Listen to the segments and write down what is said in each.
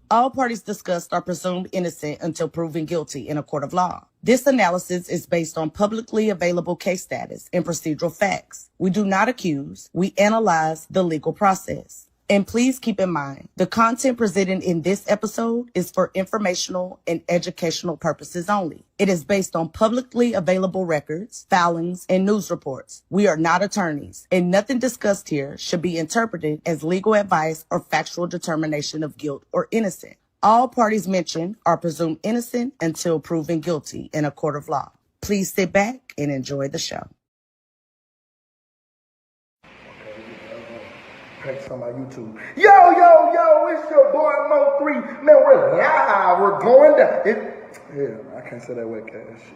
All parties discussed are presumed innocent until proven guilty in a court of law. This analysis is based on publicly available case status and procedural facts. We do not accuse, we analyze the legal process. And please keep in mind, the content presented in this episode is for informational and educational purposes only. It is based on publicly available records, filings, and news reports. We are not attorneys, and nothing discussed here should be interpreted as legal advice or factual determination of guilt or innocence. All parties mentioned are presumed innocent until proven guilty in a court of law. Please sit back and enjoy the show. Practice on my YouTube. Yo, it's your boy MO3. Man, we're live. We're going down. I can't say that wet cash shit.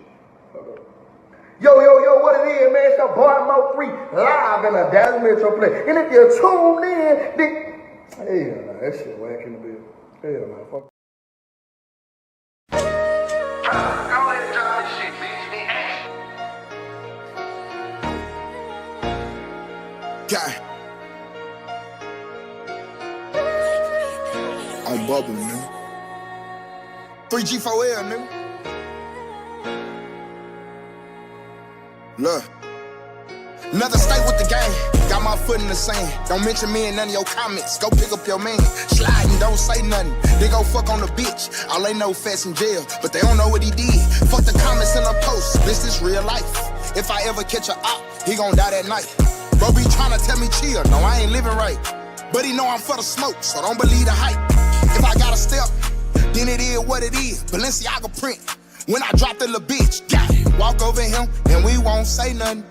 Yo, what it is, man? It's your boy MO3 live in a Dallas Metro play. And if you're tuned in, then that shit whack in the bill. Hell no, fuck. God. On bubble, nigga. 3G4L, nigga. Look. Another state with the game. Got my foot in the sand. Don't mention me in none of your comments. Go pick up your man. Slide and don't say nothing. They go fuck on the bitch. All they know Fat's in jail, but they don't know what he did. Fuck the comments in the post. Bitch, this real life. If I ever catch a op, he gon' die that night. Bro be tryna tell me chill. No, I ain't living right. But he know I'm for the smoke, so don't believe the hype. If I got a step, then it is what it is. Balenciaga print. When I drop the little bitch, got it. Walk over him, and we won't say nothing.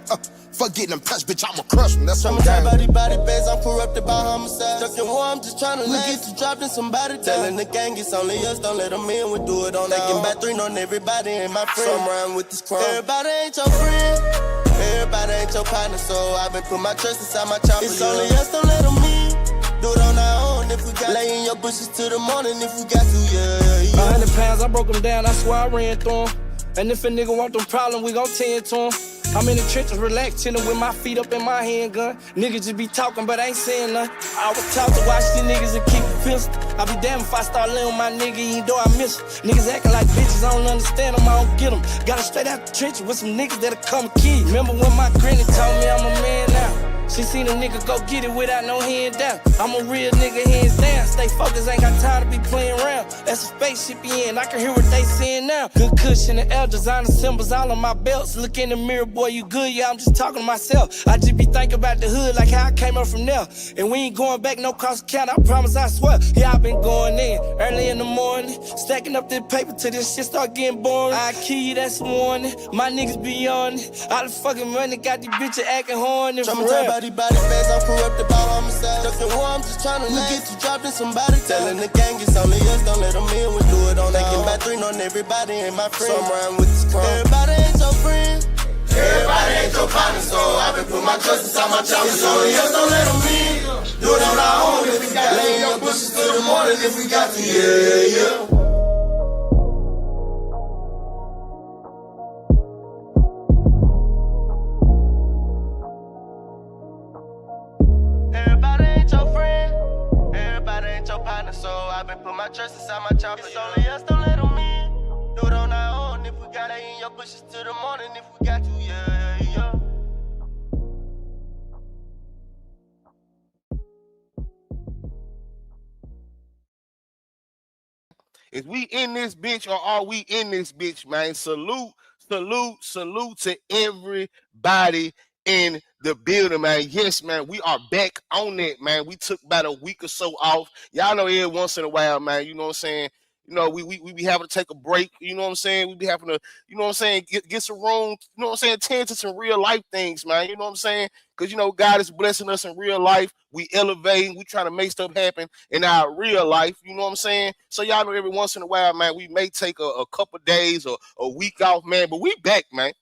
Fuck getting them touched, bitch, I'ma crush him. That's what I'm saying. Body bags, I'm corrupted by homicide. Stuck in war, I'm just tryna get you dropped in somebody. Telling the gang it's only us, don't let them in. We do it on taking back 3 on everybody and my friend. So I'm riding with this crime. Everybody ain't your friend. Everybody ain't your partner, so I've been putting my trust inside my chopper. It's only us, don't let them in. Do it on our own if we got. Lay in your bushes till the morning if we got to, yeah. 100 pounds, I broke them down, that's why I ran through them. And if a nigga want them problems, we gon' tend to him. I'm in the trenches, relaxed, chillin' with my feet up in my handgun. Niggas just be talking, but ain't saying nothing. I was taught to watch these niggas and keep it pistol. I be damned if I start laying with my nigga, even though I miss him. Niggas acting like bitches, I don't understand them, I don't get them. Got them straight out the trenches with some niggas that'll come kill. Remember when my granny told me I'm a man now? She seen a nigga go get it without no hand down. I'm a real nigga, hands down. Stay focused, ain't got time to be playing around. That's a spaceship you in, I can hear what they saying now. Good cushion and L, designer symbols all on my belts. Look in the mirror, boy, you good? Yeah, I'm just talking to myself. I just be thinking about the hood, like how I came up from there. And we ain't going back, no cross account, I promise, I swear. Yeah, I been going in early in the morning, stacking up this paper till this shit start getting boring. I kill you, that's a warning. My niggas be on it. All the fucking money got these bitches acting horny. Body bags, I'm corrupted by homicide. Stuck in war, I'm just tryna get you dropped in somebody. Telling the gang it's only us, don't let them in. We do it on taking back 3 on everybody and my friend. So I'm riding with this crime. Everybody ain't your friend. Everybody ain't your partner, so I've been putting my trust inside my chopper. It's only us, don't let them in. Do it on our own if we got. Lay in your bushes till the morning if we got to, yeah. So I've been putting my trust inside my chopper. It's only us, don't let them in. Do it on our own if we got. Lay in your bushes till the morning if we got to, yeah. Is we in this bitch or are we in this bitch, man? Salute to everybody in the building, man. Yes, man, we are back on it, man. We took about a week or so off. Y'all know every once in a while, man, you know what I'm saying? You know, we be having to take a break, you know what I'm saying? We be having to, you know what I'm saying, get some room, you know what I'm saying, tend to some real life things, man, you know what I'm saying? Because, you know, God is blessing us in real life. We elevating, we trying to make stuff happen in our real life, you know what I'm saying? So y'all know every once in a while, man, we may take a couple days or a week off, man, but we back, man.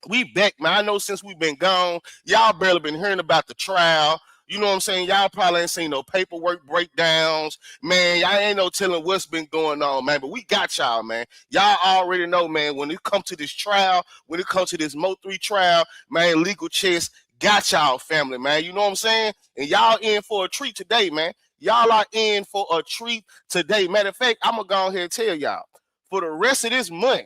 We back, man. I know since we've been gone, y'all barely been hearing about the trial. You know what I'm saying? Y'all probably ain't seen no paperwork breakdowns. Man, y'all ain't no telling what's been going on, man. But we got y'all, man. Y'all already know, man, when it comes to this trial, when it comes to this MO3 trial, man, Legal Chess got y'all family, man. You know what I'm saying? And y'all in for a treat today, man. Y'all are in for a treat today. Matter of fact, I'm gonna go ahead and tell y'all for the rest of this month,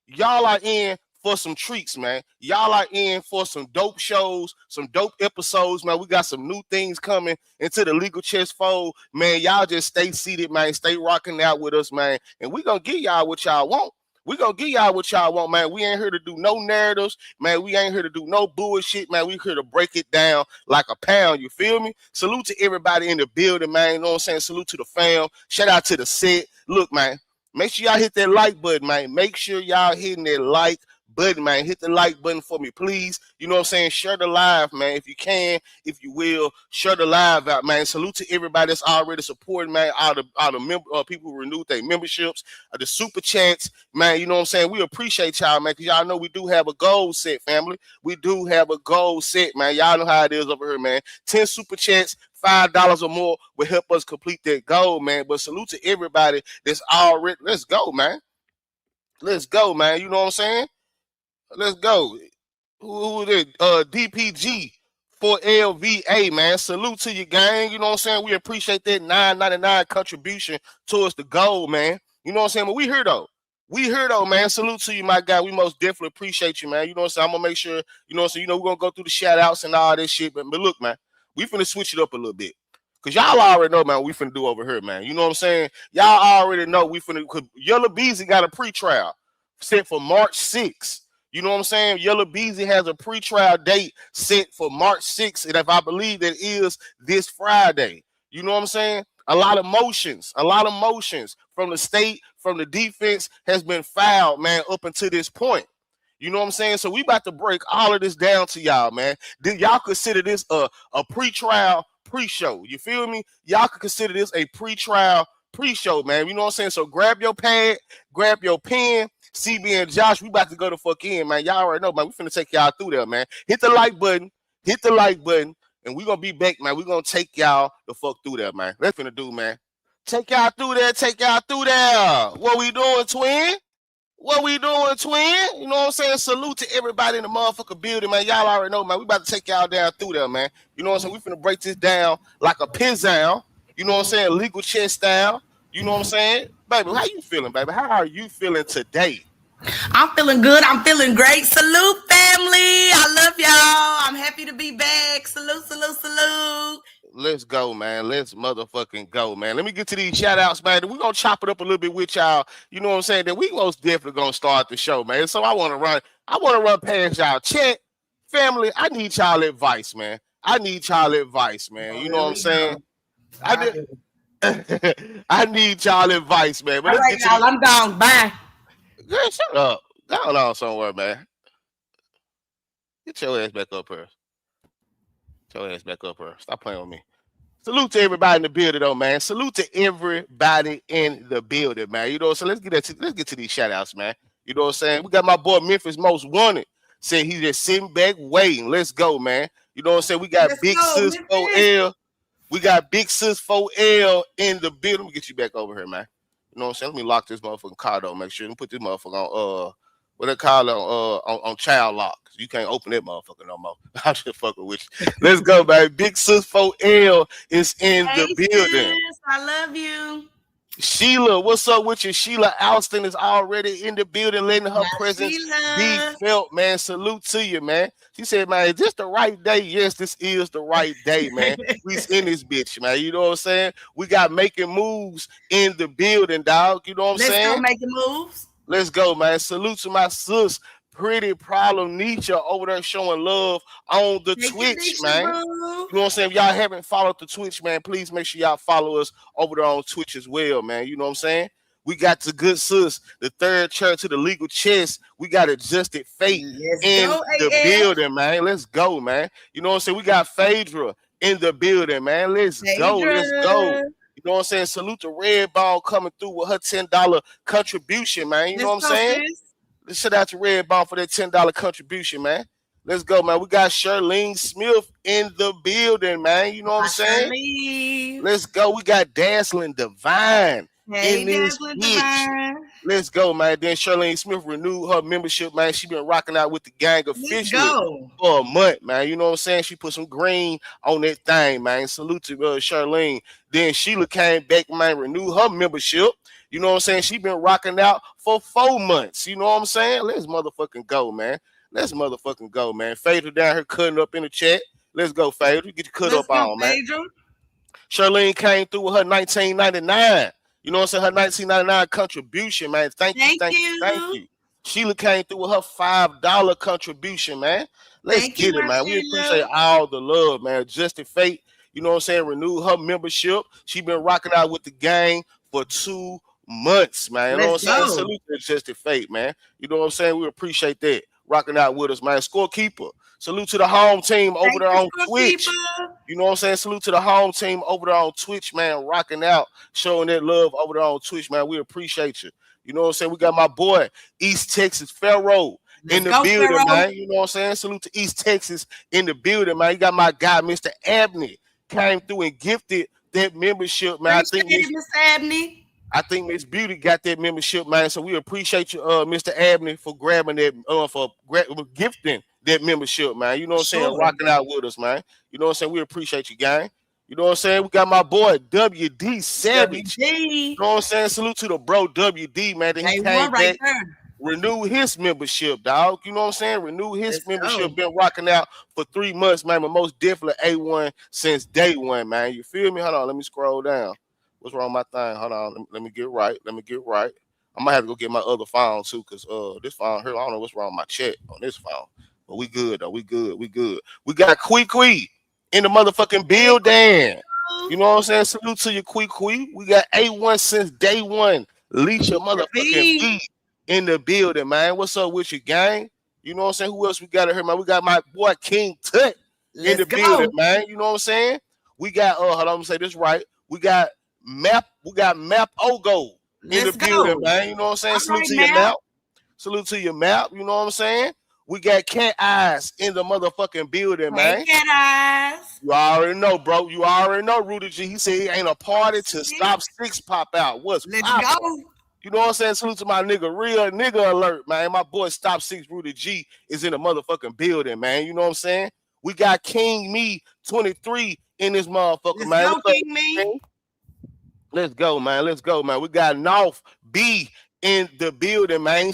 y'all are in for some treats, man. Y'all are in for some dope shows, some dope episodes, man. We got some new things coming into the Legal Chess fold, man. Y'all just stay seated, man. Stay rocking out with us, man. And we gonna give y'all what y'all want. We gonna give y'all what y'all want, man. We ain't here to do no narratives, man. We ain't here to do no bullshit, man. We here to break it down like a pound. You feel me? Salute to everybody in the building, man. You know what I'm saying? Salute to the fam. Shout out to the set. Look, man. Make sure y'all hit that like button, man. Make sure y'all hitting that like button, man. Hit the like button for me, please. You know what I'm saying? Share the live, man. If you can, if you will, share the live out, man. Salute to everybody that's already supporting, man. All the people who renewed their memberships, the super chats, man. You know what I'm saying? We appreciate y'all, man, because y'all know we do have a goal set, family. We do have a goal set, man. Y'all know how it is over here, man. 10 super chats, $5 or more will help us complete that goal, man. But salute to everybody that's already. Let's go, man. Let's go, man. You know what I'm saying? Let's go. Who is it? DPG for LVA, man. Salute to your gang. You know what I'm saying? We appreciate that $9.99 contribution towards the goal, man. You know what I'm saying? But we here though. Man. Salute to you, my guy. We most definitely appreciate you, man. You know what I'm saying? I'm gonna make sure, you know what I'm saying? You know, we're gonna go through the shout outs and all this shit. But look, man, we finna switch it up a little bit. Cause y'all already know, man, what we finna do over here, man. You know what I'm saying? Y'all already know we finna, cause Yella Beezy got a pretrial set for March 6th. You know what I'm saying? Yella Beezy has a pretrial date set for March 6th. And if I believe that is this Friday, you know what I'm saying? A lot of motions from the state, from the defense has been filed, man, up until this point. You know what I'm saying? So we about to break all of this down to y'all, man. Y'all consider this a pretrial pre-show. You feel me? Y'all could consider this a pretrial pre-show, man. You know what I'm saying? So grab your pad, grab your pen. CB and Josh, we about to go the fuck in, man. Y'all already know, man. We finna take y'all through there, man. Hit the like button, and we gonna be back, man. We gonna take y'all the fuck through there, man. That's finna do, man. Take y'all through there. What we doing, twin? You know what I'm saying? Salute to everybody in the motherfucker building, man. Y'all already know, man. We about to take y'all down through there, man. You know what I'm saying? We finna break this down like a pizzazz. You know what I'm saying? Legal chess style. You know what I'm saying? Baby, how you feeling, baby? How are you feeling today? I'm feeling good. I'm feeling great. Salute, family. I love y'all. I'm happy to be back. Salute. Let's go, man. Let's motherfucking go, man. Let me get to these shout outs, man. We're going to chop it up a little bit with y'all. You know what I'm saying? Then we most definitely going to start the show, man. So I want to run past y'all. Chat, family, I need y'all advice, man. You know what I'm saying? I need y'all advice, man. But all right, y'all. I'm gone. Bye. Girl, shut up. Go on somewhere, man. Get your ass back up here. Stop playing with me. Salute to everybody in the building, though, man. Salute to everybody in the building, man. You know, so let's get to these shout outs, man. You know what I'm saying? We got my boy Memphis Most Wanted. Said he's just sitting back waiting. Let's go, man. You know what I'm saying? We got Big Sis 4L. We got Big Sis 4L in the building. Let me get you back over here, man. You know what I'm saying? Let me lock this motherfucking car though. Make sure and put this motherfucker on what they call it on child lock. You can't open that motherfucker no more. I'm just fucking with you. Let's go, baby. Big Sis 4L is in the building. Sis, I love you. Sheila, what's up with you? Sheila Alston is already in the building, letting her presence be felt, man. Salute to you, man. She said, man, is this the right day? Yes, this is the right day, man. We's in this bitch, man. You know what I'm saying? We got making moves in the building, dog. You know what I'm saying? Let's go making moves. Let's go, man. Salute to my sis, Pretty Problem Nietzsche over there showing love on the Twitch, man. You know what I'm saying? If y'all haven't followed the Twitch, man, please make sure y'all follow us over there on Twitch as well, man. You know what I'm saying? We got the good sis, the third chair to the legal chess. We got Adjusted Fate in the building, man. Let's go, man. You know what I'm saying? We got Phaedra in the building, man. Let's go. You know what I'm saying? Salute to Red Ball coming through with her $10 contribution, man. You know what I'm saying? Shout out to Red Ball for that $10 contribution, man. Let's go, man. We got Charlene Smith in the building, man. You know what I'm saying? Let's go. We got Dazzling Divine Hey, in this Dazzling bitch. Divine. Let's go, man. Then Charlene Smith renewed her membership, man. She been rocking out with the gang Let's officially go. for a month, man. You know what I'm saying? She put some green on that thing, man. Salute to Charlene. Then Sheila came back, man, renewed her membership. You know what I'm saying? She been rocking out for 4 months. You know what I'm saying? Let's motherfucking go, man. Let's motherfucking go, man. Phaedra down here cutting up in the chat. Let's go, Phaedra. Get your cut Let's up go, on, man. Phaedra. Charlene came through with her 1999. You know what I'm saying? Her 1999 contribution, man. Thank you. Sheila came through with her $5 contribution, man. Let's Thank you, get it, man. We Sheila. appreciate all the love, man. Justin Fate, you know what I'm saying? Renewed her membership. She been rocking out with the gang for 2 months, man. You know what I'm saying? Salute to Justin Fate, man. You know what I'm saying? We appreciate that. Rocking out with us, man. Scorekeeper. Salute to the home team over there on Twitch. You know what I'm saying? Salute to the home team over there on Twitch, man. Rocking out, showing that love over there on Twitch, man. We appreciate you. You know what I'm saying? We got my boy, East Texas Pharaoh in the building, Pharaoh. Man. You know what I'm saying? Salute to East Texas in the building, man. You got my guy, Mr. Abney, came through and gifted that membership, man. I think Miss Beauty got that membership, man. So we appreciate you, Mr. Abney, for grabbing that, for gifting that membership, man. You know what I'm saying? Rocking out with us, man. You know what I'm saying? We appreciate you, gang. You know what I'm saying? We got my boy WD Savage. You know what I'm saying? Salute to the bro WD, man. That he came back, renew his membership, dog. You know what I'm saying? Renew his membership. Been rocking out for 3 months, man. But most definitely A1 since day one, man. You feel me? Hold on, let me scroll down. What's wrong with my thing? Hold on. Let me get right. I might have to go get my other phone too, because this phone here, I don't know what's wrong with my chat on this phone. But we good though. We good. We got Quee in the motherfucking building. You know what I'm saying? Salute to you, Quee. We got A1 since day one. Leisha motherfucking B in the building, man. What's up with you, gang? You know what I'm saying? Who else we got here, man? We got my boy King Tut in the building, man. You know what I'm saying? We got hold on, let me say this right. We got Map Ogo in the building, man. You know what I'm saying? Salute to your Map. Salute to your Map. You know what I'm saying? We got Cat Eyes in the motherfucking building, man. Cat Eyes. You already know, bro. You already know, Rudy G. He said he ain't a party to Stop Six pop out. Let's go. You know what I'm saying? Salute to my nigga, real nigga alert, man. My boy Stop Six Rudy G is in the motherfucking building, man. You know what I'm saying? We got King Me 23 in this motherfucker, man. King Me. Let's go, man. We got North B in the building, man.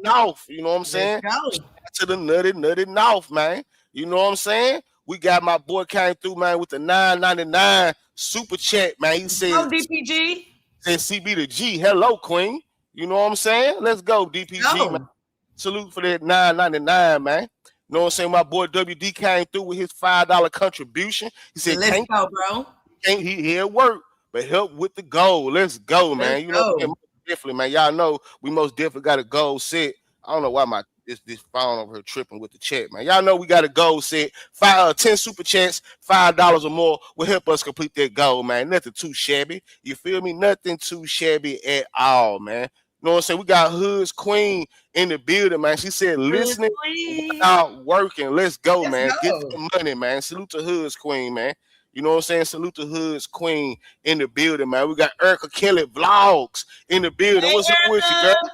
North, you know what I'm saying? Shout out to the nutty North, man. You know what I'm saying? We got my boy came through, man, with the $9.99 super chat, man. He said, DPG. Said CB to G. Hello, Queen. You know what I'm saying? Let's go, DPG, man. Salute for that $9.99, man. You know what I'm saying? My boy WD came through with his $5 contribution. He said, let's go, bro. He at work, but help with the goal. Let's go, man. You know, definitely, man. Y'all know we most definitely got a goal set. I don't know why this phone over here tripping with the chat, man. Y'all know we got a goal set. 10 super chats, $5 or more will help us complete that goal, man. Nothing too shabby. You feel me? Nothing too shabby at all, man. You know what I'm saying? We got Hood's Queen in the building, man. She said, listening without working. Let's go, man. Get some money, man. Salute to Hood's Queen, man. You know what I'm saying? Salute to Hood's Queen in the building, man. We got Erica Kelly Vlogs in the building. Hey, what's up with you, girl?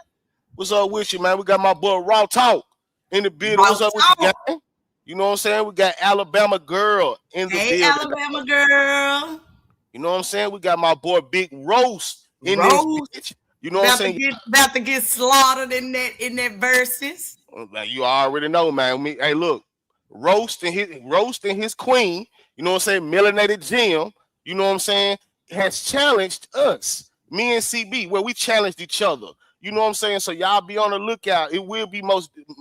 What's up with you, man? We got my boy Raw Talk in the building. What's up with you, gang? You know what I'm saying? We got Alabama Girl in the building. Alabama Girl. You know what I'm saying? We got my boy Big Roast in this bitch. You know what I'm saying? About to get slaughtered in that verses. You already know, man. Hey, look, roasting his queen. You know what I'm saying? Melanated Jim. You know what I'm saying? Has challenged us, me and CB, where we challenged each other. You know what I'm saying? So y'all be on the lookout. It will be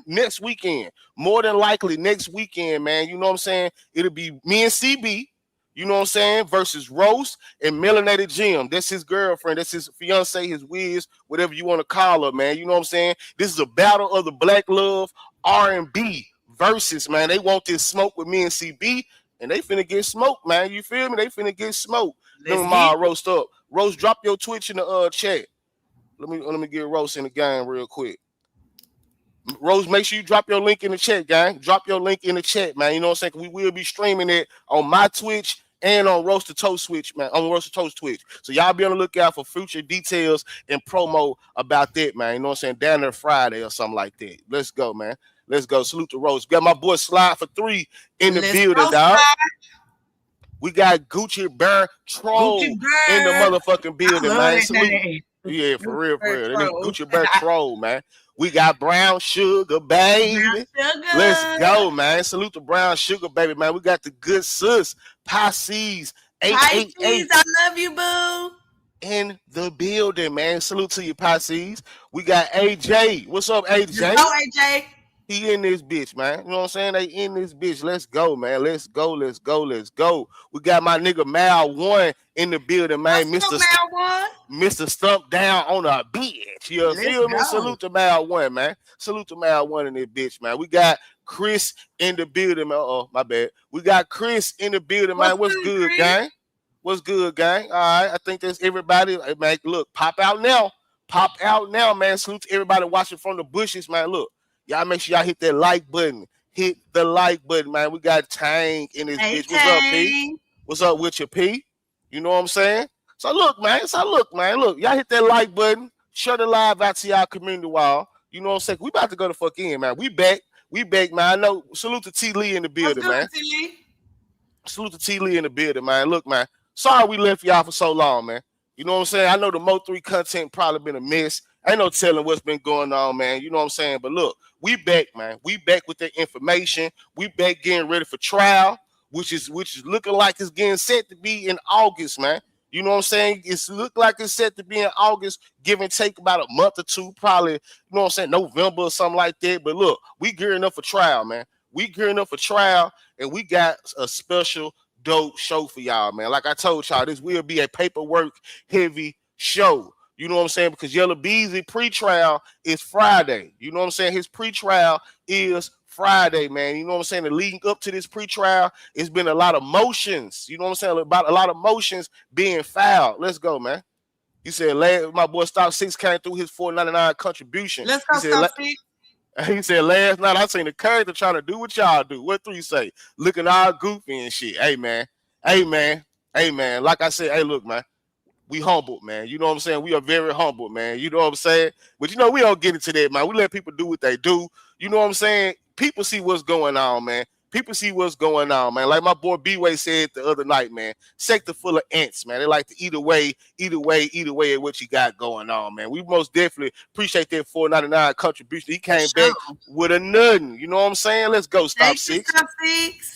next weekend. More than likely next weekend, man. You know what I'm saying? It'll be me and CB, you know what I'm saying, versus Roast and Melanated Jim. That's his girlfriend. That's his fiance, his whiz, whatever you want to call her, man. You know what I'm saying? This is a battle of the Black Love R&B versus, man. They want this smoke with me and CB, and they finna get smoked, man. You feel me? They finna get smoked. Let me Roast up. Roast, drop your Twitch in the chat. Let me get Rose in the game real quick. Rose, make sure you drop your link in the chat, gang. Drop your link in the chat, man. You know what I'm saying? We will be streaming it on my Twitch and on Roast to Toast Switch, man, on Roast to Toast Twitch. So y'all be on the lookout for future details and promo about that, man. You know what I'm saying? Down there Friday or something like that. Let's go, man. Let's go. Salute to Roast. Got my boy Slide for 3 in the building, dog. We got Gucci Bear Troll in the motherfucking building, man. Salute. Yeah, for real. Gucci Bear Troll, man. We got Brown Sugar, baby. Brown Sugar. Let's go, man. Salute to Brown Sugar, baby, man. We got the good sis, Pisces 888. I love you, boo. In the building, man. Salute to you, Pisces. We got AJ. What's up, AJ? Hello, AJ. He in this bitch, man. You know what I'm saying? They in this bitch. Let's go, man. Let's go. We got my nigga Mal 1 in the building, man. Mr. Stump down on a bitch. You feel me? Salute to Mal 1, man. Salute to Mal 1 in this bitch, man. We got Chris in the building, man. Oh, my bad. We got Chris in the building, man. What's good, gang? What's good, gang? All right. I think that's everybody. Man, look, pop out now. Pop out now, man. Salute to everybody watching from the bushes, man. Look. Y'all make sure y'all hit that like button. Hit the like button, man. We got Tank in this bitch. What's up, P? What's up with your P? You know what I'm saying? So look, man. Look, y'all hit that like button. Share the live out to y'all community wall. You know what I'm saying? We about to go the fuck in, man. We back, man. I know. Salute to T. Lee in the building, man. Salute to T. Lee in the building, man. Look, man. Sorry we left y'all for so long, man. You know what I'm saying? I know the MO3 content probably been a miss. Ain't no telling what's been going on, man. You know what I'm saying? But look, we back, man. We back with the information. We back getting ready for trial, which is looking like it's getting set to be in August, man. You know what I'm saying? It's look like it's set to be in August, give and take about a month or two, probably, you know what I'm saying, November or something like that. But look, we gearing up for trial, man. We gearing up for trial, and we got a special dope show for y'all, man. Like I told y'all, this will be a paperwork heavy show. You know what I'm saying? Because Yella Beezy pretrial is Friday. You know what I'm saying? His pretrial is Friday, man. You know what I'm saying? And leading up to this pretrial, it's been a lot of motions. You know what I'm saying? About a lot of motions being filed. Let's go, man. He said, my boy Stop 6 came through his $4.99 contribution. Let's go, Stop 6. He said, last night I seen the character trying to do what y'all do. What 3 say? Looking all goofy and shit. Hey, man. Like I said, hey, look, man. We humble, man. You know what I'm saying? We are very humble, man. You know what I'm saying? But, you know, we don't get into that, man. We let people do what they do. You know what I'm saying? People see what's going on, man. Like my boy B-Way said the other night, man. Sector full of ants, man. They like to eat away at what you got going on, man. We most definitely appreciate that $4.99 contribution. He came back with a nothing. You know what I'm saying? Let's go, Stop 6.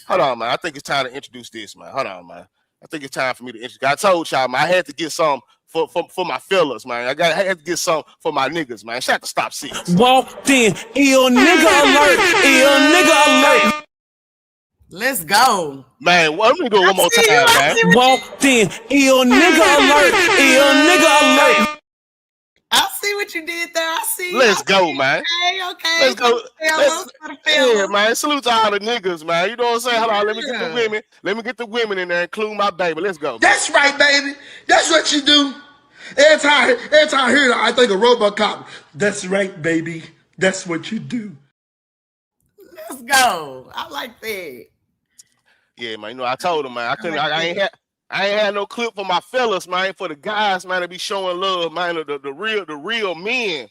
Hold on, man. I think it's time to introduce this, man. Hold on, man. I think it's time for me to introduce. I told y'all, man, I had to get some for my fellas, man. I had to get some for my niggas, man. Shout out to Stop 6. Walked in, ill nigga alert. Let's go. Man, let me do it one more time, man. Walked in, ill nigga alert. I see what you did there. I see. Let's go, man. Okay. Let's go. Yeah, man. Salute to all the niggas, man. You know what I'm saying? Hold on. Let me get the women. Let me get the women in there, include my baby. Let's go. That's right, baby. That's what you do. Every time I hear that, I think of RoboCop. That's right, baby. That's what you do. Let's go. I like that. Yeah, man. You know, I told him, man. I ain't had no clip for my fellas, man. For the guys, man, to be showing love, man. The real men,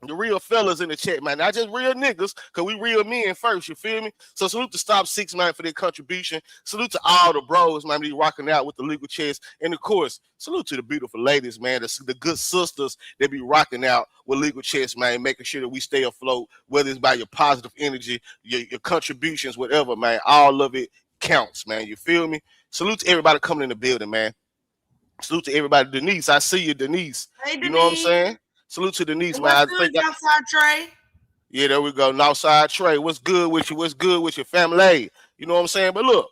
the real fellas in the chat, man. Not just real niggas, because we real men first, you feel me? So salute to Stop 6, man, for their contribution. Salute to all the bros, man, be rocking out with the legal chest. And of course, salute to the beautiful ladies, man, the good sisters that be rocking out with legal chest, man, making sure that we stay afloat, whether it's by your positive energy, your contributions, whatever, man. All of it counts, man. You feel me? Salute to everybody coming in the building, man. Salute to everybody. Denise, I see you, Denise. Hey, Denise. You know what I'm saying? Salute to Denise, man. Outside Trey. Yeah, there we go. Northside Trey. What's good with you? What's good with your family? You know what I'm saying? But look,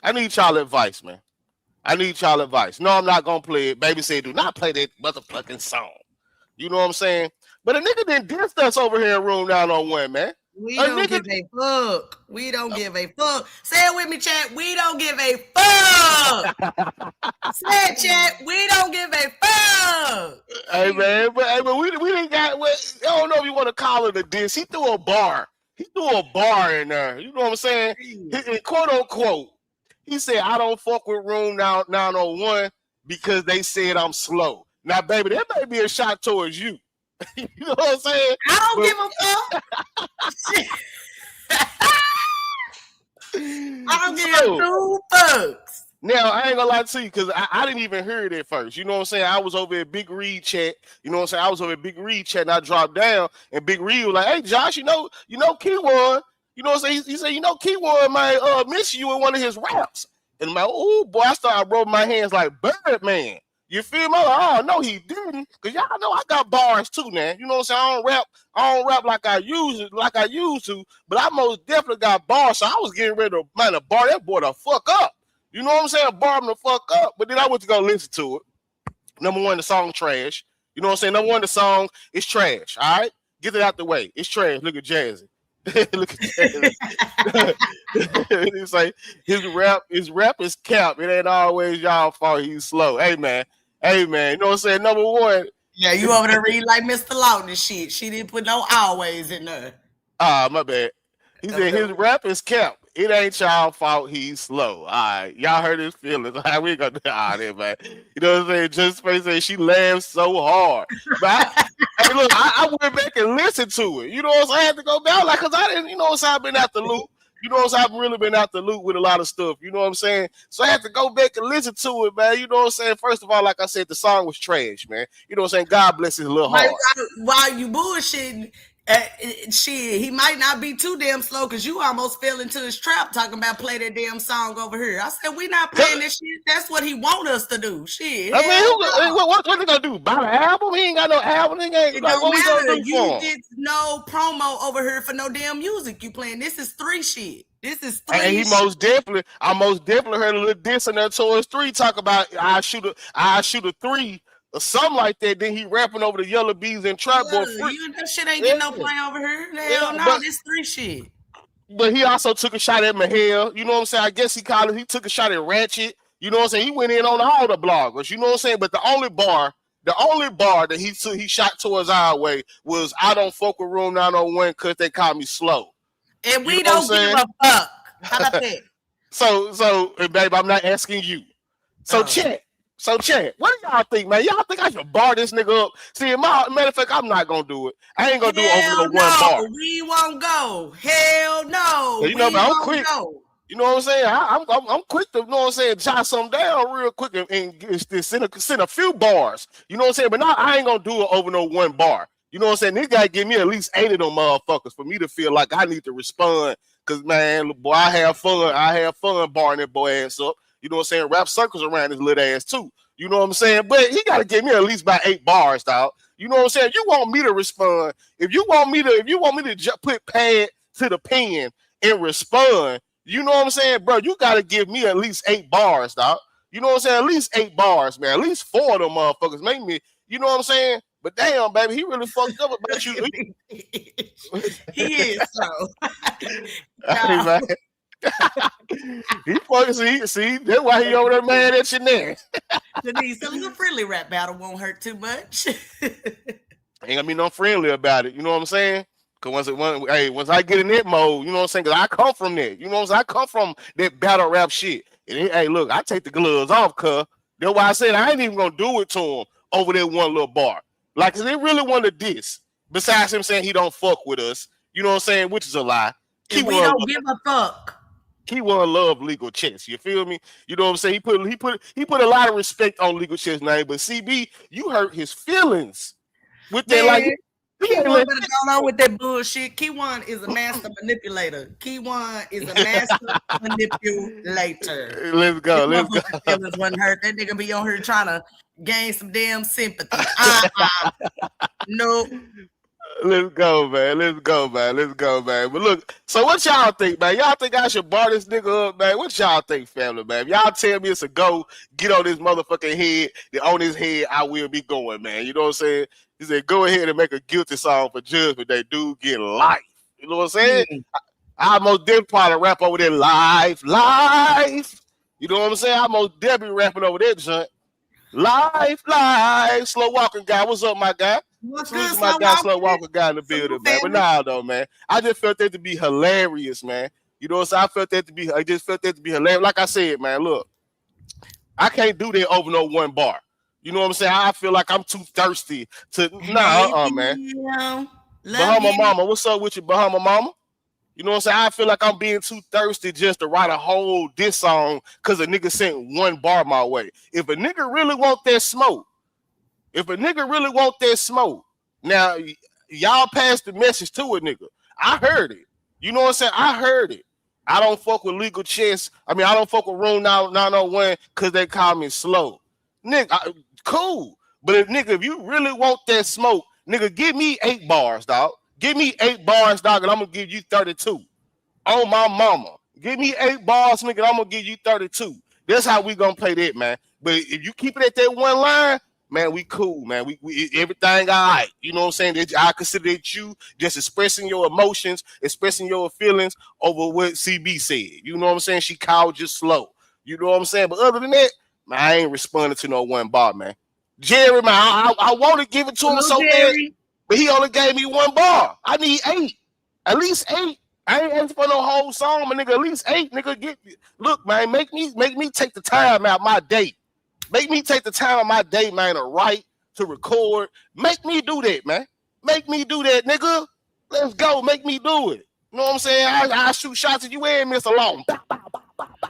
I need y'all advice, man. I need y'all advice. No, I'm not going to play it. Baby said, do not play that motherfucking song. You know what I'm saying? But a nigga didn't diss us over here in room 901, man. We don't give a fuck. We don't give a fuck. Say it with me, chat. We don't give a fuck. Say it, chat. We don't give a fuck. Hey, man. But we didn't got, I don't know if you want to call it a diss. He threw a bar. He threw a bar in there. You know what I'm saying? Quote unquote. He said, I don't fuck with room 901 because they said I'm slow. Now, baby, that may be a shot towards you. You know what I'm saying? I don't give a fuck. I don't give two fucks. Now, I ain't gonna lie to you because I didn't even hear it at first. You know what I'm saying? I was over at Big Reed chat. You know what I'm saying? I was over at Big Reed chat and I dropped down and Big Reed was like, hey, Josh, you know, Keyone. You know what I'm saying? He said, you know, Keyone might miss you in one of his raps. And I'm like, oh, boy, I started rubbing my hands like Birdman. You feel me? Like, oh, no, he didn't. Because y'all know I got bars too, man. You know what I'm saying? I don't rap like I used to, but I most definitely got bars. So I was getting ready to, man, to bar that boy the fuck up. You know what I'm saying? Bar him the fuck up. But then I went to go listen to it. Number one, the song trash. You know what I'm saying? Number one, the song is trash. All right? Get it out the way. It's trash. Look at Jazzy. Look at Jazzy. It's like his rap is cap. It ain't always y'all fault he's slow. Hey man. You know what I'm saying? Number one. Yeah, you over there read like Mr. Lawton and shit. She didn't put no always in there. My bad. He said his rap is cap. It ain't y'all fault he's slow. All right. Y'all hurt his feelings. All right, we ain't gonna do all that, man. You know what I'm saying? Just say she laughs so hard. But hey, look, I went back and listened to it. You know what I'm saying? I had to go down like, cause I didn't, you know what I'm saying? I've been out the loop. You know what I'm saying? I've really been out the loop with a lot of stuff. You know what I'm saying? So I had to go back and listen to it, man. You know what I'm saying? First of all, like I said, the song was trash, man. You know what I'm saying? God bless his little heart. While you bullshitting, shit, he might not be too damn slow because you almost fell into his trap talking about play that damn song over here. I said, we not playing this shit. That's what he want us to do. Shit. I mean, what he gonna do? Buy the album? He ain't got no album. He ain't like, what we gonna do you did no promo over here for no damn music you playing. This is 3 shit. This is 3 and he shit. I most definitely heard a little diss in there towards 3 talk about I shoot a 3 or something like that. Then he rapping over the Yella Beezy and Trap Boy Free. That shit ain't getting no play over here. Hell no, this 3 shit. But he also took a shot at Mahel. You know what I'm saying? I guess he took a shot at Ratchet. You know what I'm saying? He went in on all the bloggers. You know what I'm saying? But the only bar that he shot towards our way was I don't fuck with Room 901 because they call me slow. And we don't give a fuck. How about that? So, babe, I'm not asking you. So, Chat, what do y'all think, man? Y'all think I should bar this nigga up? See, matter of fact, I'm not gonna do it. I ain't gonna do it over no one bar. We won't go. Hell no. You know, man, I'm quick. You know what I'm saying? I'm quick to, you know what I'm saying, jot something down real quick and send a few bars. You know what I'm saying? But I ain't gonna do it over no one bar. You know what I'm saying? This guy give me at least 8 of them motherfuckers for me to feel like I need to respond. Cause man, boy, I have fun barring that boy ass up. You know what I'm saying? Wrap circles around his little ass too. You know what I'm saying? But he gotta give me at least about 8 bars, dog. You know what I'm saying? If you want me to respond, if you want me to put pad to the pen and respond, you know what I'm saying, bro? You gotta give me at least 8 bars, dog. You know what I'm saying? At least 8 bars, man. At least 4 of them motherfuckers make me. You know what I'm saying? But damn, baby, he really fucked up about you. He is so. Hey, man. He fucking see. That's why he over there mad at you now. Denise, a little friendly rap battle won't hurt too much. Ain't gonna be no friendly about it. You know what I'm saying? Cause once I get in that mode, you know what I'm saying? Cause I come from that. You know what I'm saying? I come from that battle rap shit. And hey, look, I take the gloves off, cuz. That's why I said I ain't even gonna do it to him over that one little bar. Like, cause they really wanted this. Besides him saying he don't fuck with us, you know what I'm saying? Which is a lie. We don't give a fuck. He won love Legal Chess. You feel me? You know what I'm saying? He put a lot of respect on Legal Chess name, but CB, you hurt his feelings with that. Like, Keyone better go on with that bullshit. Keyone is a master manipulator. Keyone is a master manipulator. Let's go. Feelings wasn't hurt. That nigga be on here trying to gain some damn sympathy. No. Let's go, man. But look, so what y'all think, man? Y'all think I should bar this nigga up, man? What y'all think, family, man? If y'all tell me it's a go, get on this motherfucking head. On his head, I will be going, man. You know what I'm saying? He said, go ahead and make a guilty song for judgment. They do get life. You know what I'm saying? I most definitely probably rap over there live. You know what I'm saying? I most definitely rapping over that joint. Live. Slow walking guy. What's up, my guy? What's good, my guy, slow walking guy in the building, man. But nah, though, man. I just felt that to be hilarious, man. You know what I'm saying? I just felt that to be hilarious. Like I said, man, look, I can't do that over no one bar. You know what I'm saying? I feel like I'm too thirsty to man. Bahama Mama, what's up with you, Bahama Mama? You know what I'm saying? I feel like I'm being too thirsty just to write a whole diss song because a nigga sent one bar my way. If a nigga really want that smoke, now y'all pass the message to a nigga. I heard it. You know what I'm saying? I heard it. I don't fuck with legal chess. I don't fuck with Room 901 because they call me slow. Nigga, cool. But if you really want that smoke, nigga, give me 8 bars, dog. Give me 8 bars, dog, and I'm going to give you 32. On my mama. Give me 8 bars, nigga, and I'm going to give you 32. That's how we going to play that, man. But if you keep it at that one line, man, we cool, man. We everything all right. You know what I'm saying? I consider that you just expressing your emotions, expressing your feelings over what CB said. You know what I'm saying? She called you slow. You know what I'm saying? But other than that, man, I ain't responding to no one bar, man. Jerry, man, I want to give it to him so bad, but he only gave me 1 bar. I need 8. At least 8. I ain't asking for no whole song, my nigga. At least 8, nigga. Look, man, make me take the time out my day. Make me take the time of my day, man, to write, to record. Make me do that, man. Make me do that, nigga. Let's go. Make me do it. You know what I'm saying? I shoot shots at you and Mr. Long. Bow, bow, bow, bow, bow.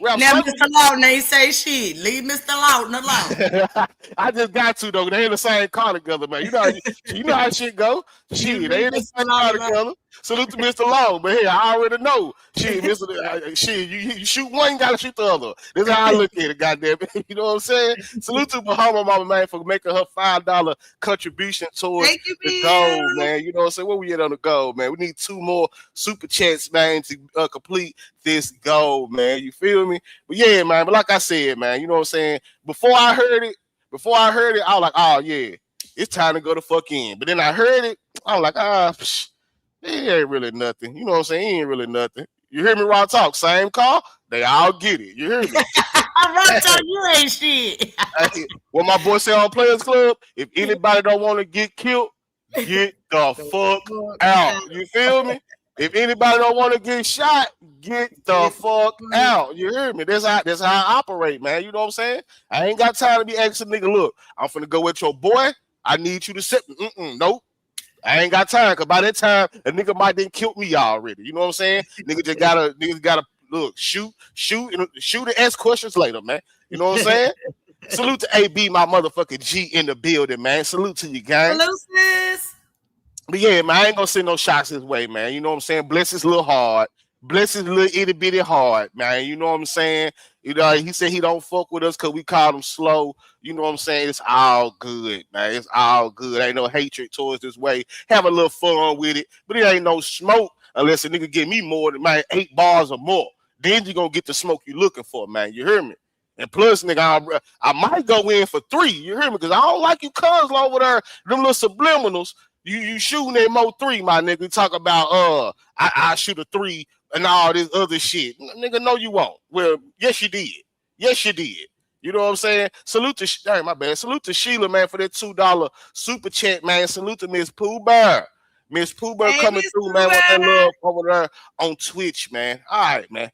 Now, Mr. Lawton ain't say shit. Leave Mr. Lawton alone. I just got to, though. They in the same car together, man. You know how shit go. Shit, they in the same car together. Salute to Mr. Long, but hey, I already know. Shit, you shoot one, you gotta shoot the other. This is how I look at it, goddamn it. You know what I'm saying? Salute to Bahama Mama, man, for making her $5 contribution towards the goal, man. You know what I'm saying? Where we at on the goal, man? We need 2 more super chats, man, to complete this goal, man. You feel me? But yeah, man. But like I said, man, you know what I'm saying? Before I heard it, I was like, oh yeah, it's time to go the fuck in. But then I heard it, I was like, it ain't really nothing. You know what I'm saying? It ain't really nothing. You hear me, Raw Talk? Same call, they all get it. You hear me? Raw Talk, you ain't shit. What my boy said on Players Club, if anybody don't want to get killed, get the fuck out. You feel me? If anybody don't want to get shot, get the fuck out. You hear me? That's how I operate, man. You know what I'm saying? I ain't got time to be asking nigga, look, I'm finna go with your boy. I need you to sit. Nope. I ain't got time, because by that time, a nigga might didn't kill me already. You know what I'm saying? Niggas gotta look, shoot, and ask questions later, man. You know what I'm saying? Salute to AB, my motherfucking G in the building, man. Salute to you, gang. Salute, sis. But yeah, man, I ain't gonna send no shots his way, man. You know what I'm saying? Bless his little hard. Bless his little itty bitty hard, man. You know what I'm saying? You know, he said he don't fuck with us because we called him slow. You know what I'm saying? It's all good, man. It's all good. Ain't no hatred towards this way. Have a little fun with it. But it ain't no smoke unless a nigga give me more than, man, 8 bars or more. Then you gonna get the smoke you looking for, man. You hear me? And plus, nigga, I might go in for 3. You hear me? Because I don't like you cuz over there, them little subliminals. You shooting at MO3, my nigga. You talk about, I shoot a 3 and all this other shit. Nigga, no, you won't. Well, yes, you did. Yes, you did. You know what I'm saying? Salute to, Salute to Sheila, man, for that $2 super chat, man. Salute to Miss Pooh Bear. Miss Pooh Bear coming through, man, with that love over there on Twitch, man. All right, man.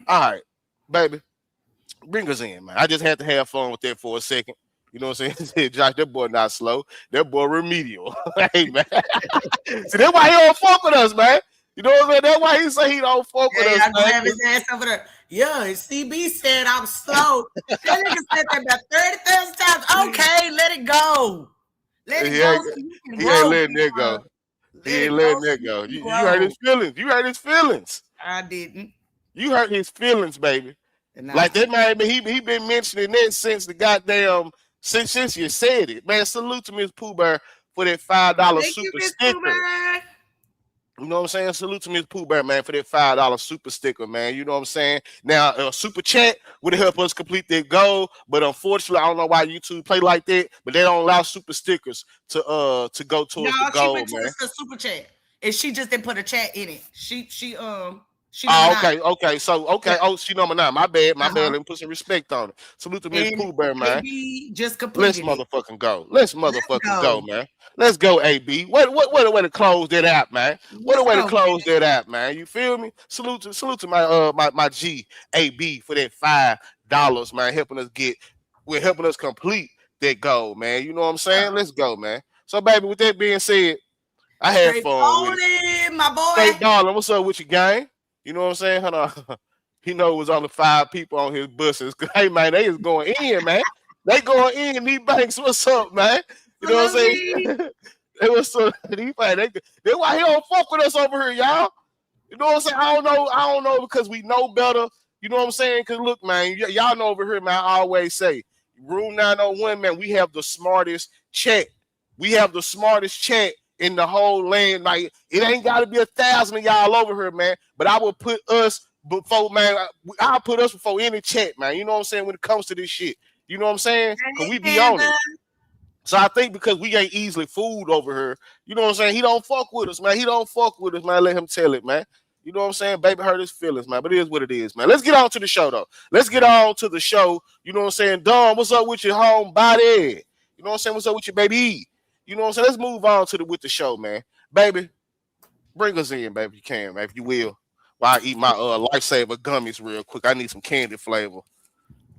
All right, baby. Bring us in, man. I just had to have fun with that for a second. You know what I'm saying? Josh, that boy not slow. That boy remedial. Hey, man. See, that's why he don't fuck with us, man. You know what I'm saying? That's why he say he don't fuck with us, man. I have his ass over there. Yeah, CB said I'm slow. That nigga said that about 30,000 times. Okay, let it go. Let it go. He ain't letting that go. He ain't letting that go. You hurt his feelings. You hurt his feelings. I didn't. You hurt his feelings, baby. Like that man, he been mentioning that since the goddamn since you said it, man. Salute to Miss Pooh Bear for that $5 super sticker. You know what I'm saying? Salute to Miss Pooh Bear, man, for that $5 super sticker, man. You know what I'm saying? Now, super chat would help us complete that goal, but unfortunately, I don't know why YouTube play like that, but they don't allow super stickers to go towards the goal, man. She went to the super chat, and she just didn't put a chat in it. She She number 9. Okay. So, okay. Yeah. Oh, she number 9. My bad. Uh-huh. Let me put some respect on it. Salute to Miss And Pooh Bear, man. AB just Let's completed it. motherfucking go. Let's go, man. Let's go, AB. What a way to close that out, man. What a way to close that out, man. You feel me? Salute to my G AB for that $5, man, helping us complete that goal, man. You know what I'm saying? Let's go, man. So, baby, with that being said, I had fun with it. My boy. Hey, darling, what's up with your gang? You know what I'm saying? Hold on. He know it was only 5 people on his buses. Hey, man, they is going in, man. They going in. These banks, what's up, man? You know what I'm saying? They was so they why he don't fuck with us over here, y'all. You know what I'm saying? I don't know because we know better. You know what I'm saying? Because look, man, y'all know over here, man. I always say, Rule 901, man. We have the smartest chat. We have the smartest chat in the whole land. Like, it ain't got to be 1,000 of y'all over here, man. But I will put us before, man. I'll put us before any chat, man. You know what I'm saying? When it comes to this shit, you know what I'm saying? Because we be on it. So I think because we ain't easily fooled over here, you know what I'm saying? He don't fuck with us, man. Let him tell it, man. You know what I'm saying? Baby hurt his feelings, man. But it is what it is, man. Let's get on to the show, though. You know what I'm saying? Dom, what's up with your homebody? You know what I'm saying? What's up with your baby? You know what I'm saying? Let's move on with the show, man. Baby, bring us in, baby. You can, man, if you will. While I eat my lifesaver gummies real quick. I need some candy flavor.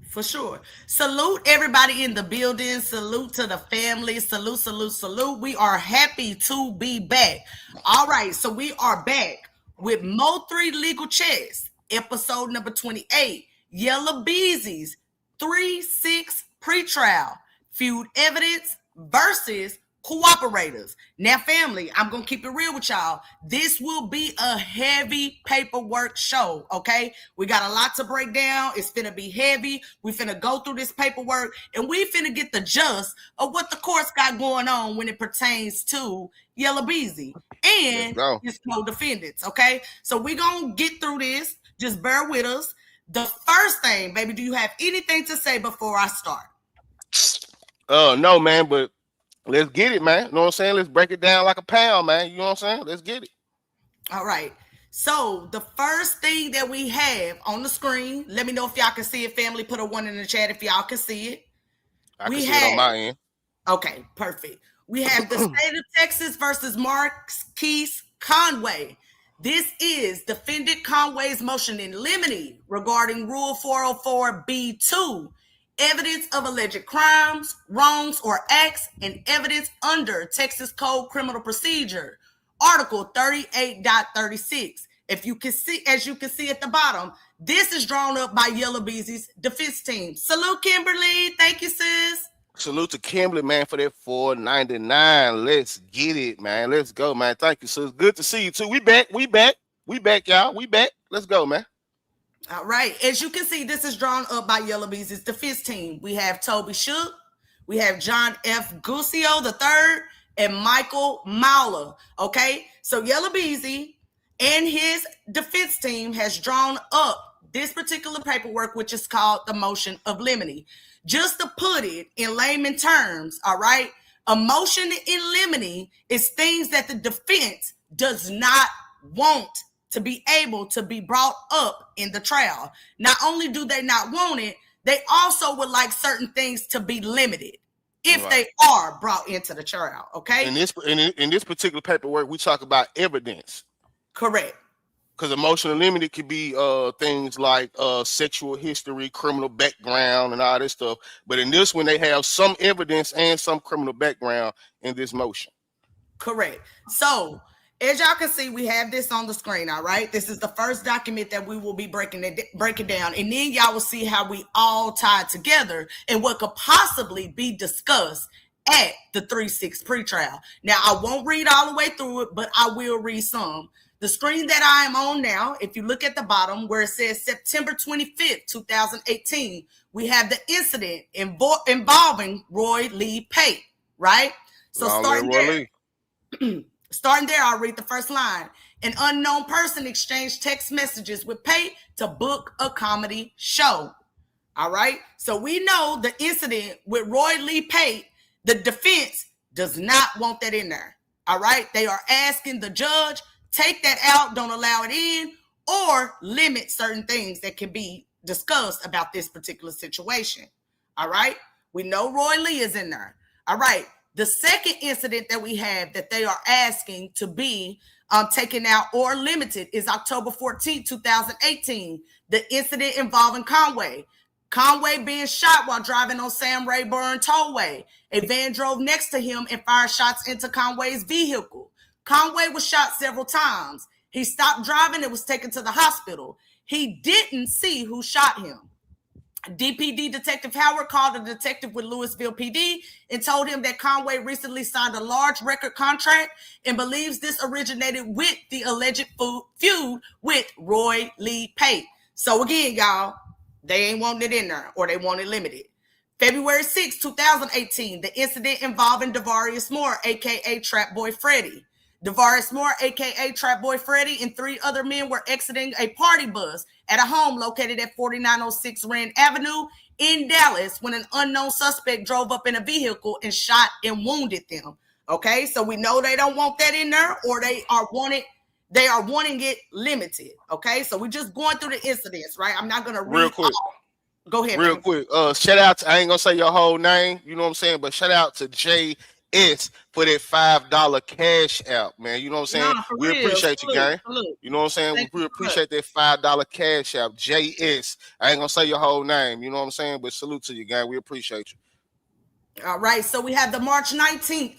For sure. Salute everybody in the building. Salute to the family. Salute. We are happy to be back. All right, so we are back with MO3 Legal Chess, episode number 28. Yella Beezy's 3-6 pretrial. Feud evidence versus Cooperators. Now, family, I'm going to keep it real with y'all. This will be a heavy paperwork show, okay? We got a lot to break down. It's finna be heavy. We finna go through this paperwork, and we finna get the gist of what the courts got going on when it pertains to Yella Beezy and his co-defendants, okay? So we going to get through this. Just bear with us. The first thing, baby, do you have anything to say before I start? No, man, but let's get it, man. You know what I'm saying? Let's break it down like a pound, man. You know what I'm saying? Let's get it. All right. So the first thing that we have on the screen, let me know if y'all can see it, family. Put a 1 in the chat if y'all can see it. I can see it on my end. Okay, perfect. We have the state of Texas versus Marquise Conway. This is defendant Conway's motion in limine regarding Rule 404B2. Evidence of alleged crimes, wrongs, or acts, and evidence under Texas Code Criminal Procedure, Article 38.36. If you can see, as you can see at the bottom, this is drawn up by Yella Beezy's defense team. Salute, Kimberly. Thank you, sis. Salute to Kimberly, man, for that $4.99. Let's get it, man. Let's go, man. Thank you, sis. Good to see you too. We back, y'all. We back. Let's go, man. All right. As you can see, this is drawn up by Yella Beezy's defense team. We have Toby Shook, we have John F. Guscio III, and Michael Mauler. Okay. So Yella Beezy and his defense team has drawn up this particular paperwork, which is called the motion of limine. Just to put it in layman terms, all right, a motion in limine is things that the defense does not want to be able to be brought up in the trial. Not only do they not want it, they also would like certain things to be limited if they are brought into the trial, okay? In this particular paperwork, we talk about evidence. Correct. Because emotional limine could be things like sexual history, criminal background, and all this stuff. But in this one, they have some evidence and some criminal background in this motion. Correct. So, as y'all can see, we have this on the screen, all right? This is the first document that we will be breaking down, and then y'all will see how we all tie together and what could possibly be discussed at the 3-6 pretrial. Now, I won't read all the way through it, but I will read some. The screen that I am on now, if you look at the bottom where it says September 25th, 2018, we have the incident involving Roy Lee Pate, right? So starting there, I'll read the first line. An unknown person exchanged text messages with Pate to book a comedy show. All right. So we know the incident with Roy Lee Pate, the defense does not want that in there. All right. They are asking the judge, take that out, don't allow it in, or limit certain things that can be discussed about this particular situation. All right. We know Roy Lee is in there. All right. The second incident that we have that they are asking to be taken out or limited is October 14, 2018. The incident involving Conway. Conway being shot while driving on Sam Rayburn Tollway. A van drove next to him and fired shots into Conway's vehicle. Conway was shot several times. He stopped driving and was taken to the hospital. He didn't see who shot him. DPD Detective Howard called a detective with Louisville PD and told him that Conway recently signed a large record contract and believes this originated with the alleged feud with Roy Lee Pate. So again, y'all, they ain't wanting it in there, or they want it limited. February 6, 2018, the incident involving Devarius Moore, a.k.a. Trap Boy Freddy. Devarius Moore, a.k.a. Trap Boy Freddy, and 3 other men were exiting a party bus at a home located at 4906 Rand Avenue in Dallas when an unknown suspect drove up in a vehicle and shot and wounded them. Okay, so we know they don't want that in there, or they are wanting it limited. Okay, so we're just going through the incidents, right? I'm not going to read Real quick. Go ahead. Real quick. Shout out to, I ain't gonna say your whole name, you know what I'm saying, but shout out to JS for that $5 cash app, man. You know what I'm saying? We appreciate you, gang. You know what I'm saying? We appreciate that $5 cash app. JS. I ain't gonna say your whole name, you know what I'm saying? But salute to you, gang. We appreciate you. All right. So we have the March 19th,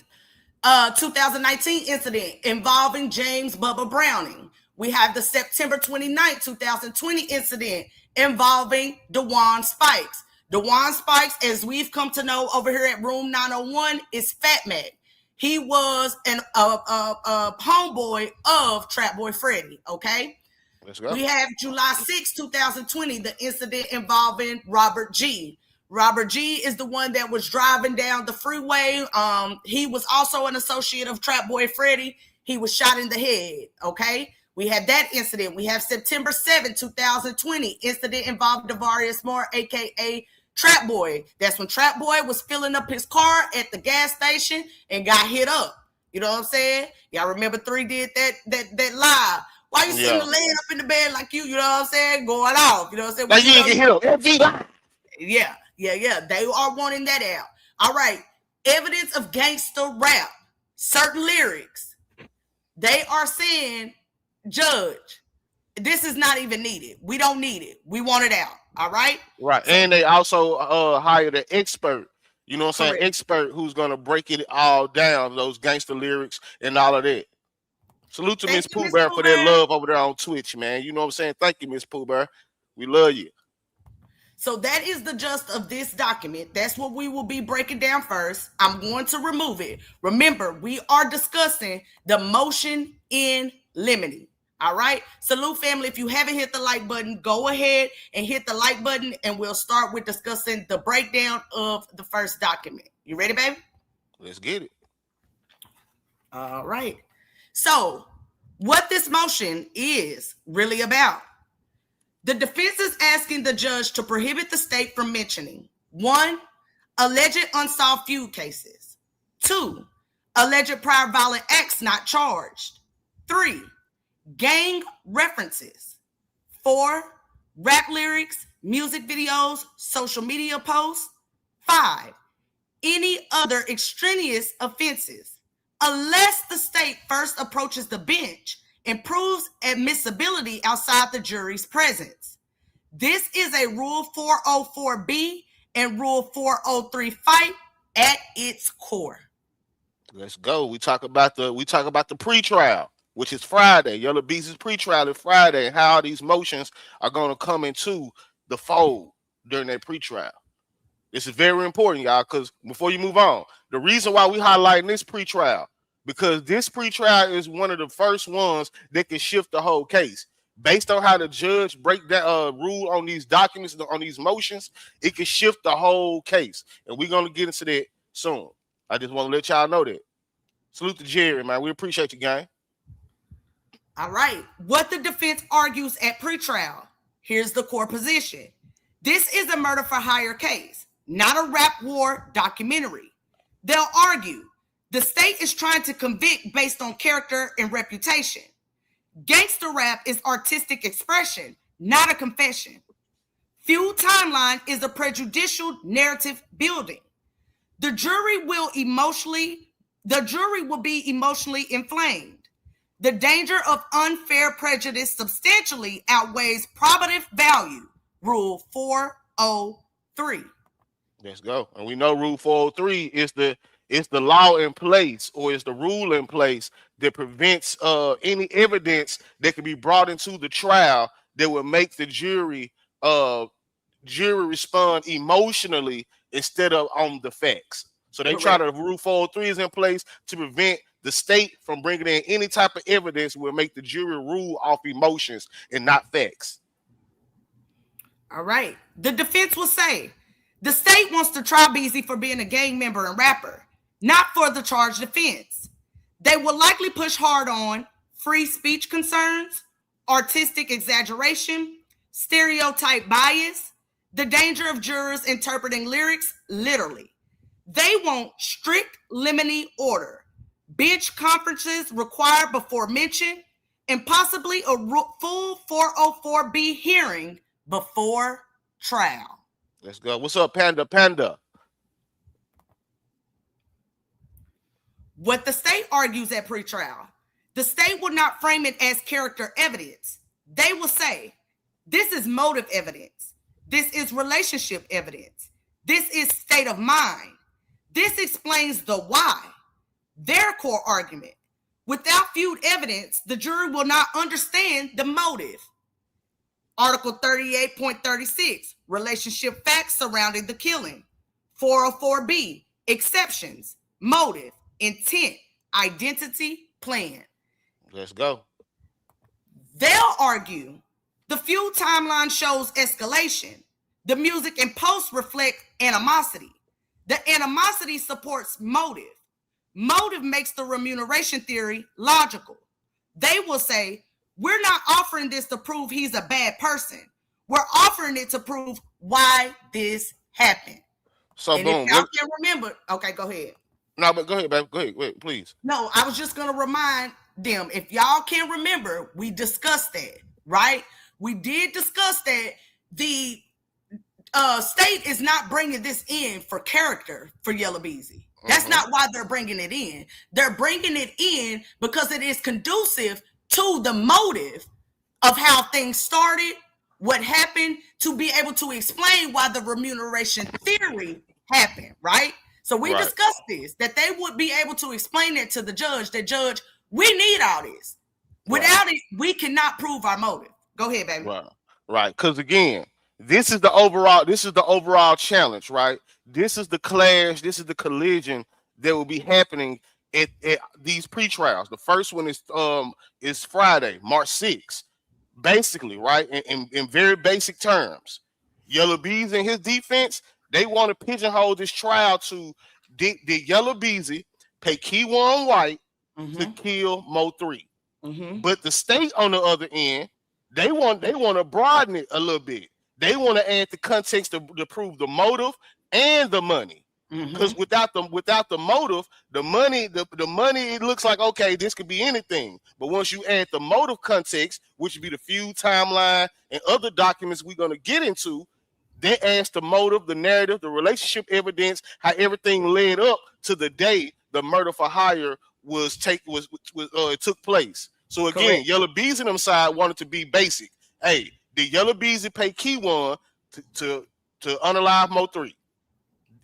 2019 incident involving James Bubba Browning. We have the September 29th, 2020 incident involving DeJuan Spikes. DeJuan Spikes, as we've come to know over here at Room 901, is Fat Mac. He was an homeboy of Trap Boy Freddy, okay? Let's go. We have July 6, 2020, the incident involving Robert G. Robert G is the one that was driving down the freeway. He was also an associate of Trap Boy Freddy. He was shot in the head, okay? We have that incident. We have September 7, 2020, incident involving Devarius Moore, a.k.a. Trap Boy. That's when Trap Boy was filling up his car at the gas station and got hit up. You know what I'm saying? Y'all remember 3 did that live. Why you sitting laying up in the bed like you know what I'm saying, going off? You know what I'm saying? Like you get hit up every live. Yeah. They are wanting that out. All right. Evidence of gangster rap. Certain lyrics. They are saying, Judge, this is not even needed. We don't need it. We want it out. All right. Right. So, and they also hired an expert, you know what I'm saying? Correct. Expert who's going to break it all down, those gangster lyrics and all of that. Salute to Miss Pooh Bear for that love over there on Twitch, man. You know what I'm saying? Thank you, Miss Pooh Bear. We love you. So that is the gist of this document. That's what we will be breaking down first. I'm going to remove it. Remember, we are discussing the motion in limine. All right. Salute, family. If you haven't hit the like button, go ahead and hit the like button, and we'll start with discussing the breakdown of the first document. You ready, baby? Let's get it. All right. So what this motion is really about. The defense is asking the judge to prohibit the state from mentioning 1, alleged unsolved feud cases. 2, alleged prior violent acts not charged. 3, gang references. 4, rap lyrics, music videos, social media posts. 5, any other extraneous offenses, unless the state first approaches the bench and proves admissibility outside the jury's presence. This is a Rule 404B and Rule 403 fight at its core. Let's go. We talk about the pretrial, which is Friday. Yella Beezy's pretrial is Friday, and how these motions are going to come into the fold during that pretrial. This is very important, y'all, because before you move on, the reason why we highlighting this pretrial, because this pretrial is one of the first ones that can shift the whole case. Based on how the judge break that rule on these documents, on these motions, it can shift the whole case. And we're going to get into that soon. I just want to let y'all know that. Salute to Jerry, man. We appreciate you, gang. All right. What the defense argues at pretrial, here's the core position. This is a murder for hire case, not a rap war documentary. They'll argue the state is trying to convict based on character and reputation. Gangster rap is artistic expression, not a confession. Feud timeline is a prejudicial narrative building. The jury will be emotionally inflamed. The danger of unfair prejudice substantially outweighs probative value. Rule 403. Let's go. And we know Rule 403 is the law in place, or is the rule in place that prevents any evidence that can be brought into the trial that would make the jury respond emotionally instead of on the facts. So they try to, Rule 403 is in place to prevent the state from bringing in any type of evidence that will make the jury rule off emotions and not facts. All right. The defense will say the state wants to try Beezy for being a gang member and rapper, not for the charged offense. They will likely push hard on free speech concerns, artistic exaggeration, stereotype bias, the danger of jurors interpreting lyrics literally. They want strict limine order, bench conferences required before mention, and possibly a full 404B hearing before trial. Let's go. What's up, Panda? Panda. What the state argues at pretrial, the state will not frame it as character evidence. They will say, this is motive evidence. This is relationship evidence. This is state of mind. This explains the why. Their core argument. Without Feud evidence, the jury will not understand the motive. Article 38.36, relationship facts surrounding the killing. 404B, exceptions, motive, intent, identity, plan. Let's go. They'll argue the Feud timeline shows escalation. The music and post reflect animosity. The animosity supports motive. Motive makes the remuneration theory logical. They will say, we're not offering this to prove he's a bad person. We're offering it to prove why this happened. So and boom. If y'all can remember, okay, go ahead. No, but go ahead, babe. Go ahead, wait, please. No, I was just gonna remind them, if y'all can remember, we discussed that, right? We did discuss that the state is not bringing this in for character for Yella Beezy. That's not why they're bringing it in. They're bringing it in because it is conducive to the motive of how things started, what happened, to be able to explain why the remuneration theory happened, right? So we discussed this, that they would be able to explain it to the judge, that judge, we need all this. Without it, we cannot prove our motive. Go ahead, baby. Right. Because again, this is the overall challenge, right? This is the clash, this is the collision that will be happening at these pretrials. The first one is Friday, March 6th. Basically, right? In very basic terms. Yella Beezy and his defense, they want to pigeonhole this trial to did Yella Beezy pay Keyone White to kill MO3. But the state on the other end, they want to broaden it a little bit. They want to add the context to prove the motive and the money. Because without the motive, the money, it looks like, okay, this could be anything. But once you add the motive context, which would be the Feud timeline and other documents we're gonna get into, they ask the motive, the narrative, the relationship evidence, how everything led up to the day the murder for hire took place. So again, Yella Beezy and them side wanted to be basic. Hey, did Yella Beezy pay Keyone to unalive MO3?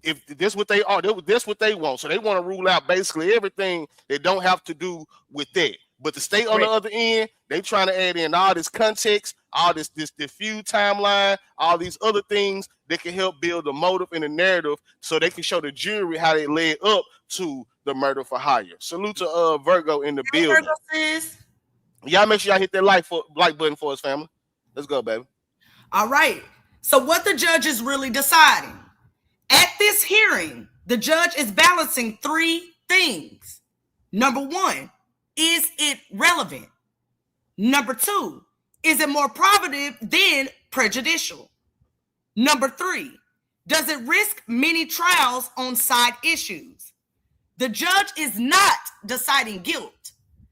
If this what they are, that's what they want. So they want to rule out basically everything that don't have to do with that. But the state on the other end, they trying to add in all this context, all this Feud timeline, all these other things that can help build the motive and the narrative, so they can show the jury how they led up to the murder for hire. Salute to Virgo in the building. Virgo sis. Y'all make sure y'all hit that like button for us, family. Let's go, baby. All right. So what the judge is really deciding at this hearing, the judge is balancing three things. Number one, is it relevant? Number two, is it more probative than prejudicial? Number three, does it risk many trials on side issues? The judge is not deciding guilt.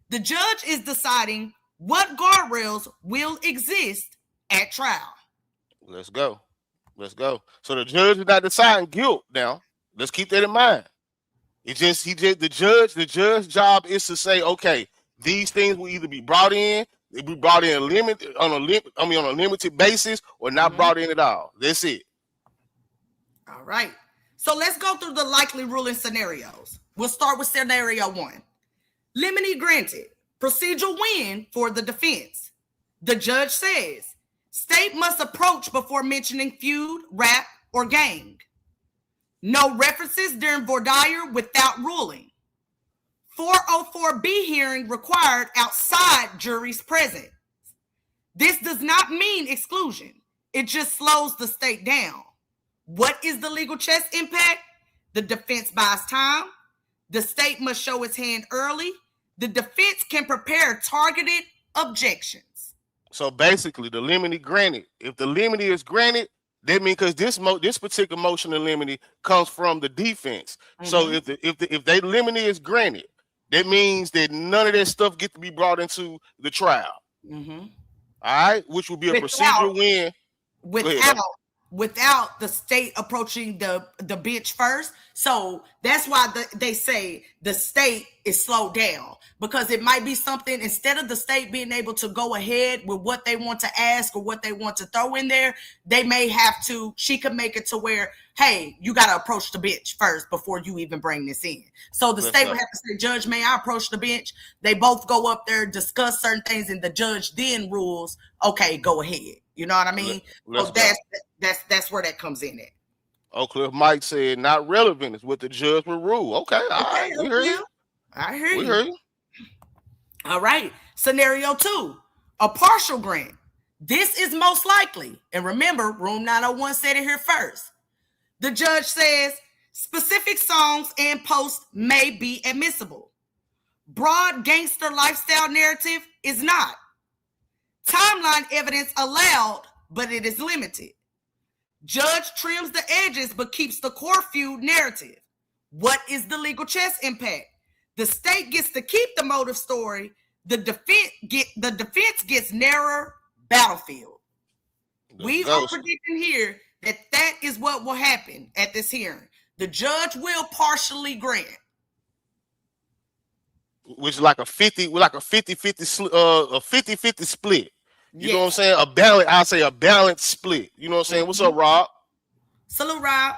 The judge is deciding What guardrails will exist at trial? Let's go. So the judge is not deciding guilt now. Let's keep that in mind. The judge's job is to say, okay, these things will either be brought in, they be brought in on a limited basis, or not brought in at all. That's it. All right. So let's go through the likely ruling scenarios. We'll start with scenario 1. Limine granted. Procedural win for the defense. The judge says, state must approach before mentioning feud, rap, or gang. No references during voir dire without ruling. 404B hearing required outside juries present. This does not mean exclusion. It just slows the state down. What is the legal chess impact? The defense buys time. The state must show its hand early. The defense can prepare targeted objections. So basically, the limine granted. If the limine is granted, that means because this particular motion in limine comes from the defense. So if they limine is granted, that means that none of that stuff gets to be brought into the trial. All right, which will be a procedural win. Without the state approaching the bench first. So that's why they say the state is slowed down, because it might be something, instead of the state being able to go ahead with what they want to ask or what they want to throw in there, they may have to, she could make it to where, hey, you got to approach the bench first before you even bring this in. So the state would have to say, Judge, may I approach the bench? They both go up there, discuss certain things, and the judge then rules, okay, go ahead. You know what I mean? So that's where that comes in at. Oak Cliff Mike said not relevant is what the judge will rule. Okay, all right. We hear you. I hear you. All right. Scenario 2, a partial grant. This is most likely. And remember, Room 901 said it here first. The judge says specific songs and posts may be admissible. Broad gangster lifestyle narrative is not. Timeline evidence allowed, but it is limited. Judge trims the edges, but keeps the core feud narrative. What is the legal chess impact? The state gets to keep the motive story. The defense gets narrower battlefield. We are predicting here that is what will happen at this hearing. The judge will partially grant. Which is like a 50-50 split. You know what I'm saying? I'll say a balanced split. You know what I'm saying? What's up, Rob? Salute, Rob.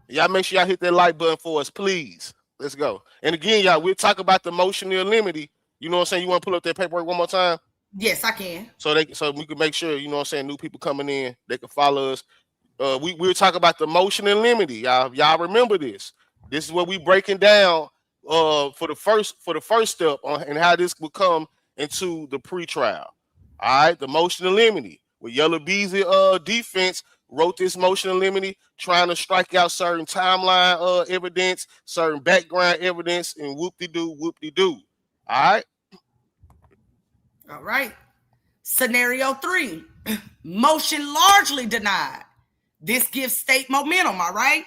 Y'all make sure y'all hit that like button for us, please. Let's go. And again, y'all, we'll talk about the motion in limine. You know what I'm saying? You want to pull up that paperwork one more time? Yes, I can. So we can make sure, you know what I'm saying, new people coming in, they can follow us. We'll talk about the motion in limine. Y'all remember this. This is what we breaking down for the first step on and how this will come into the pretrial. All right, the motion in limine with Yella Beezy defense wrote this motion in limine, trying to strike out certain timeline evidence, certain background evidence, and whoop-de-doo. All right. Scenario 3, motion largely denied. This gives state momentum, all right?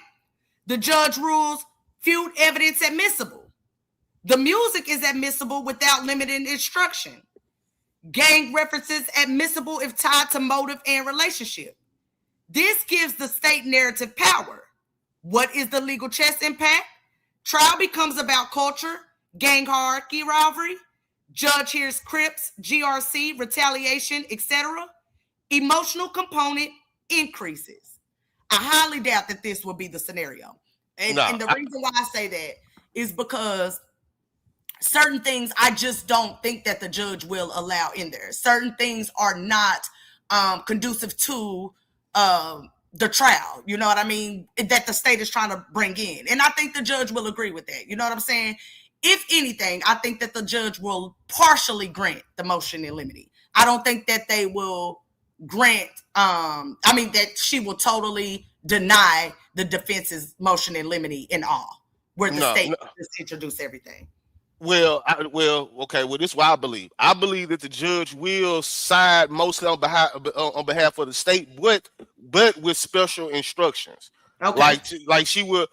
The judge rules feud evidence admissible. The music is admissible without limiting instruction. Gang references admissible if tied to motive and relationship. This gives the state narrative power. What is the legal chess impact? Trial becomes about culture, gang hierarchy rivalry. Judge hears Crips, GRC, retaliation, etc. Emotional component increases. I highly doubt that this will be the scenario. And the reason why I say that is because certain things I just don't think that the judge will allow in there. Certain things are not conducive to the trial. You know what I mean? That the state is trying to bring in. And I think the judge will agree with that. You know what I'm saying? If anything, I think that the judge will partially grant the motion in limine. I don't think that they will grant, that she will totally deny the defense's motion in limine in all, where the state just introduce everything. Okay. This is what I believe. I believe that the judge will side mostly on behalf of the state, but with special instructions. Okay. Like they would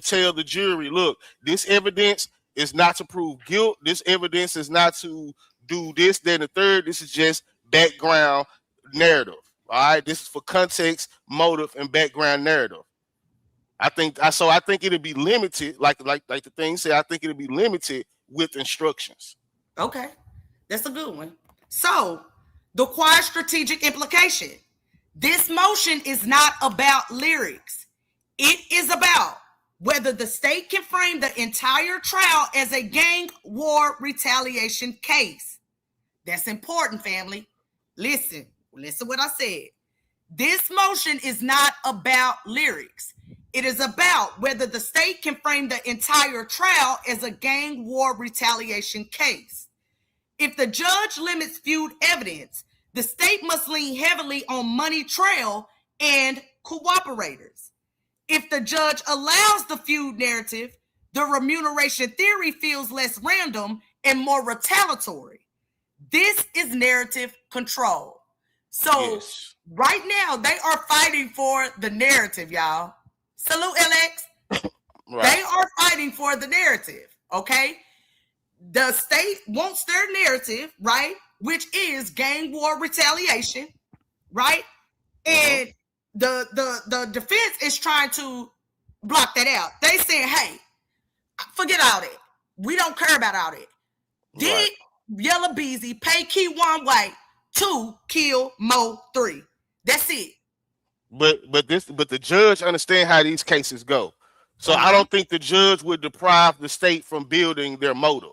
tell the jury, look, this evidence is not to prove guilt. This evidence is not to do this, then the third. This is just background narrative. All right, this is for context, motive, and background narrative. I think it'll be limited, like the thing said. I think it'll be limited with instructions. Okay, that's a good one. So, the quiet strategic implication. This motion is not about lyrics. It is about whether the state can frame the entire trial as a gang war retaliation case. That's important, family. Listen what I said. This motion is not about lyrics. It is about whether the state can frame the entire trial as a gang war retaliation case. If the judge limits Feud evidence, the state must lean heavily on money trail and cooperators. If the judge allows the Feud narrative, the remuneration theory feels less random and more retaliatory. This is narrative control. So right now, they are fighting for the narrative, y'all. Salute, LX. Right. They are fighting for the narrative, okay? The state wants their narrative, right? Which is gang war retaliation, right? And the defense is trying to block that out. They saying, hey, forget all that. We don't care about all that. Did Yella Beezy pay Keyone White to kill MO3? That's it. But the judge understand how these cases go. So I don't think the judge would deprive the state from building their motive.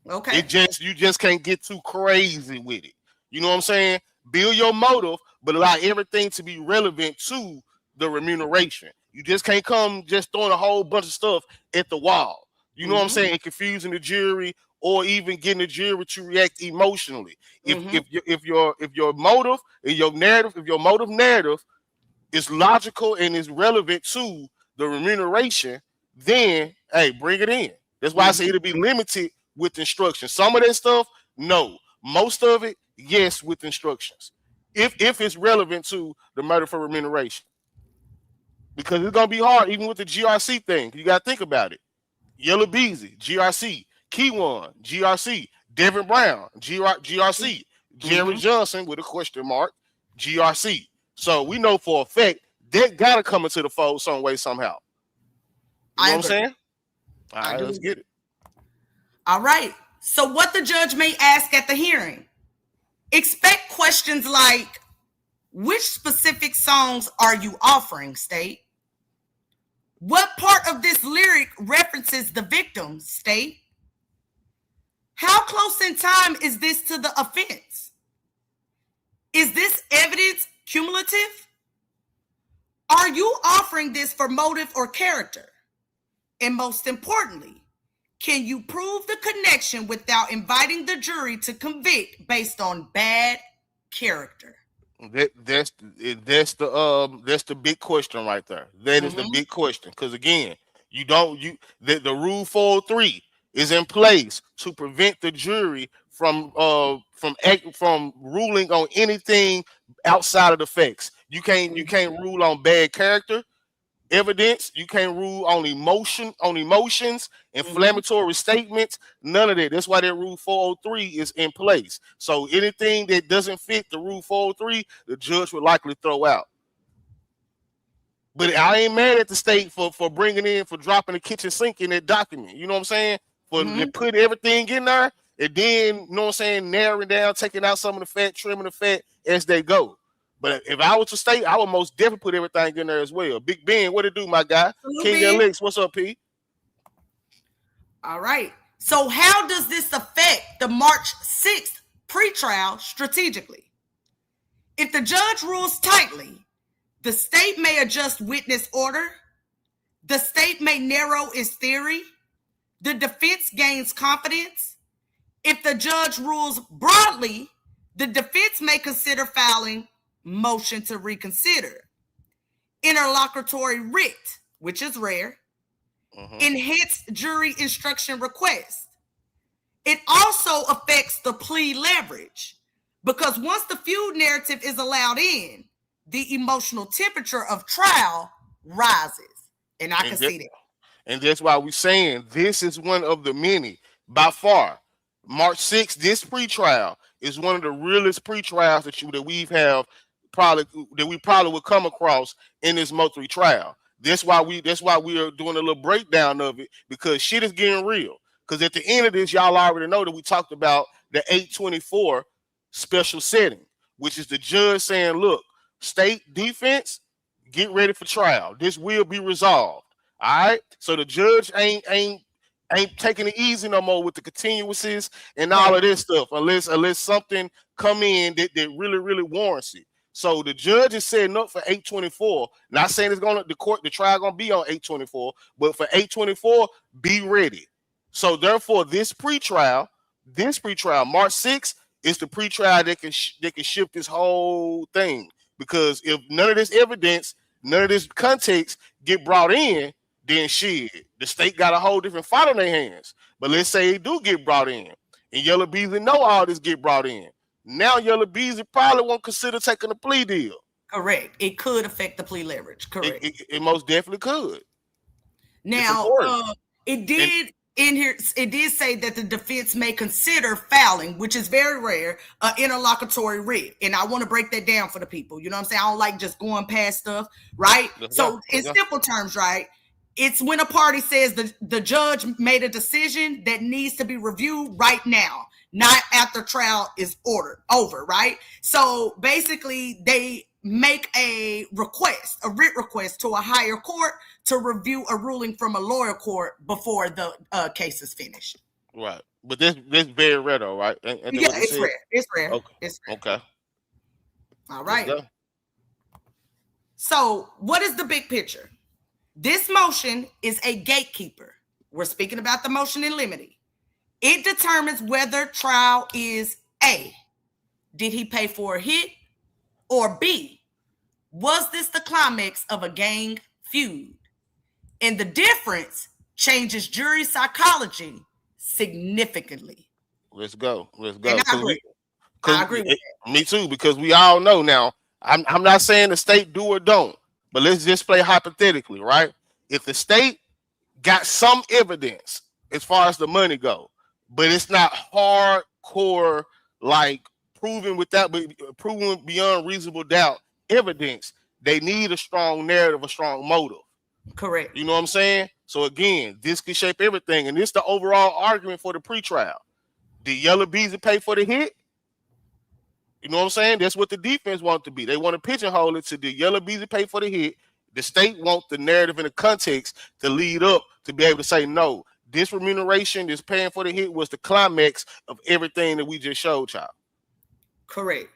Okay. You just can't get too crazy with it. You know what I'm saying? Build your motive, but allow everything to be relevant to the remuneration. You just can't come just throwing a whole bunch of stuff at the wall. You know what I'm saying? And confusing the jury or even getting the jury to react emotionally. If your motive and your narrative, if your motive narrative is logical and is relevant to the remuneration, then hey, bring it in. That's why I say it'll be limited with instructions. Some of that stuff, no. Most of it, yes, with instructions. If it's relevant to the murder for remuneration. Because it's gonna be hard, even with the GRC thing. You gotta think about it. Yella Beezy, GRC, Keyone, GRC, Devin Brown, GRC, Jerry Johnson with a question mark, GRC. So we know for a fact that gotta come into the fold some way, somehow. You know what I'm saying? All right, let's get it. All right. So what the judge may ask at the hearing, expect questions like, which specific songs are you offering, state? What part of this lyric references the victim, state? How close in time is this to the offense? Is this evidence cumulative? Are you offering this for motive or character? And most importantly, can you prove the connection without inviting the jury to convict based on bad character? That's the big question right there. That is the big question. Because again, the rule 403 is in place to prevent the jury from ruling on anything outside of the facts. You can't rule on bad character evidence. You can't rule on emotions, inflammatory statements, none of that. That's why that rule 403 is in place. So anything that doesn't fit the rule 403, the judge would likely throw out. But I ain't mad at the state for dropping the kitchen sink in that document. You know what I'm saying? For putting everything in there and then, you know what I'm saying, narrowing down, taking out some of the fat, trimming the fat as they go. But if I was to state, I would most definitely put everything in there as well. Big Ben, what it do, my guy? King LX, what's up, P? All right. So how does this affect the March 6th pretrial strategically? If the judge rules tightly, the state may adjust witness order. The state may narrow its theory. The defense gains confidence. If the judge rules broadly, the defense may consider filing motion to reconsider, interlocutory writ, which is rare, enhanced jury instruction request. It also affects the plea leverage because once the Feud narrative is allowed in, the emotional temperature of trial rises. And I can see that. And that's why we're saying this is one of the many, by far, March 6th, this pretrial is one of the realest pretrials that we probably would come across in this MO3 trial. That's why we are doing a little breakdown of it, because shit is getting real. Because at the end of this, y'all already know that we talked about the 824 special setting, which is the judge saying, look, state defense, get ready for trial. This will be resolved. All right. So the judge ain't taking it easy no more with the continuances and all of this stuff, unless something come in that really warrants it. So the judge is setting up for 824. Not saying the trial gonna be on 824, but for 824, be ready. So therefore, this pretrial, March 6th, is the pretrial that can shift this whole thing. Because if none of this evidence, none of this context get brought in, then shit, the state got a whole different fight on their hands. But let's say it do get brought in, and Yella Beezy know all this get brought in. Now Yella Beezy probably won't consider taking a plea deal. Correct. It could affect the plea leverage. Correct. It most definitely could. Now, it did say that the defense may consider filing, which is very rare, an interlocutory writ. And I want to break that down for the people. You know what I'm saying? I don't like just going past stuff, right? In simple terms, right? It's when a party says the judge made a decision that needs to be reviewed right now, not after trial is over, right? So basically, they make a writ request to a higher court to review a ruling from a lower court before the case is finished. Right. But this very rare though, right? It's rare. It's rare. Okay. It's rare. Okay. All right. So what is the big picture? This motion is a gatekeeper. We're speaking about the motion in limine. It determines whether trial is A, did he pay for a hit? Or B, was this the climax of a gang feud? And the difference changes jury psychology significantly. Let's go. And I agree with that. Me too, because we all know now, I'm not saying the state do or don't, but let's just play hypothetically, right? If the state got some evidence as far as the money go, but it's not hardcore, like proven beyond reasonable doubt evidence, they need a strong narrative, a strong motive. Correct. You know what I'm saying? So again, this could shape everything, and this is the overall argument for the pretrial. Did Yella Beezy pay for the hit? You know what I'm saying? That's what the defense wants to be. They want to pigeonhole it to the Yella Beezy pay for the hit. The state wants the narrative and the context to lead up to be able to say, no, this remuneration, this paying for the hit was the climax of everything that we just showed y'all. Correct.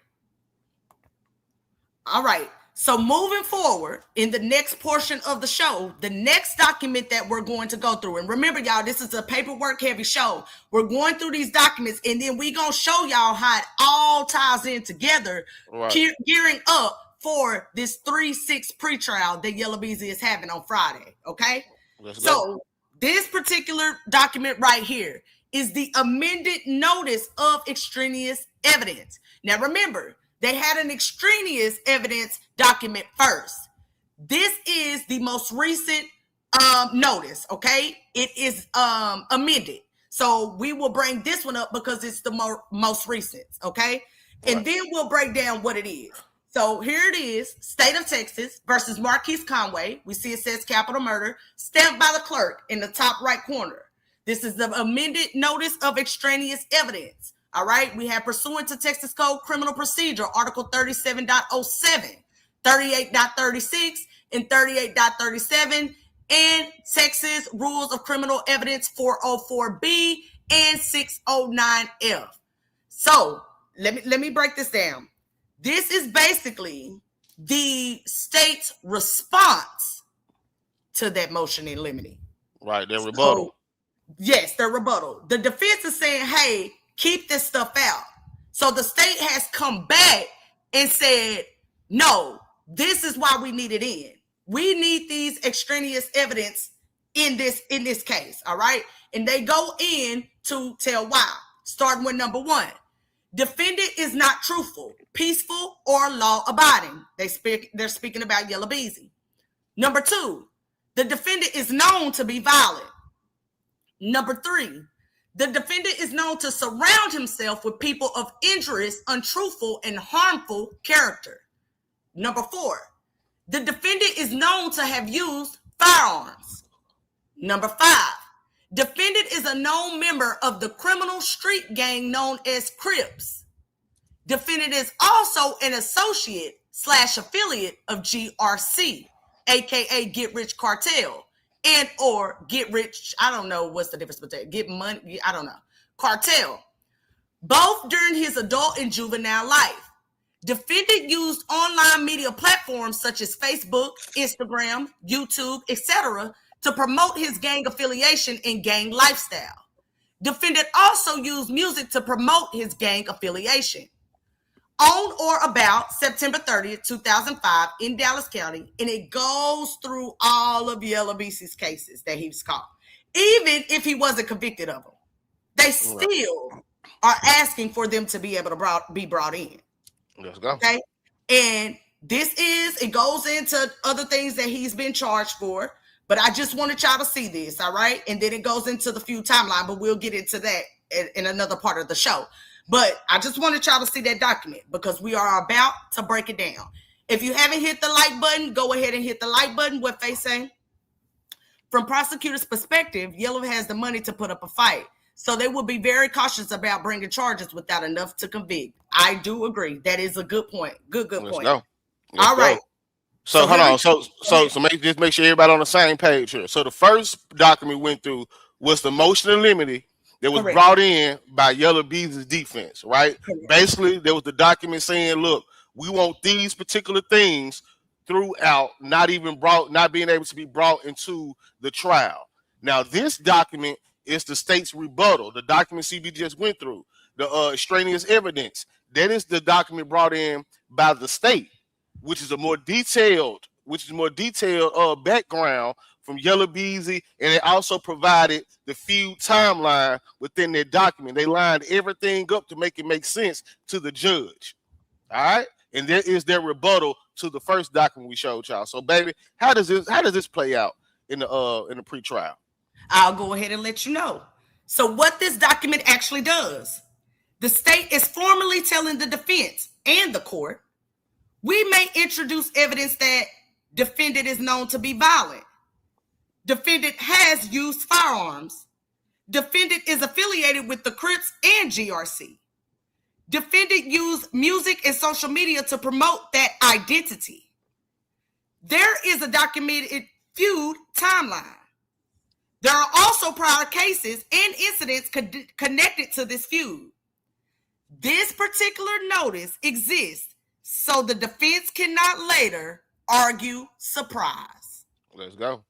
All right. So moving forward in the next portion of the show, the next document that we're going to go through, and remember, y'all, this is a paperwork heavy show. We're going through these documents, and then we're going to show y'all how it all ties in together, right, gearing up for this 3-6 pretrial that Yella Beezy is having on Friday. Okay. So this particular document right here is the amended notice of extraneous evidence. Now, remember, they had an extraneous evidence document first. This is the most recent notice, okay? It is amended. So we will bring this one up because it's the most recent, okay? And then we'll break down what it is. So here it is, State of Texas versus Marquise Conway. We see it says capital murder, stamped by the clerk in the top right corner. This is the amended notice of extraneous evidence. All right, we have pursuant to Texas Code Criminal Procedure, Article 37.07, 38.36, and 38.37, and Texas Rules of Criminal Evidence 404B and 609F. So let me break this down. This is basically the state's response to that motion in limine. Right, their rebuttal. Yes, their rebuttal. The defense is saying, hey, keep this stuff out. So the state has come back and said, no, this is why we need it in. We need these extraneous evidence in this case, all right? And they go in to tell why, starting with number 1. Defendant is not truthful, peaceful, or law-abiding. They're speaking about Yella Beezy. Number 2, the defendant is known to be violent. Number 3, The defendant is known to surround himself with people of injurious, untruthful, and harmful character. Number 4, the defendant is known to have used firearms. Number 5, defendant is a known member of the criminal street gang known as Crips. Defendant is also an associate / affiliate of GRC, aka Get Rich Cartel, and or Get Rich, I don't know what's the difference between Get Money, I don't know, Cartel, both during his adult and juvenile life. Defendant used online media platforms such as Facebook, Instagram, YouTube, etc. to promote his gang affiliation and gang lifestyle. Defendant also used music to promote his gang affiliation. On or about September 30th, 2005 in Dallas County, and it goes through all of Yella Beezy's cases that he was caught. Even if he wasn't convicted of them, they still are asking for them to be able to be brought in. Let's go. Okay. And it goes into other things that he's been charged for, but I just wanted y'all to see this, all right? And then it goes into the Feud timeline, but we'll get into that in another part of the show. But I just wanted y'all to see that document because we are about to break it down. If you haven't hit the like button, go ahead and hit the like button. What Faye saying? From prosecutor's perspective, Yella has the money to put up a fight. So they will be very cautious about bringing charges without enough to convict. I do agree. That is a good point. Good point. Let's go. All right. So hold on. So make sure everybody on the same page here. So the first document went through was the motion to limit that was brought in by Yella Beezy's defense, right? Correct. Basically, there was the document saying, look, we want these particular things throughout, not being able to be brought into the trial. Now, this document is the state's rebuttal. The document CB just went through, the extraneous evidence. That is the document brought in by the state, which is more detailed background from Yella Beezy, and it also provided the Feud timeline within their document. They lined everything up to make it make sense to the judge. All right, and there is their rebuttal to the first document we showed y'all. So, baby, how does this play out in the pretrial? I'll go ahead and let you know. So, what this document actually does, the state is formally telling the defense and the court, we may introduce evidence that defendant is known to be violent. Defendant has used firearms. Defendant is affiliated with the Crips and GRC. Defendant used music and social media to promote that identity. There is a documented Feud timeline. There are also prior cases and incidents connected to this feud. This particular notice exists so the defense cannot later argue surprise. Let's go.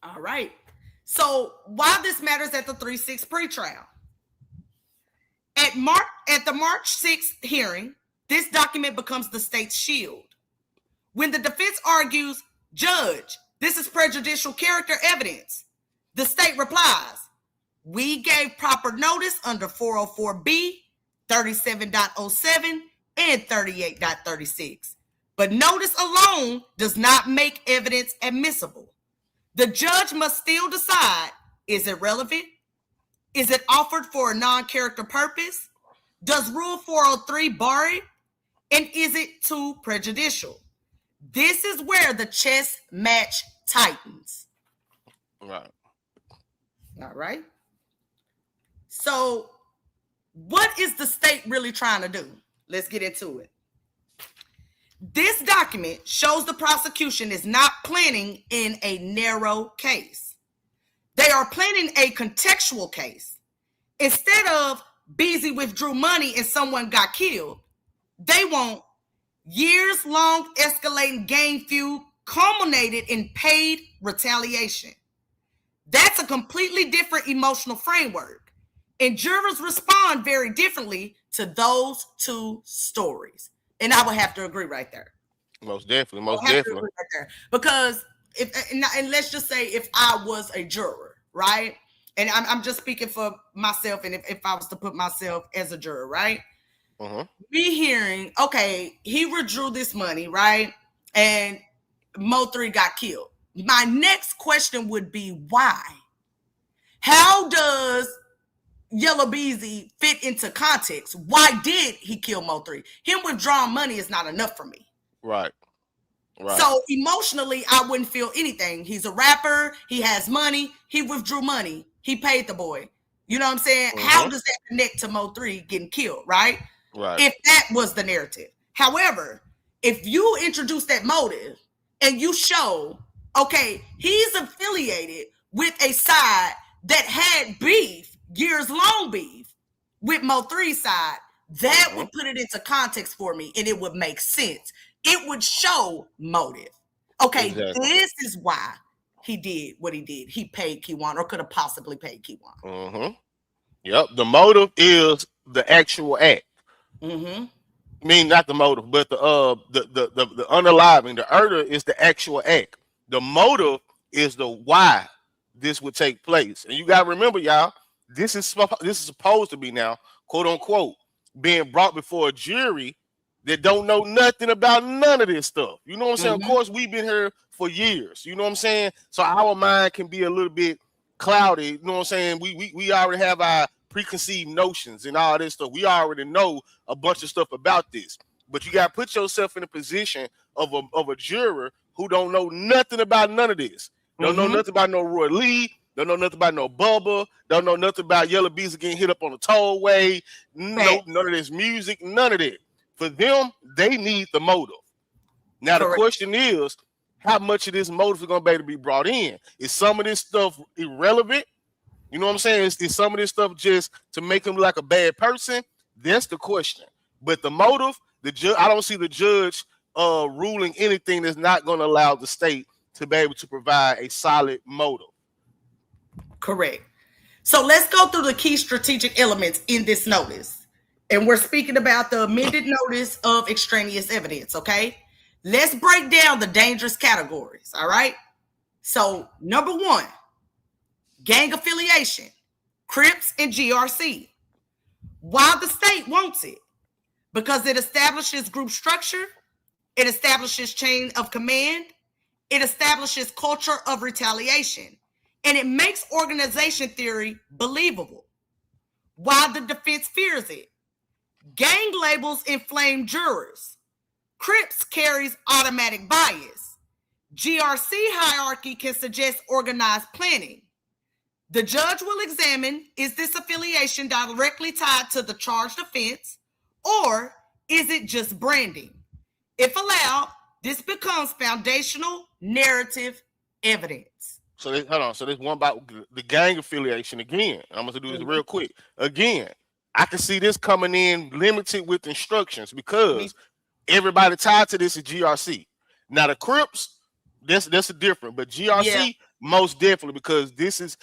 All right. So why this matters at the 3-6 pretrial? At the March 6th hearing, this document becomes the state's shield. When the defense argues, Judge, this is prejudicial character evidence, the state replies, we gave proper notice under 404B, 37.07, and 38.36. But notice alone does not make evidence admissible. The judge must still decide, is it relevant? Is it offered for a non-character purpose? Does Rule 403 bar it? And is it too prejudicial? This is where the chess match tightens. Right. All right. So what is the state really trying to do? Let's get into it. This document shows the prosecution is not planning in a narrow case. They are planning a contextual case. Instead of Beezy withdrew money and someone got killed, they want years-long escalating gang feud culminated in paid retaliation. That's a completely different emotional framework, and jurors respond very differently to those two stories. And I would have to agree right there. Most definitely. Right there. Because and let's just say if I was a juror, right? And I'm just speaking for myself, and if I was to put myself as a juror, right? Me hearing, okay, he withdrew this money, right? And MO3 got killed. my next question would be why? How does Yella Beezy fit into context? Why did he kill MO3? Him withdrawing money is not enough for me. Right. So emotionally, I wouldn't feel anything. He's a rapper. He has money. He withdrew money. He paid the boy. You know what I'm saying? How does that connect to MO3 getting killed, right? Right. If that was the narrative. However, if you introduce that motive and you show, okay, he's affiliated with a side that had beef, years-long beef, with MO3's side, that would put it into context for me, and it would make sense. It would show motive. Okay, this is why he did what he did. He paid Keywan, or could have possibly paid Keywan. Yep, the motive is the actual act. I mean, not the motive, but the unaliving. The urder is the actual act. The motive is the why this would take place. And you got to remember, y'all, this is supposed to be now, quote unquote, being brought before a jury that don't know nothing about none of this stuff. You know what I'm saying? Of course, we've been here for years. You know what I'm saying? So our mind can be a little bit cloudy. You know what I'm saying? We already have our preconceived notions and all this stuff. We already know a bunch of stuff about this. But you got to put yourself in a position of a juror who don't know nothing about none of this. Don't know nothing about no Roy Lee. Don't know nothing about no Bubba. Don't know nothing about Yella Beezy getting hit up on the tollway. No, none of this music. None of that. For them, they need the motive. Now, the question is, how much of this motive is going to be able to be brought in? Is some of this stuff irrelevant? You know what I'm saying? Is some of this stuff just to make him look like a bad person? That's the question. But the motive, I don't see the judge ruling anything that's not going to allow the state to be able to provide a solid motive. Correct. So let's go through the key strategic elements in this notice. And we're speaking about the amended notice of extraneous evidence, okay? Let's break down the dangerous categories, all right? So, number one, gang affiliation, Crips and GRC. Why the state wants it? Because it establishes group structure, it establishes chain of command, it establishes culture of retaliation, and it makes organization theory believable. Why the defense fears it? Gang labels inflame jurors. Crips carries automatic bias. GRC hierarchy can suggest organized planning. The judge will examine, is this affiliation directly tied to the charged offense, or is it just branding? If allowed, this becomes foundational narrative evidence. So hold on. So there's one about the gang affiliation again. I'm going to do this real quick. Again, I can see this coming in limited with instructions because everybody tied to this is GRC. Now the Crips, that's a different, but GRC most definitely, because this is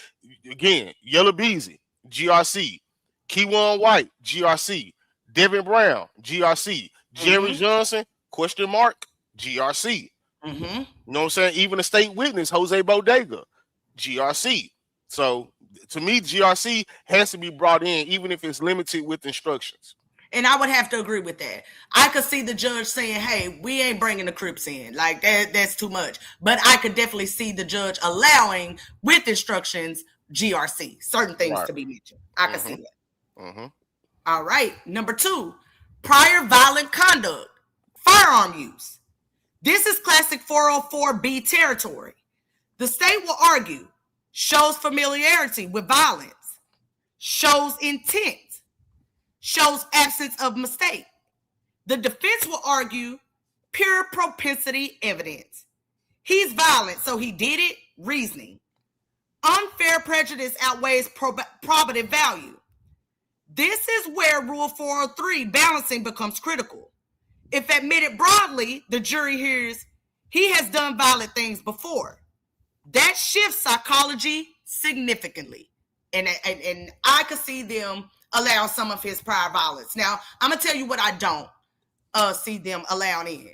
again Yella Beezy, GRC, Keywan White, GRC, Devin Brown, GRC, Jerry Johnson, question mark, GRC. You know what I'm saying? Even a state witness, Jose Bodega, GRC. So to me, GRC has to be brought in, even if it's limited with instructions. And I would have to agree with that. I could see the judge saying, hey, we ain't bringing the Crips in. Like, that's too much. But I could definitely see the judge allowing, with instructions, GRC, certain things to be mentioned. I can see that. All right. Number two, prior violent conduct, firearm use. This is classic 404B territory. The state will argue, shows familiarity with violence, shows intent, shows absence of mistake. The defense will argue pure propensity evidence. He's violent, so he did it, reasoning. Unfair prejudice outweighs probative value. This is where Rule 403 balancing becomes critical. If admitted broadly, the jury hears he has done violent things before. That shifts psychology significantly. And I could see them allow some of his prior violence. Now, I'm going to tell you what I don't see them allowing in.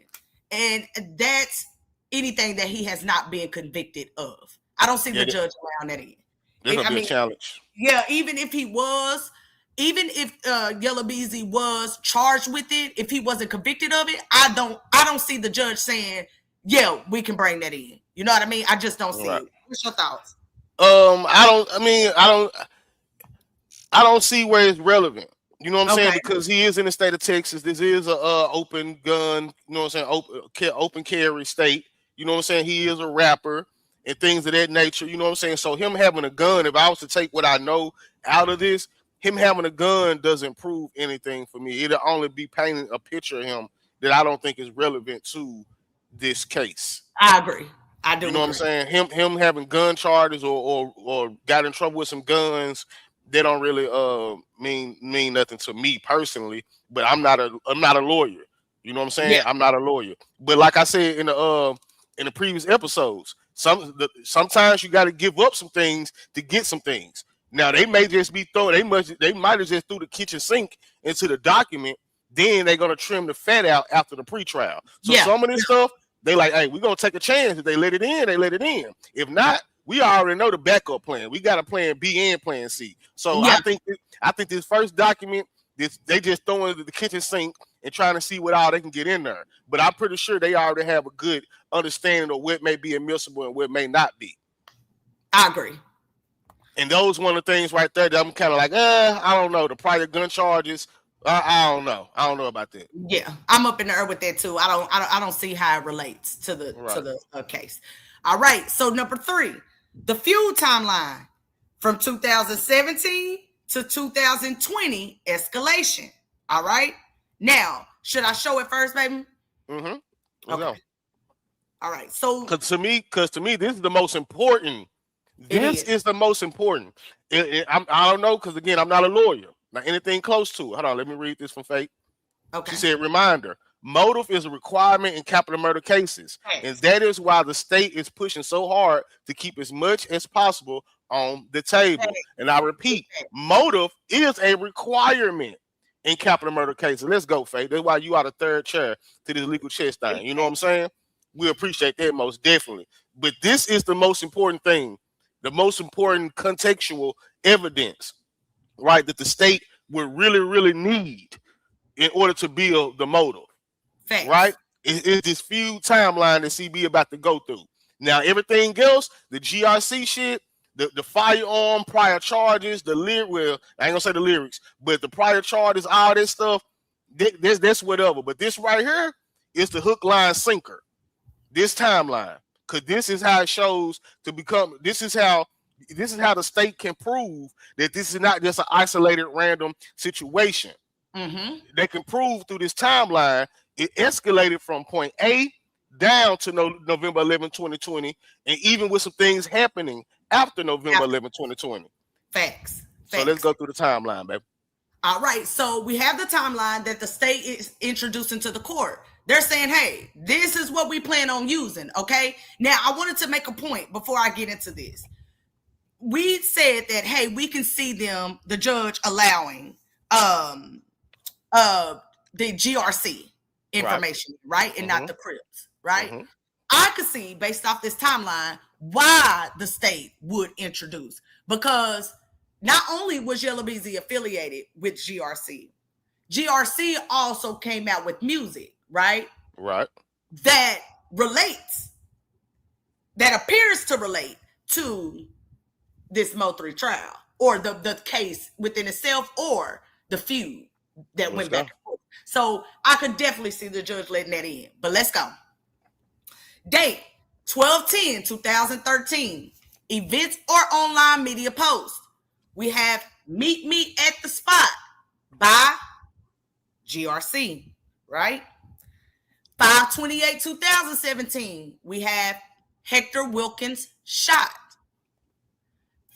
And that's anything that he has not been convicted of. I don't see the judge allowing that in. There's going to be a challenge. Yeah, even if he was, even if Yella Beezy was charged with it, if he wasn't convicted of it, I don't see the judge saying yeah, we can bring that in. You know what I mean? I just don't see Right. it. What's your thoughts? I don't see where it's relevant. You know what I'm saying? Okay. Because he is in the state of Texas. This is a open gun, you know what I'm saying, open carry state. You know what I'm saying? He is a rapper and things of that nature. You know what I'm saying? So him having a gun, if I was to take what I know out of this, him having a gun doesn't prove anything for me. It'll only be painting a picture of him that I don't think is relevant to this case. I agree. I do. You know what I'm saying? Him having gun charges or got in trouble with some guns, they don't really mean nothing to me personally. But I'm not a lawyer. You know what I'm saying? Yeah. I'm not a lawyer. But like I said in the previous episodes, sometimes you got to give up some things to get some things. Now they may just be they might have just threw the kitchen sink into the document. Then they're gonna trim the fat out after the pretrial. So some of this stuff, they like, hey, we're gonna take a chance. If they let it in, they let it in. If not, we already know the backup plan. We got a plan B and plan C. So I think this first document, they just throwing it into the kitchen sink and trying to see what all they can get in there. But I'm pretty sure they already have a good understanding of what may be admissible and what may not be. I agree. And those one of the things right there that I'm kind of like, I don't know. The prior gun charges, I don't know. I don't know about that. Yeah, I'm up in the air with that too. I don't see how it relates to the case. All right. So number 3, the Feud timeline from 2017 to 2020 escalation. All right. Now, should I show it first, baby? Mm-hmm. Okay. All right. So, because to me, this is the most important. This is the most important. I don't know, because again, I'm not a lawyer. Not anything close to it. Hold on, let me read this from Fate. okay. She said, reminder, motive is a requirement in capital murder cases. And that is why the state is pushing so hard to keep as much as possible on the table. And I repeat, motive is a requirement in capital murder cases. Let's go, Fate. That's why you are the third chair to this legal chess thing. You know what I'm saying? We appreciate that most definitely. But this is the most important thing, the most important contextual evidence, right, that the state would really, really need in order to build the motive. Thanks. Right? It's this Feud timeline that CB about to go through. Now, everything else, the GRC shit, the firearm, prior charges, I ain't gonna say the lyrics, but the prior charges, all this stuff, that's whatever. But this right here is the hook, line, sinker. This timeline, because this is how it shows to become. This is how the state can prove that this is not just an isolated random situation. Mm-hmm. They can prove through this timeline it escalated from point A down to November 11, 2020, and even with some things happening after November 11, 2020. Facts. So let's go through the timeline, baby. All right. So we have the timeline that the state is introducing to the court. They're saying, hey, this is what we plan on using. Okay. Now, I wanted to make a point before I get into this. We said that, hey, we can see the judge allowing the GRC information, right? And not the Crips, right? Mm-hmm. I could see, based off this timeline, why the state would introduce. Because not only was Yella Beezy affiliated with GRC, GRC also came out with music, right? Right. That appears to relate to this MO3 trial, or the case within itself, or the feud that went back and forth. So I could definitely see the judge letting that in. But let's go. Date 12/10/2013. Events or online media posts. We have Meet Me at the Spot by GRC, right? 5/28/2017. We have Hector Wilkins shot.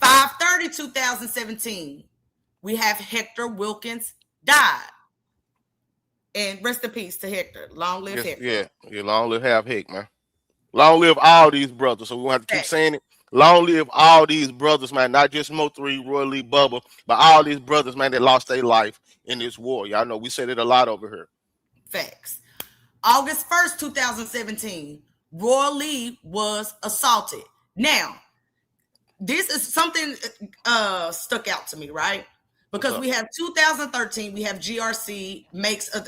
5/30/2017. We have Hector Wilkins died. And rest in peace to Hector. Long live Hector. Yeah, long live Hick, man. Long live all these brothers. So we have to keep saying it. Long live all these brothers, man. Not just MO3, Roy Lee, Bubba, but all these brothers, man, that lost their life in this war. Y'all know we said it a lot over here. Facts. August 1st, 2017, Roy Lee was assaulted. Now, this is something stuck out to me, right? Because we have 2013, we have GRC makes a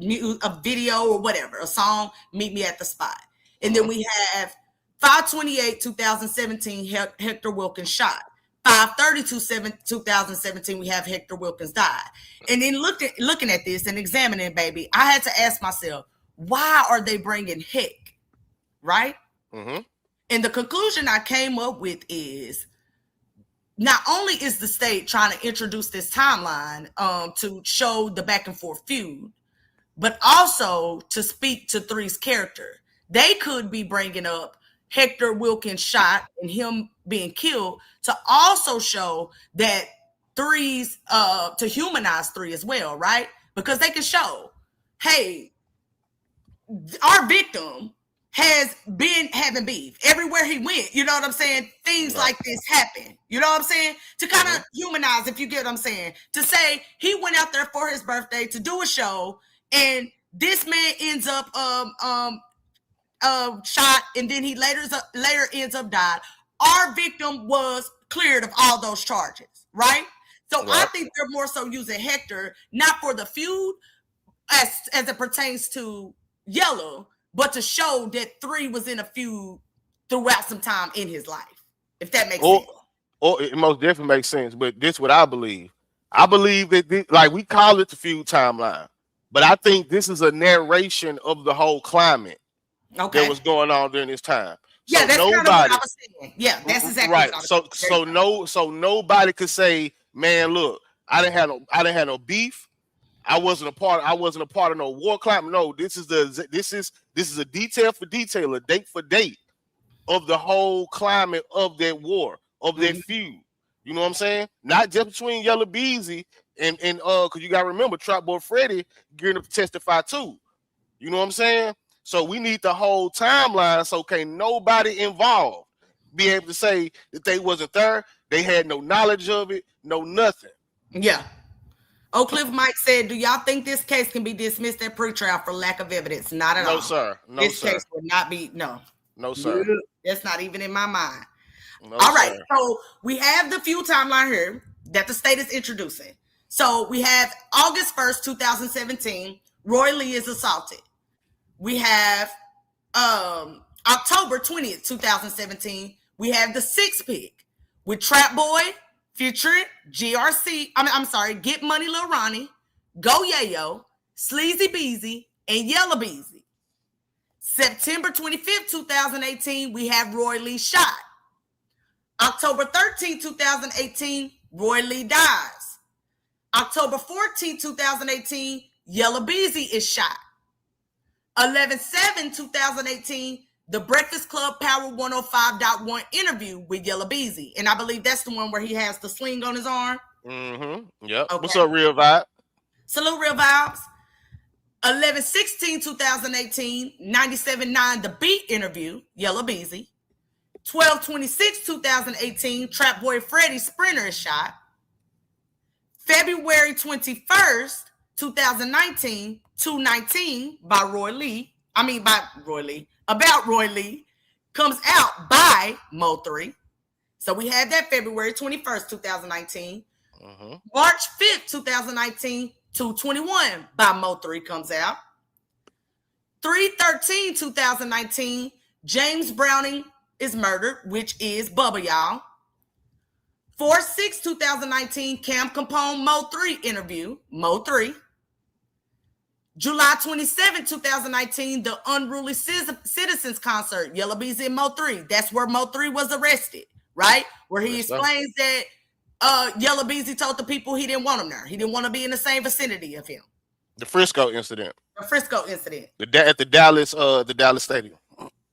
a video or whatever, a song, Meet Me at the Spot. And then we have 5/28/2017, Hector Wilkins shot. 5/30/2017, we have Hector Wilkins died. And then looking at this and examining, baby, I had to ask myself, why are they bringing Heck, right? Mm-hmm. And the conclusion I came up with is, not only is the state trying to introduce this timeline to show the back and forth feud, but also to speak to 3's character. They could be bringing up Hector Wilkins shot and him being killed to also show that 3's, to humanize 3 as well, right? Because they can show, hey, our victim has been having beef everywhere he went. You know what I'm saying? Things like this happen. You know what I'm saying? To kind of humanize, if you get what I'm saying. To say he went out there for his birthday to do a show, and this man ends up shot, and then he later ends up died. Our victim was cleared of all those charges, right? So I think they're more so using Hector not for the feud as it pertains to Yella, but to show that 3 was in a feud throughout some time in his life, if that makes sense. Or it most definitely makes sense. But this is what I believe. I believe that like we call it the feud timeline, but I think this is a narration of the whole climate that was going on during this time. Yeah, that's kind of what I was saying. Yeah, that's exactly right. What I was So nobody could say, man, look, I didn't have no beef. I wasn't a part of no war climate. No, this is a detail for detail, a date for date of the whole climate of that war, of that feud. You know what I'm saying? Not just between Yella Beezy and because you gotta remember Trap Boy Freddy getting up to testify too. You know what I'm saying? So we need the whole timeline so can't nobody involved be able to say that they wasn't there, they had no knowledge of it, no nothing. Yeah. Oak Cliff Mike said, do y'all think this case can be dismissed at pretrial for lack of evidence? Not at all. No, sir. No, this sir. case would not be, no. No, sir. That's not even in my mind. No, all right. Sir. So we have the feud timeline here that the state is introducing. So we have August 1st, 2017, Roy Lee is assaulted. We have October 20th, 2017, we have the 6th pick with Trap Boy, Future, GRC, Get Money Lil Ronnie, Go Yayo, Sleazy Beezy, and Yella Beezy. September 25th, 2018, we have Roy Lee shot. October 13th, 2018, Roy Lee dies. October 14th, 2018, Yella Beezy is shot. 11/7/2018, The Breakfast Club Power 105.1 interview with Yella Beezy. And I believe that's the one where he has the sling on his arm. Mm-hmm. Yep. Okay. What's up, Real Vibe? Salute, Real Vibes. 11/16/2018, 97.9 The Beat interview, Yella Beezy. 12/26/2018, Trap Boy Freddy Sprinter is shot. February 21st, 2019, 219 about Roy Lee, comes out by MO3. So we had that February 21st, 2019. Mm-hmm. March 5th, 2019, 221 by Mo3 comes out. 3/13/2019, James Browning is murdered, which is Bubba, y'all. 4/6/2019, Cam Capone Mo3 interview, Mo3. July 27, 2019, the Unruly Citizens concert, Yella Beezy and Mo3. That's where Mo3 was arrested, right? Where he explains that Yella Beezy told the people he didn't want him there. He didn't want to be in the same vicinity of him. The Frisco incident. The Frisco incident. At the Dallas Stadium.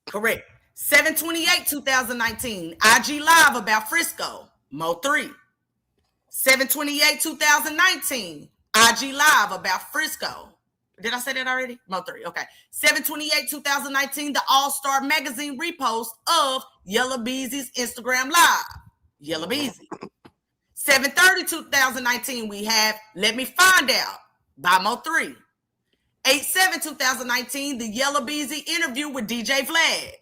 Correct. 7/28/2019, IG Live about Frisco, Mo3. 7/28/2019, IG Live about Frisco. Did I say that already? Mo3. Okay. 7/28/2019, the All-Star Magazine repost of Yella Beezy's Instagram Live. Yella Beezy. 7/30/2019, we have Let Me Find Out by Mo3. 8/7/2019, the Yella Beezy interview with DJ Vlad.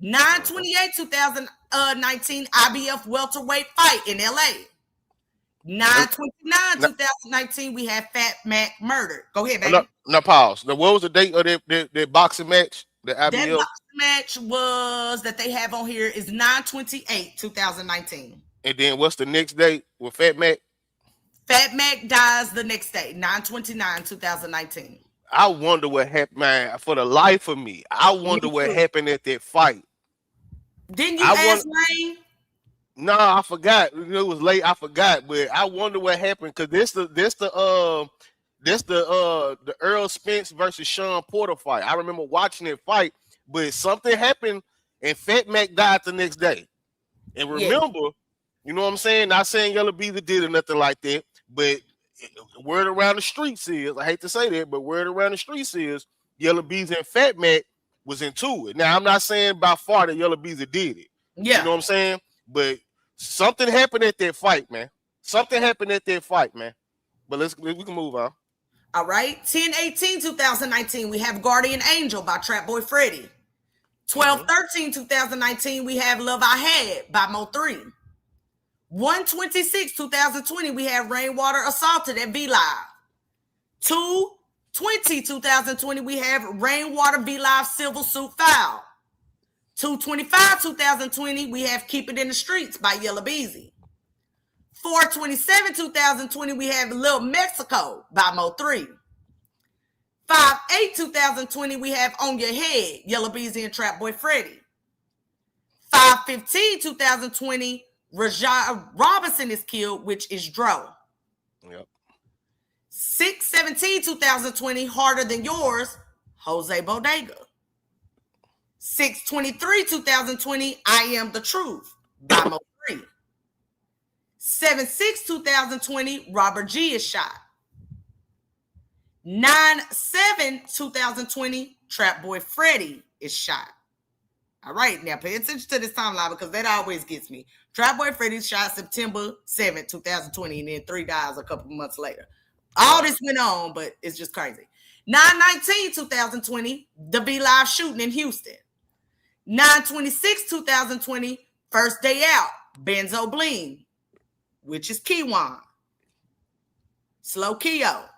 9/28/2019, IBF welterweight fight in LA. 9/29, 2019, we have Fat Mac murdered. Go ahead, baby. No, pause. Now, what was the date of that boxing match? The That IBL? boxing match was that they have on here is 9/28, 2019. And then what's the next date with Fat Mac? Fat Mac dies the next day, 9/29, 2019. I wonder what happened, man. For the life of me, I wonder what happened at that fight. Didn't you ask Rain? No, I forgot. It was late. I forgot, but I wonder what happened because this the Earl Spence versus Sean Porter fight. I remember watching that fight, but something happened and Fat Mac died the next day. And remember, you know what I'm saying? Not saying Yella Beezy did or nothing like that, but word around the streets is, I hate to say that, but word around the streets is Yella Beezy and Fat Mac was into it. Now, I'm not saying by far that Yella Beezy did it. Yeah. You know what I'm saying? But something happened at that fight, man. Something happened at that fight, man. But we can move on. All right. 10/18, 2019, we have Guardian Angel by Trap Boy Freddy. 12/13, 2019, we have Love I Had by MO3. 1/26, 2020, we have Rainwater Assaulted at V Live. 2/20, 2020, we have Rainwater V Live Civil Suit File. 2/25, 2020, we have Keep It in the Streets by Yella Beezy. 4/27, 2020, we have Lil Mexico by Mo3. 5/8, 2020, we have On Your Head, Yella Beezy and Trap Boy Freddy. 5/15, 2020, Rajah Robinson is killed, which is Dro. Yep. 6/17, 2020, Harder Than Yours, Jose Bodega. 6/23, 2020, I Am the Truth by Mo3. 7/6, 2020, Robert G is shot. 9/7, 2020, Trap Boy Freddy is shot. All right, now pay attention to this timeline because that always gets me. Trap Boy Freddy shot September 7th, 2020, and then 3 dies a couple months later. All this went on, but it's just crazy. 9/19, 2020, the V Live shooting in Houston. 9/26, 2020, First Day Out, Benzo Bling, which is Kiwan. Slow Keo.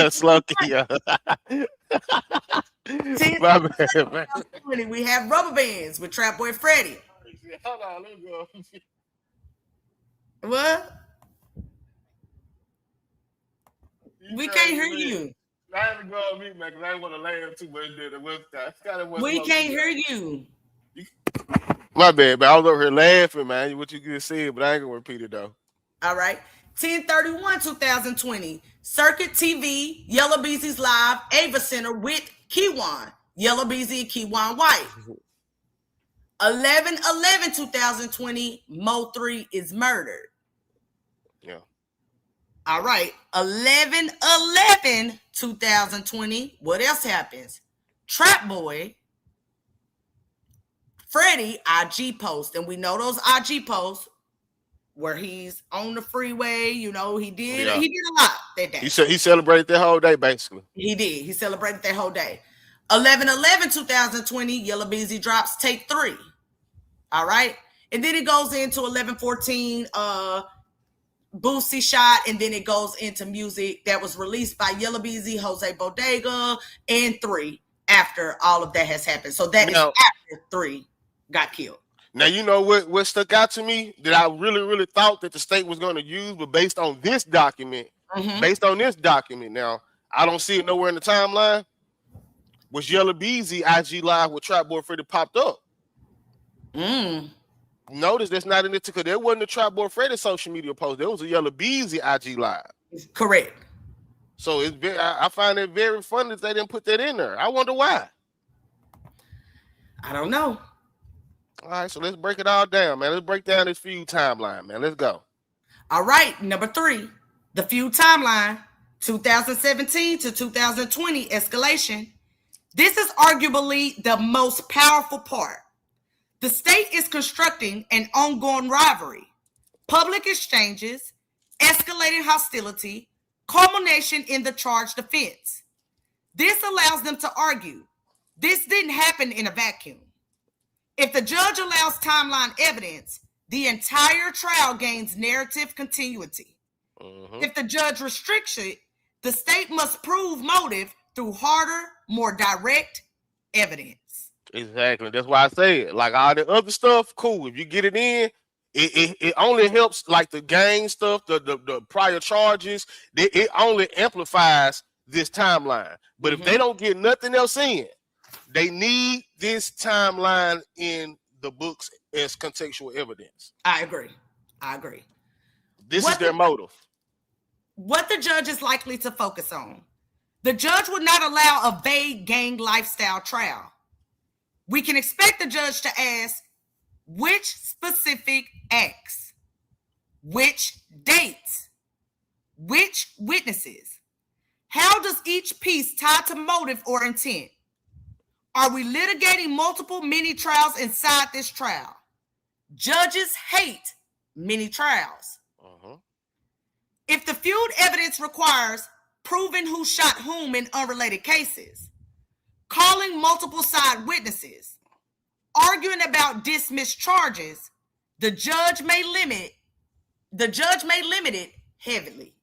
Slow Keo. My bad, man. We have Rubber Bands with Trap Boy Freddy. Hold on, let me go. What? We can't hear you. I had to go on mute, man, because I didn't want to laugh too much there. We can't hear you. My bad, man. I was over here laughing, man. What you just said, but I ain't gonna repeat it though. All right. 10/31, 2020. Circuit TV, Yella Beezy's Live, Ava Center with Kiwan. Yella Beezy and Kiwan White. 11/11, 2020, Mo3 is murdered. Yeah. All right. 11/11, 2020. What else happens? Trap Boy Freddy IG post, and we know those IG posts where he's on the freeway. You know, he did a lot that day. He celebrated that whole day, basically. He did. He celebrated that whole day. 11/11, 2020, Yella Beezy drops Take 3. All right. And then it goes into 11/14, Boosie shot, and then it goes into music that was released by Yella Beezy, Jose Bodega, and 3 after all of that has happened. So that is after 3 got killed. Now, you know what stuck out to me that I really, really thought that the state was going to use, but based on this document, now, I don't see it nowhere in the timeline, was Yella Beezy IG Live with Trap Boy Freddy popped up. Notice that's not in it because there wasn't a Trap Boy Freddy social media post. There was a Yella Beezy IG Live. Correct. So I find it very funny that they didn't put that in there. I wonder why. I don't know. All right, so let's break it all down, man. Let's break down this Feud timeline, man. Let's go. All right, number 3, the Feud timeline, 2017 to 2020 escalation. This is arguably the most powerful part. The state is constructing an ongoing rivalry, public exchanges, escalated hostility, culmination in the charged offense. This allows them to argue this didn't happen in a vacuum. If the judge allows timeline evidence, the entire trial gains narrative continuity. If the judge restricts it, the state must prove motive through harder, more direct evidence. Exactly. That's why I say it. Like all the other stuff, cool. If you get it in, it only helps like the gang stuff, the prior charges. It only amplifies this timeline. But if they don't get nothing else in, they need this timeline in the books as contextual evidence. I agree. This is their motive. What the judge is likely to focus on. The judge would not allow a vague gang lifestyle trial. We can expect the judge to ask which specific acts, which dates, which witnesses. How does each piece tie to motive or intent? Are we litigating multiple mini trials inside this trial? Judges hate mini trials. If the feud evidence requires proving who shot whom in unrelated cases, calling multiple side witnesses, arguing about dismissed charges, the judge may limit it heavily.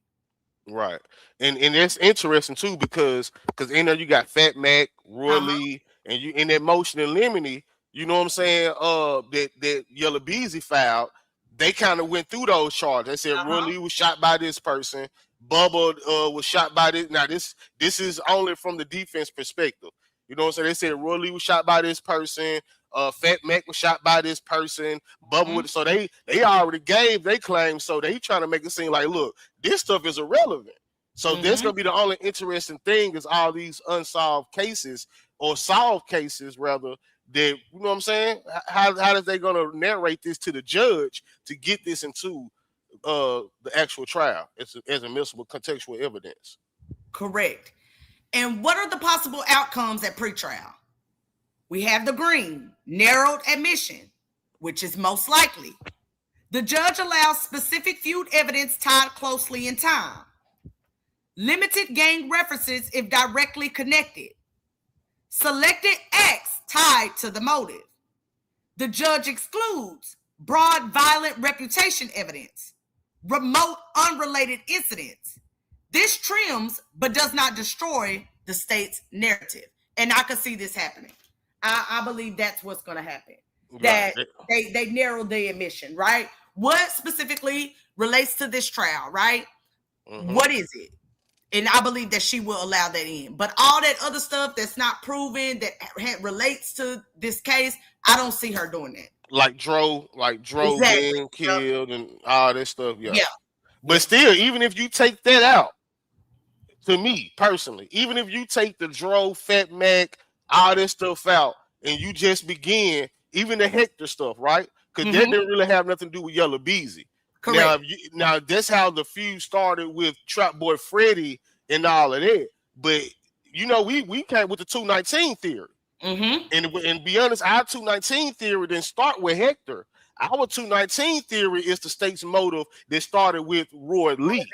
Right. And it's interesting too because in there you got Fat Mac, Roy Lee, and you in that motion in limine, you know what I'm saying? That Yella Beezy filed, they kind of went through those charges. They said Roy Lee was shot by this person, Bubba was shot by this. Now this is only from the defense perspective. You know what I'm saying? They said Roy Lee was shot by this person, Fat Mac was shot by this person, Bubba with, so they already gave they claim, so they trying to make it seem like, look, this stuff is irrelevant. So that's gonna be the only interesting thing is all these unsolved cases or solved cases rather that, you know what I'm saying? How is they gonna narrate this to the judge to get this into the actual trial as admissible contextual evidence? Correct. And what are the possible outcomes at pretrial? We have the green, narrowed admission, which is most likely. The judge allows specific feud evidence tied closely in time. Limited gang references if directly connected. Selected acts tied to the motive. The judge excludes broad violent reputation evidence, remote unrelated incidents. This trims but does not destroy the state's narrative. And I could see this happening. I believe that's what's going to happen. That they narrowed the admission, right? What specifically relates to this trial, right? What is it? And I believe that she will allow that in. But all that other stuff that's not proven that relates to this case, I don't see her doing that. Like Dro Exactly. being killed and all that stuff. Yeah. But still, even if you take that out, to me personally, even if you take the Dro, Fat Mac, all this stuff out, and you just begin, even the Hector stuff, right? Because that didn't really have nothing to do with Yella Beezy. Correct. Now that's how the feud started with Trap Boy Freddy and all of that. But you know, we came with the 219 theory. And be honest, our 219 theory didn't start with Hector. Our 219 theory is the state's motive that started with Roy Lee.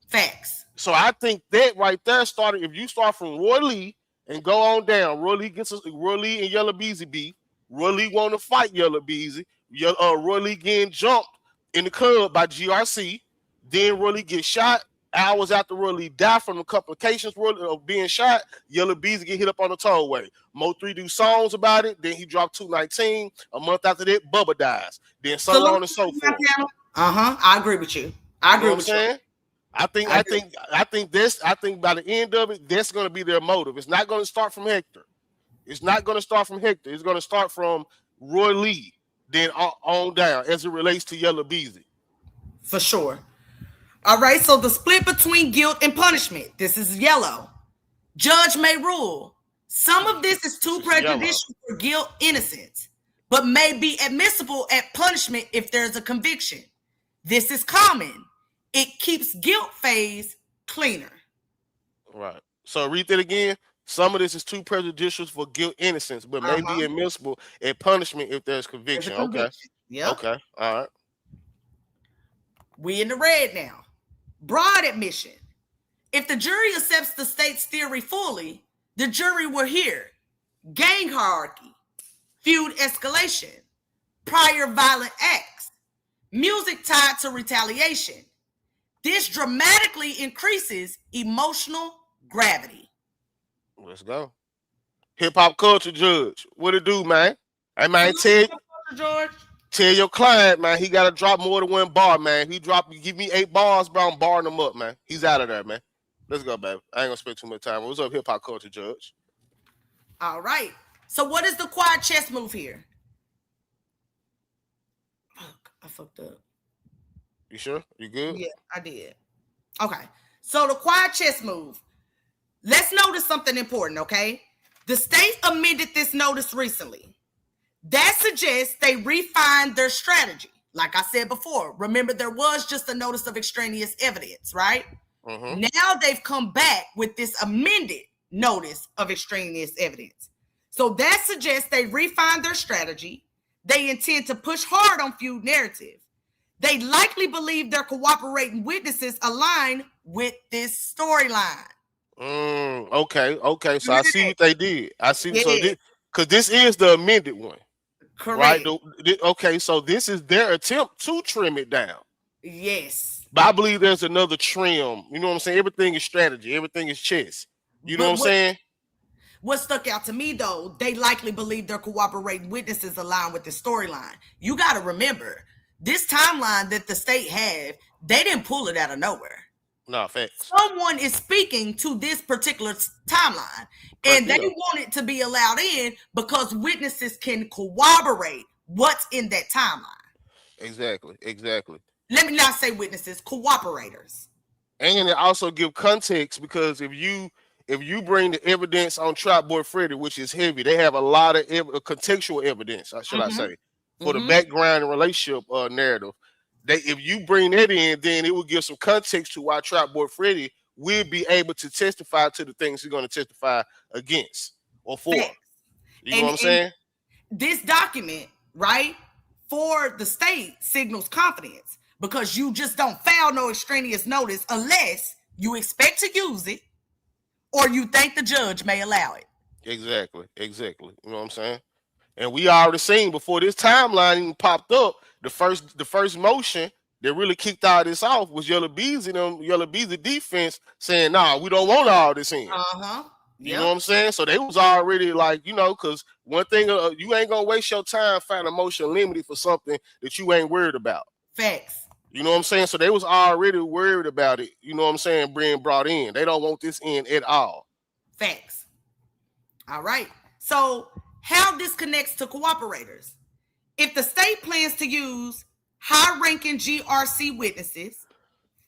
Facts. So I think that right there started. If you start from Roy Lee and go on down, Roy Lee and Yella Beezy beef. Roy Lee want to fight Yella Beezy. Roy Lee getting jumped in the club by GRC. Then Roy Lee gets shot. Hours after Roy Lee died from the complications of being shot, Yella Beezy get hit up on the tollway. MO3 do songs about it. Then he dropped 219. A month after that, Bubba dies. Then so on and so forth. I agree with you. I agree with you. I think by the end of it, that's going to be their motive. It's not going to start from Hector. It's not going to start from Hector. It's going to start from Roy Lee, then on down as it relates to Yella Beezy. For sure. All right, so the split between guilt and punishment. This is yellow. Judge may rule. Some of this is too prejudicial for guilt, innocence, but may be admissible at punishment if there's a conviction. This is common. It keeps guilt phase cleaner. Right. So read that again. Some of this is too prejudicial for guilt, innocence, but may be admissible at punishment if there's conviction. Okay. Yeah. Okay. All right. We in the red now. Broad admission. If the jury accepts the state's theory fully, the jury will hear gang hierarchy, feud escalation, prior violent acts, music tied to retaliation. This dramatically increases emotional gravity. Let's go. Hip hop culture judge. What it do, man? Hey, man, George. Tell your client, man, he got to drop more than one bar, man. Give me 8 bars, bro. I'm barring them up, man. He's out of there, man. Let's go, baby. I ain't gonna spend too much time. What's up, hip hop culture judge? All right. So what is the quiet chess move here? Fuck, I fucked up. You sure? You good? Yeah, I did. Okay. So the quiet chess move. Let's notice something important, okay? The state amended this notice recently. That suggests they refined their strategy. Like I said before, remember there was just a notice of extraneous evidence, right? Mm-hmm. Now they've come back with this amended notice of extraneous evidence. So that suggests they refined their strategy. They intend to push hard on Feud narrative. They likely believe their cooperating witnesses align with this storyline. Okay. So I see what they did. I see. Yeah. So because this is the amended one. Correct. Right? Okay, so this is their attempt to trim it down. Yes. But I believe there's another trim. You know what I'm saying? Everything is strategy. Everything is chess. You know what I'm saying? What stuck out to me, though, they likely believe their cooperating witnesses align with the storyline. You got to remember, this timeline that the state had, they didn't pull it out of nowhere. No, facts. Someone is speaking to this particular timeline, and they want it to be allowed in because witnesses can corroborate what's in that timeline. Exactly. Let me not say witnesses, cooperators. And it also give context because if you bring the evidence on Trap Boy Freddy, which is heavy, they have a lot of contextual evidence, I say, for the background and relationship narrative. If you bring that in, then it will give some context to why Trap Boy Freddy will be able to testify to the things he's going to testify against or for. You know what I'm saying? This document, right, for the state signals confidence because you just don't file no extraneous notice unless you expect to use it or you think the judge may allow it. Exactly. You know what I'm saying? And we already seen before this timeline even popped up, the first motion that really kicked all this off was Yella Beezy defense saying, nah, we don't want all this in. You know what I'm saying? So they was already like, because one thing, you ain't gonna waste your time finding a motion limited for something that you ain't worried about. Facts. You know what I'm saying? So they was already worried about it, you know what I'm saying, being brought in. They don't want this in at all. Facts. All right. So how this connects to cooperators. If the state plans to use high-ranking GRC witnesses,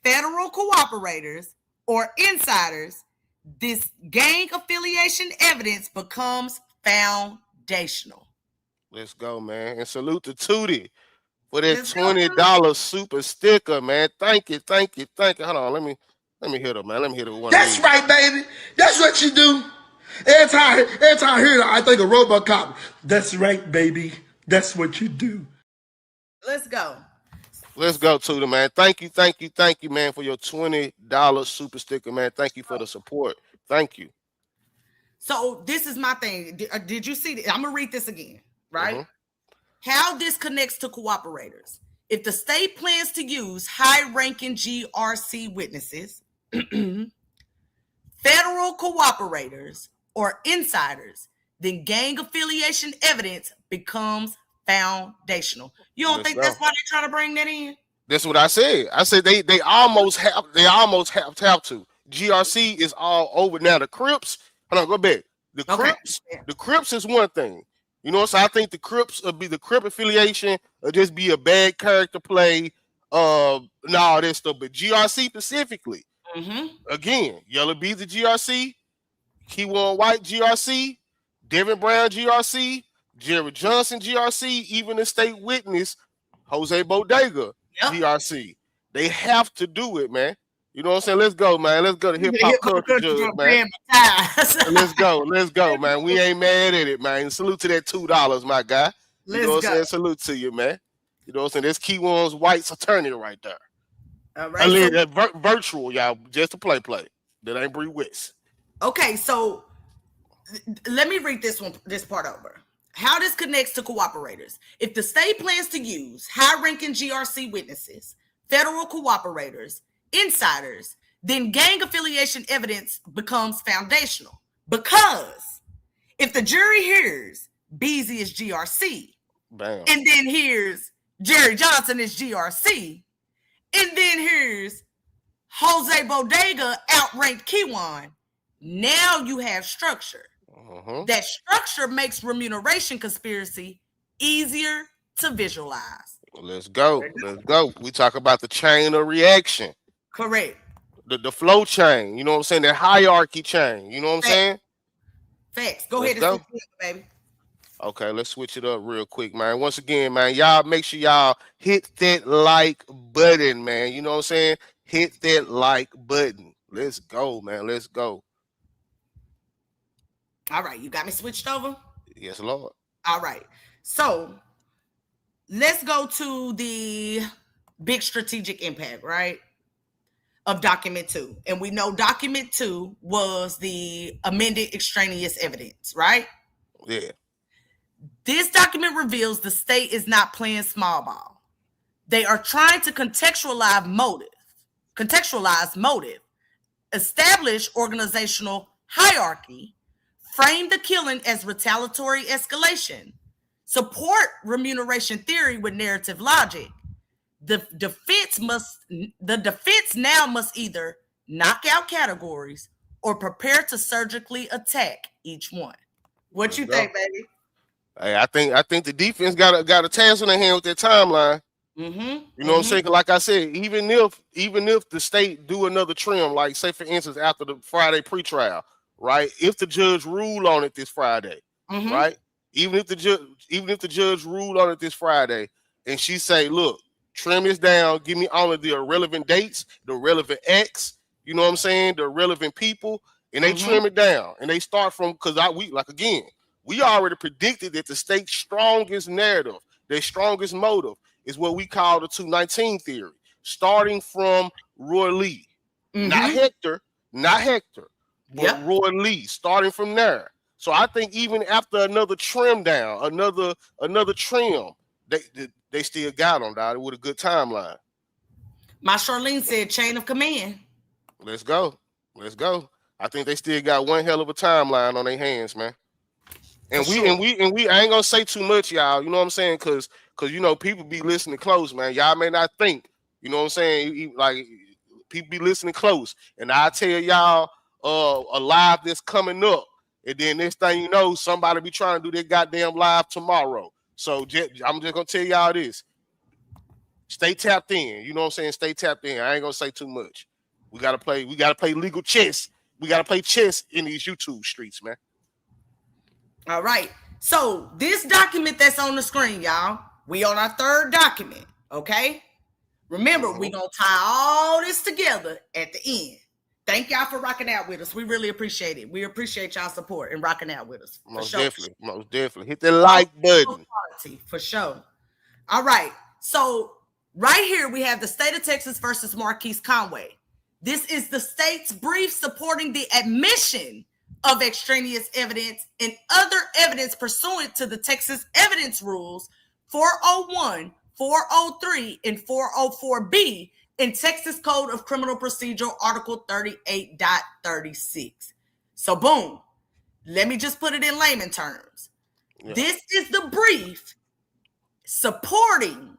federal cooperators, or insiders, this gang affiliation evidence becomes foundational. Let's go, man. And salute to Tootie for that $20 super sticker, man. Thank you. Hold on, let me hit her, man. Let me hit her one. That's right, baby. That's what you do. Every time I hear that, I think of RoboCop. That's right, baby. That's what you do. Let's go. Let's go, Tootie, man. Thank you, man, for your $20 super sticker, man. Thank you for the support. Thank you. So this is my thing. Did you see this? I'm going to read this again, right? How this connects to cooperators. If the state plans to use high-ranking GRC witnesses, federal cooperators, or insiders, then gang affiliation evidence becomes foundational. You don't think that's why they try to bring that in? That's what I said. I said they almost have to. GRC is all over now. The Crips, hold on, go back. The Crips is one thing. You know, so I think the Crips will be the Crip affiliation or just be a bad character play. All that stuff, but GRC specifically. Again, Yella Beezy GRC, Keywan White GRC, Devin Brown GRC, Jerry Johnson GRC, even the state witness Jose Bodega GRC. They have to do it, man. You know what I'm saying? Let's go, man. Let's go to hip hop culture judge, man. Let's go, man. We ain't mad at it, man. Salute to that $2, my guy. You know what I'm saying? Salute to you, man. You know what I'm saying? That's Keywan's White's attorney right there. All right. Virtual, y'all, just to play. That ain't Bree West. Okay, so let me read this part over. how this connects to cooperators. If the state plans to use high-ranking GRC witnesses, federal cooperators, insiders, then gang affiliation evidence becomes foundational. Because if the jury hears Beezy is GRC, Bam. and then hears Jerry Johnson is GRC, and then hears Jose Bodega outranked Kiwan, now you have structure. That structure makes remuneration conspiracy easier to visualize. Let's go. Let's go. We talk about the chain of reaction. Correct. The flow chain. You know what I'm saying? The hierarchy chain. You know what I'm saying? Facts. Go Let's ahead and go. switch it up, baby. Okay, let's switch it up real quick, man. Once again, man, y'all make sure y'all hit that like button, man. You know what I'm saying? Hit that like button. Let's go, man. Let's go. All right, you got me switched over? Yes, Lord. All right. So let's go to the big strategic impact, right? Of document 2. And we know document 2 was the amended extraneous evidence, right? Yeah. This document reveals the state is not playing small ball. They are trying to contextualize motive, establish organizational hierarchy, frame the killing as retaliatory escalation, support remuneration theory with narrative logic. The defense now must either knock out categories or prepare to surgically attack each one. What you think, baby? Hey, I think the defense got a task on their hand with their timeline. You know what I'm saying? Like I said, even if the state do another trim, like say for instance after the Friday pretrial, right? If the judge ruled on it this Friday, right? Even if the judge ruled on it this Friday, and she say, "Look, trim this down. Give me all of the irrelevant dates, the relevant X. You know what I'm saying? The relevant people, and they trim it down, and they start from we already predicted that the state's strongest narrative, their strongest motive, is what we call the 219 theory, starting from Roy Lee, not Hector, but Roy Lee, starting from there. So I think even after another trim down, another trim, they still got on that with a good timeline. My Charlene said chain of command. Let's go. I think they still got one hell of a timeline on their hands, man. And I ain't gonna say too much, y'all. You know what I'm saying? Cause you know people be listening close, man. Y'all may not think. You know what I'm saying? Like people be listening close, and I tell y'all a live that's coming up, and then next thing you know, somebody be trying to do their goddamn live tomorrow. So I'm just gonna tell y'all this: stay tapped in. You know what I'm saying? Stay tapped in. I ain't gonna say too much. We gotta play legal chess. We gotta play chess in these YouTube streets, man. All right. So this document that's on the screen, y'all, we on our third document, okay? Remember, we gonna tie all this together at the end. Thank y'all for rocking out with us. We really appreciate it. We appreciate y'all support and rocking out with us. Most definitely. Hit the like button. For sure. All right. So right here we have the state of Texas versus Marquise Conway. This is the state's brief supporting the admission of extraneous evidence and other evidence pursuant to the Texas evidence rules 401, 403, and 404B in Texas Code of Criminal Procedure, Article 38.36. So boom, let me just put it in layman terms. Yeah. This is the brief supporting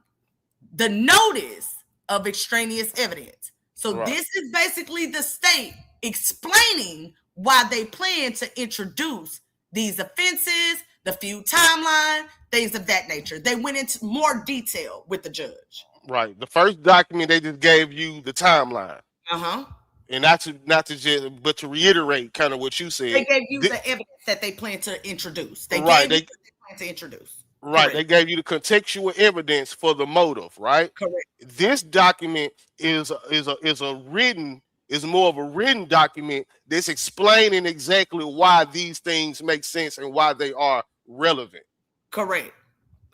the notice of extraneous evidence. So This is basically the state explaining why they plan to introduce these offenses, the Feud timeline, things of that nature. They went into more detail with the judge. Right. The first document, they just gave you the timeline. And not to reiterate kind of what you said. They gave you the evidence that they plan to introduce. They plan to introduce. Right. Correct. They gave you the contextual evidence for the motive, right? Correct. This document is more of a written document that's explaining exactly why these things make sense and why they are relevant. Correct.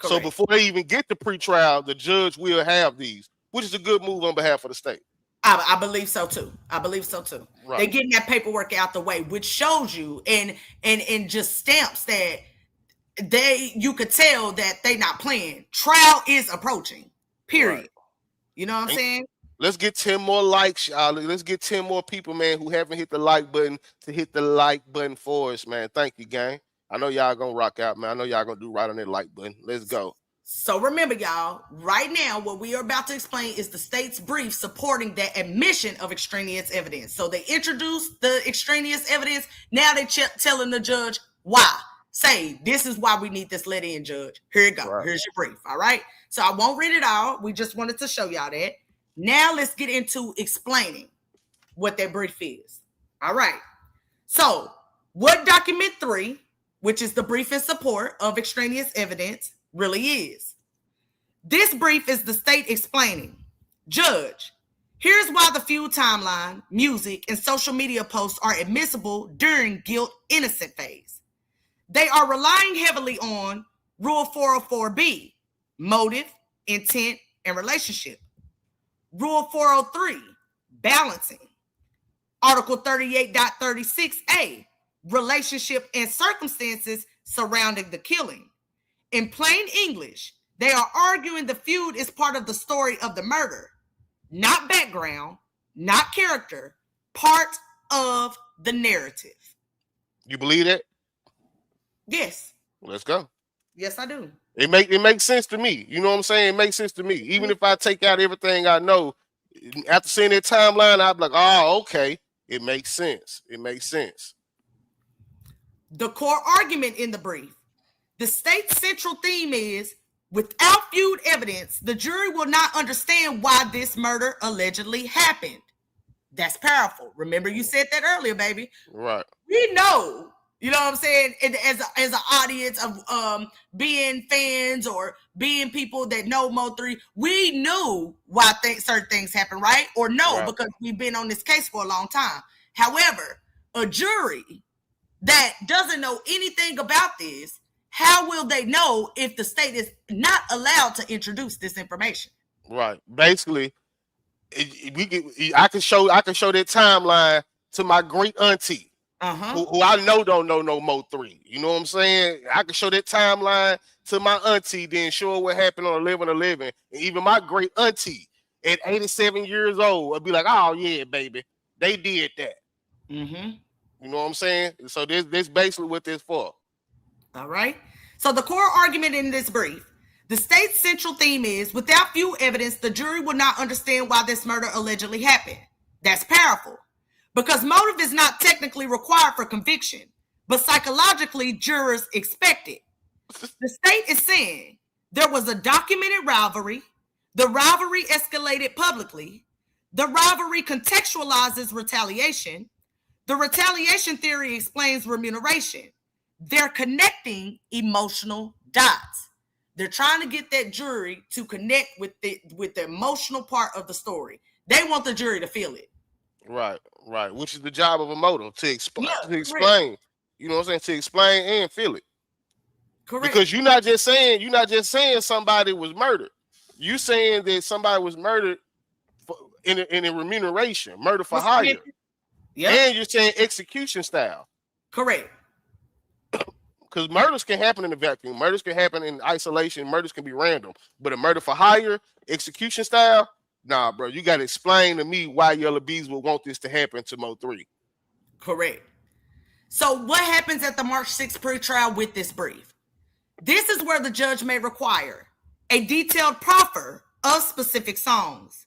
So before they even get to pretrial, the judge will have these, which is a good move on behalf of the state. I believe so too. Right. They're getting that paperwork out the way, which shows you and just stamps that you could tell that they not playing. Trial is approaching. Period. Right. You know what I'm saying? Let's get 10 more likes, y'all. Let's get 10 more people, man, who haven't hit the like button to hit the like button for us, man. Thank you, gang. I know y'all gonna rock out, man. I know y'all gonna do right on that like button. Let's go. So remember, y'all, right now, what we are about to explain is the state's brief supporting the admission of extraneous evidence. So they introduced the extraneous evidence. Now they're telling the judge why. Say, this is why we need this let in, judge. Here you go. Right. Here's your brief. All right. So I won't read it all. We just wanted to show y'all that. Now let's get into explaining what that brief is. All right. So what document 3, which is the brief in support of extraneous evidence, really is. This brief is the state explaining, Judge, here's why the Feud timeline, music, and social media posts are admissible during guilt-innocent phase. They are relying heavily on Rule 404B, motive, intent, and relationship. Rule 403, balancing. Article 38.36a, relationship and circumstances surrounding the killing. In plain English, they are arguing the feud is part of the story of the murder, not background, not character, part of the narrative. You believe that? Yes. Let's go. Yes, I do. It makes sense to me. You know what I'm saying? It makes sense to me. Even if I take out everything I know, after seeing that timeline, I'd be like, oh, okay. It makes sense. It makes sense. The core argument in the brief, the state's central theme is, without Feud evidence, the jury will not understand why this murder allegedly happened. That's powerful. Remember, you said that earlier, baby. Right. We know. You know what I'm saying? As an audience of being fans or being people that know MO3, we knew why certain things happen, right? Or no, right. Because we've been on this case for a long time. However, a jury that doesn't know anything about this, how will they know if the state is not allowed to introduce this information? Right. Basically, I can show that timeline to my great auntie. Who I know don't know no MO3. You know what I'm saying? I can show that timeline to my auntie, then show her what happened on 11/11. And even my great auntie at 87 years old would be like, oh, yeah, baby, they did that. You know what I'm saying? So this basically what this for. All right. So the core argument in this brief, the state's central theme is, without Feud evidence, the jury will not understand why this murder allegedly happened. That's powerful. Because motive is not technically required for conviction, but psychologically, jurors expect it. The state is saying there was a documented rivalry. The rivalry escalated publicly. The rivalry contextualizes retaliation. The retaliation theory explains remuneration. They're connecting emotional dots. They're trying to get that jury to connect with the emotional part of the story. They want the jury to feel it. Right. Which is the job of a motive, to explain. You know what I'm saying? To explain and feel it. Correct. Because you're not just saying somebody was murdered. You saying that somebody was murdered in a remuneration, murder for hire. Yeah. And you're saying execution style. Correct. Because murders can happen in a vacuum. Murders can happen in isolation. Murders can be random. But a murder for hire, execution style, nah, bro, you got to explain to me why Yella Beezy would want this to happen to MO3. Correct. So what happens at the March 6th pretrial with this brief? This is where the judge may require a detailed proffer of specific songs,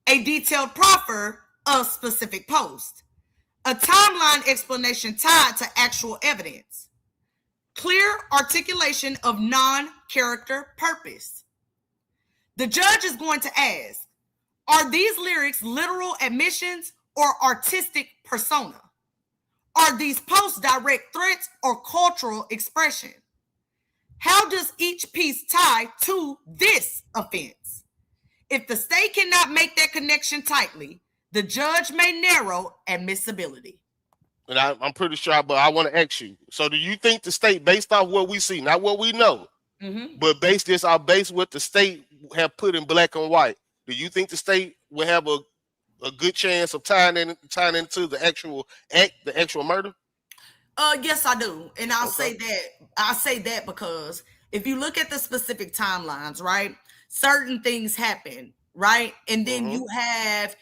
a detailed proffer of specific posts, a timeline explanation tied to actual evidence, clear articulation of non-character purpose. The judge is going to ask, are these lyrics literal admissions or artistic persona? Are these posts direct threats or cultural expression? How does each piece tie to this offense? If the state cannot make that connection tightly, the judge may narrow admissibility. And I'm pretty sure, but I want to ask you. So do you think the state, based off what we see, not what we know, but based what the state have put in black and white, do you think the state will have a good chance of tying into the actual act, the actual murder? Yes, I do. And I'll say that because if you look at the specific timelines, right, certain things happen, right? And then you have,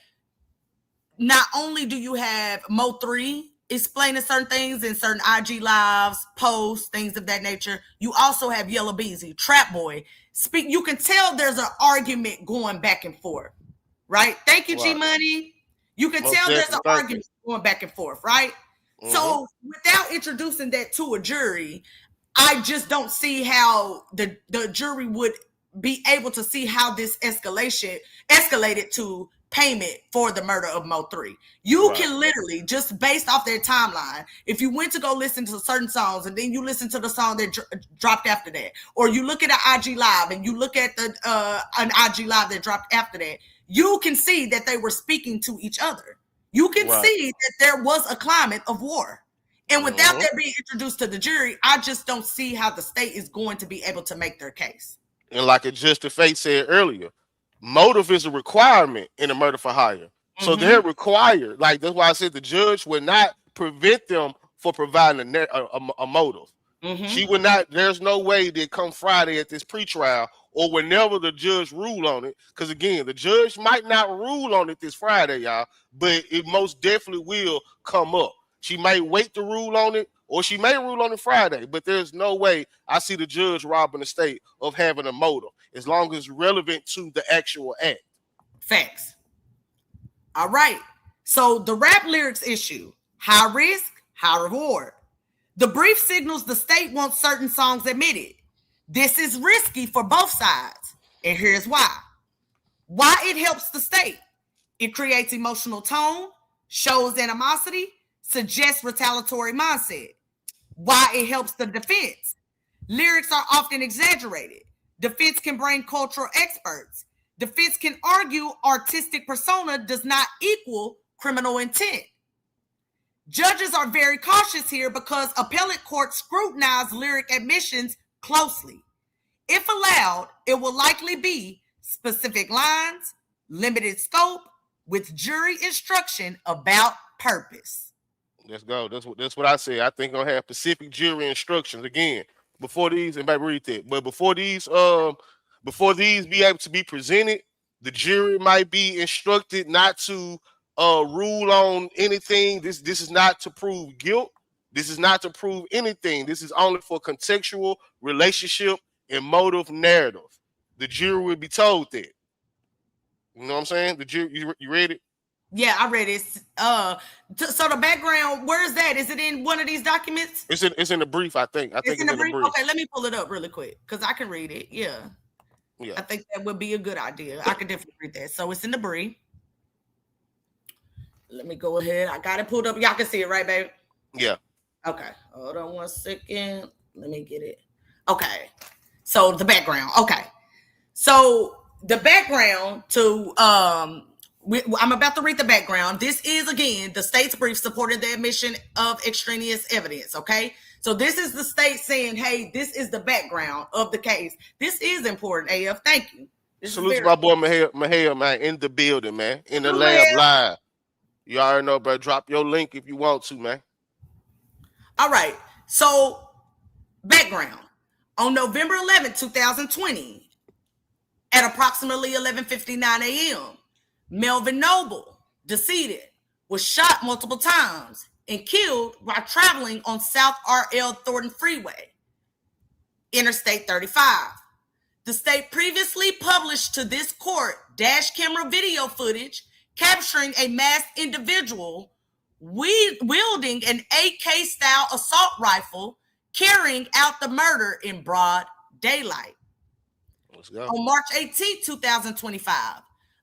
not only do you have Mo3 explaining certain things in certain IG lives, posts, things of that nature, you also have Yella Beezy, Trap Boy. You can tell there's an argument going back and forth, right? Thank you, G Money. You can tell there's an argument going back and forth, right? So without introducing that to a jury, I just don't see how the jury would be able to see how this escalated to payment for the murder of Mo3. You can literally, just based off their timeline, if you went to go listen to certain songs and then you listen to the song that dropped after that, or you look at an IG live and you look at an IG live that dropped after that, you can see that they were speaking to each other. You can see that there was a climate of war. And without that being introduced to the jury, I just don't see how the state is going to be able to make their case. And like Justice Fate said earlier, motive is a requirement in a murder for hire. So they're required. Like, that's why I said the judge would not prevent them for providing a motive. She would not. There's no way that come Friday at this pretrial or whenever the judge rule on it, because again, the judge might not rule on it this Friday, y'all, but it most definitely will come up. She might wait to rule on it, or she may rule on it Friday, but there's no way I see the judge robbing the state of having a motive, as long as it's relevant to the actual act. Facts. All right. So the rap lyrics issue, high risk, high reward. The brief signals the state wants certain songs admitted. This is risky for both sides, and here's why. Why it helps the state. It creates emotional tone, shows animosity, suggests retaliatory mindset. Why it helps the defense. Lyrics are often exaggerated. Defense can bring cultural experts. Defense can argue artistic persona does not equal criminal intent. Judges are very cautious here because appellate courts scrutinize lyric admissions closely. If allowed, it will likely be specific lines, limited scope, with jury instruction about purpose. Let's go. That's what I say. I think I'll have specific jury instructions again before these. Anybody read that? But before these be able to be presented, the jury might be instructed not to rule on anything. This is not to prove guilt. This is not to prove anything. This is only for contextual, relationship, and motive narrative. The jury will be told that. You know what I'm saying? The jury, you read it? Yeah, I read it. So the background, where is that? Is it in one of these documents? It's in the brief, I think. I think it's in the brief. Okay, let me pull it up really quick because I can read it. Yeah. I think that would be a good idea. I can definitely read that. So it's in the brief. Let me go ahead. I got it pulled up. Y'all can see it, right, baby? Yeah. Okay. Hold on one second. Let me get it. Okay. So the background. Okay. So the background to I'm about to read the background. This is, again, the state's brief supporting the admission of extraneous evidence, okay? So this is the state saying, hey, this is the background of the case. This is important, AF. Thank you. Salute to my boy Mahel, man, in the building, man, in the lab live. You already know, bro. Drop your link if you want to, man. All right. So, background. On November 11, 2020, at approximately 11:59 a.m., Melvin Noble, decedent, was shot multiple times and killed while traveling on South R.L. Thornton Freeway, Interstate 35. The state previously published to this court dash camera video footage capturing a masked individual wielding an AK-style assault rifle carrying out the murder in broad daylight. Let's go. On March 18, 2025,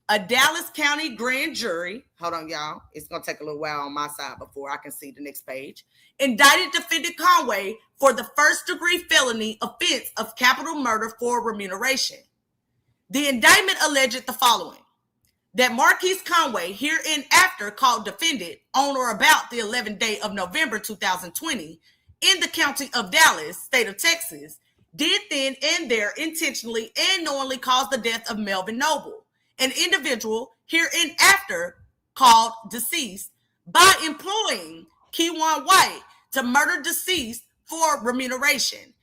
a Dallas County grand jury, hold on, y'all, it's going to take a little while on my side before I can see the next page, indicted defendant Conway for the first-degree felony offense of capital murder for remuneration. The indictment alleged the following: that Marquise Conway, hereinafter called defendant, on or about the 11th day of November 2020, in the county of Dallas, state of Texas, did then and there intentionally and knowingly cause the death of Melvin Noble, an individual hereinafter called deceased, by employing Keywan White to murder deceased for remuneration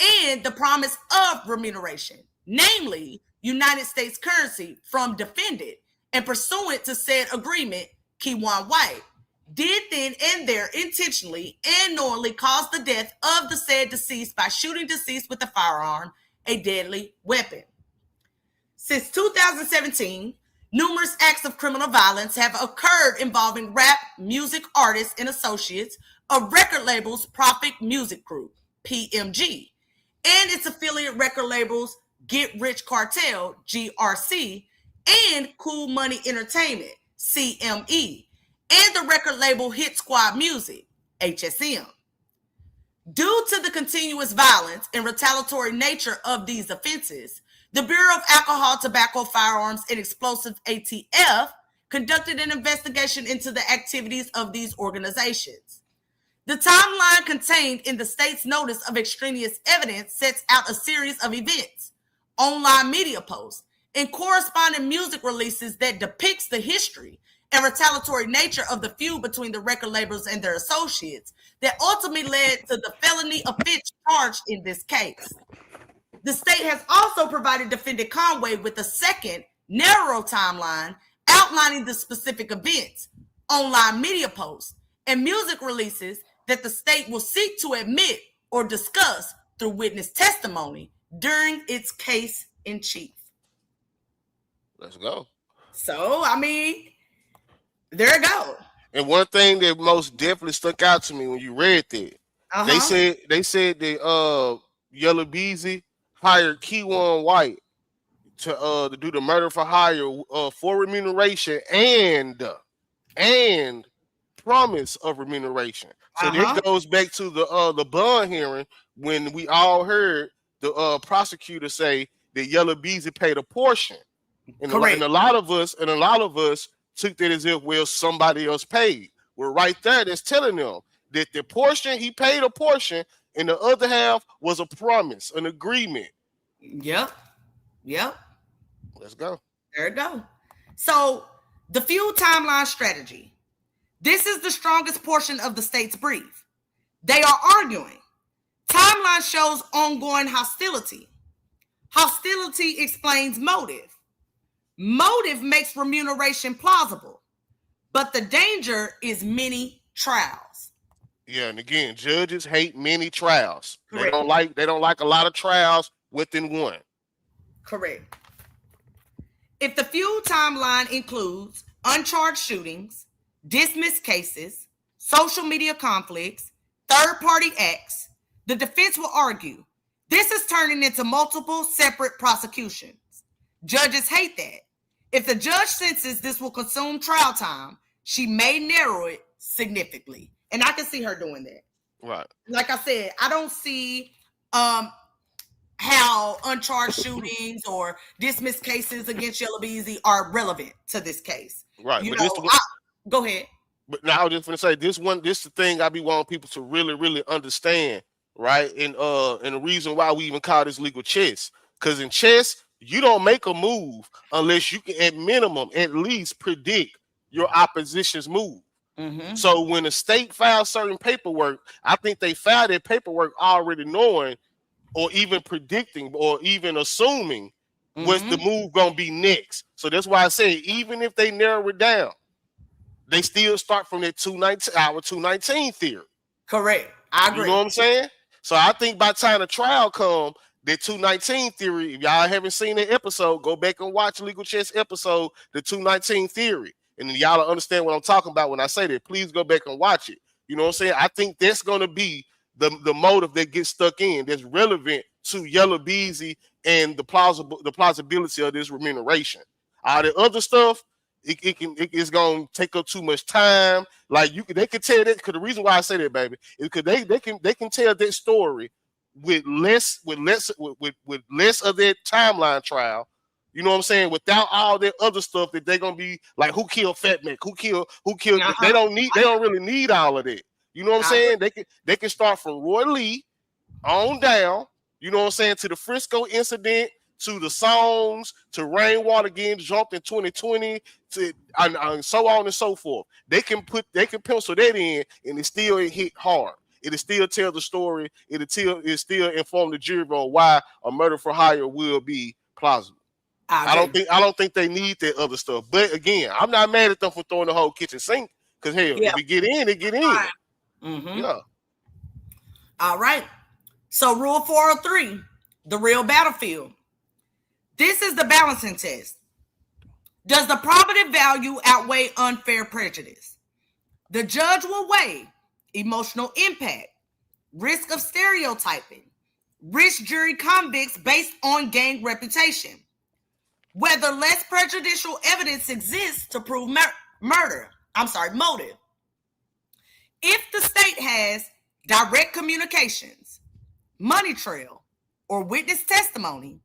and the promise of remuneration, namely United States currency from defendant, and pursuant to said agreement, Keywan White did then and there intentionally and knowingly cause the death of the said deceased by shooting deceased with a firearm, a deadly weapon. Since 2017, numerous acts of criminal violence have occurred involving rap music artists and associates of record labels Profit Music Group, PMG, and its affiliate record labels Get Rich Cartel, GRC, and Cool Money Entertainment, CME, and the record label Hit Squad Music, HSM. Due to the continuous violence and retaliatory nature of these offenses, the Bureau of Alcohol, Tobacco, Firearms, and Explosives, ATF, conducted an investigation into the activities of these organizations. The timeline contained in the state's notice of extraneous evidence sets out a series of events, online media posts, and corresponding music releases that depicts the history and retaliatory nature of the feud between the record labels and their associates that ultimately led to the felony offense charged in this case. The state has also provided defendant Conway with a second, narrow timeline outlining the specific events, online media posts, and music releases that the state will seek to admit or discuss through witness testimony during its case in chief. Let's go. So, I mean, there you go. And one thing that most definitely stuck out to me when you read that, they said that Yella Beezy hired Keywan White to do the murder for hire for remuneration and promise of remuneration. So this goes back to the bond hearing when we all heard the prosecutor say that Yella Beezy paid a portion, and a lot of us took that as if, well, somebody else paid. Well, right there, that's telling them that the portion, he paid a portion, and the other half was a promise, an agreement. Yep. Let's go. There you go. So the feud timeline strategy. This is the strongest portion of the state's brief. They are arguing. Timeline shows ongoing hostility. Hostility explains motive. Motive makes remuneration plausible, but the danger is many trials. Yeah, and again, judges hate many trials. Correct. They don't like a lot of trials within one. Correct. If the feud timeline includes uncharged shootings, dismissed cases, social media conflicts, third-party acts, the defense will argue this is turning into multiple separate prosecutions. Judges hate that. If the judge senses this will consume trial time, she may narrow it significantly. And I can see her doing that. Right. Like I said, I don't see how uncharged shootings or dismissed cases against Yella Beezy are relevant to this case. Right. Go ahead. But now I was just going to say this is the thing I be wanting people to really, really understand, right? And the reason why we even call this legal chess. Because in chess, you don't make a move unless you can, at minimum, at least predict your opposition's move. Mm-hmm. So when the state files certain paperwork, I think they filed their paperwork already knowing or even predicting or even assuming what's the move going to be next. So that's why I say even if they narrow it down, they still start from that 219 theory. Correct. I agree. You know what I'm saying? So I think by the time the trial come, the 219 theory, if y'all haven't seen the episode, go back and watch Legal Chess episode, the 219 theory. And then y'all understand what I'm talking about when I say that. Please go back and watch it. You know what I'm saying? I think that's going to be the motive that gets stuck in, that's relevant to Yella Beezy and the plausibility of this remuneration. All the other stuff, it's going to take up too much time. Like they can tell that, because the reason why I say that, baby, is because they can tell that story with less of that timeline trial. You know what I'm saying? Without all that other stuff that they're gonna be like, who killed Fat Mac? Who killed? They don't really need all of that. You know what I'm saying? They can start from Roy Lee on down, you know what I'm saying, to the Frisco incident, to the songs, to Rainwater getting jumped in 2020, and so on and so forth. They can pencil that in, and it still hit hard. it'll still tell the story. It'll still inform the jury on why a murder for hire will be plausible. I don't think they need that other stuff. But again, I'm not mad at them for throwing the whole kitchen sink because hell, if it get in, it get in. Mm-hmm. Yeah. All right. So rule 403, the real battlefield. This is the balancing test. Does the probative value outweigh unfair prejudice? The judge will weigh emotional impact, risk of stereotyping, risk jury convicts based on gang reputation, whether less prejudicial evidence exists to prove motive. If the state has direct communications, money trail, or witness testimony,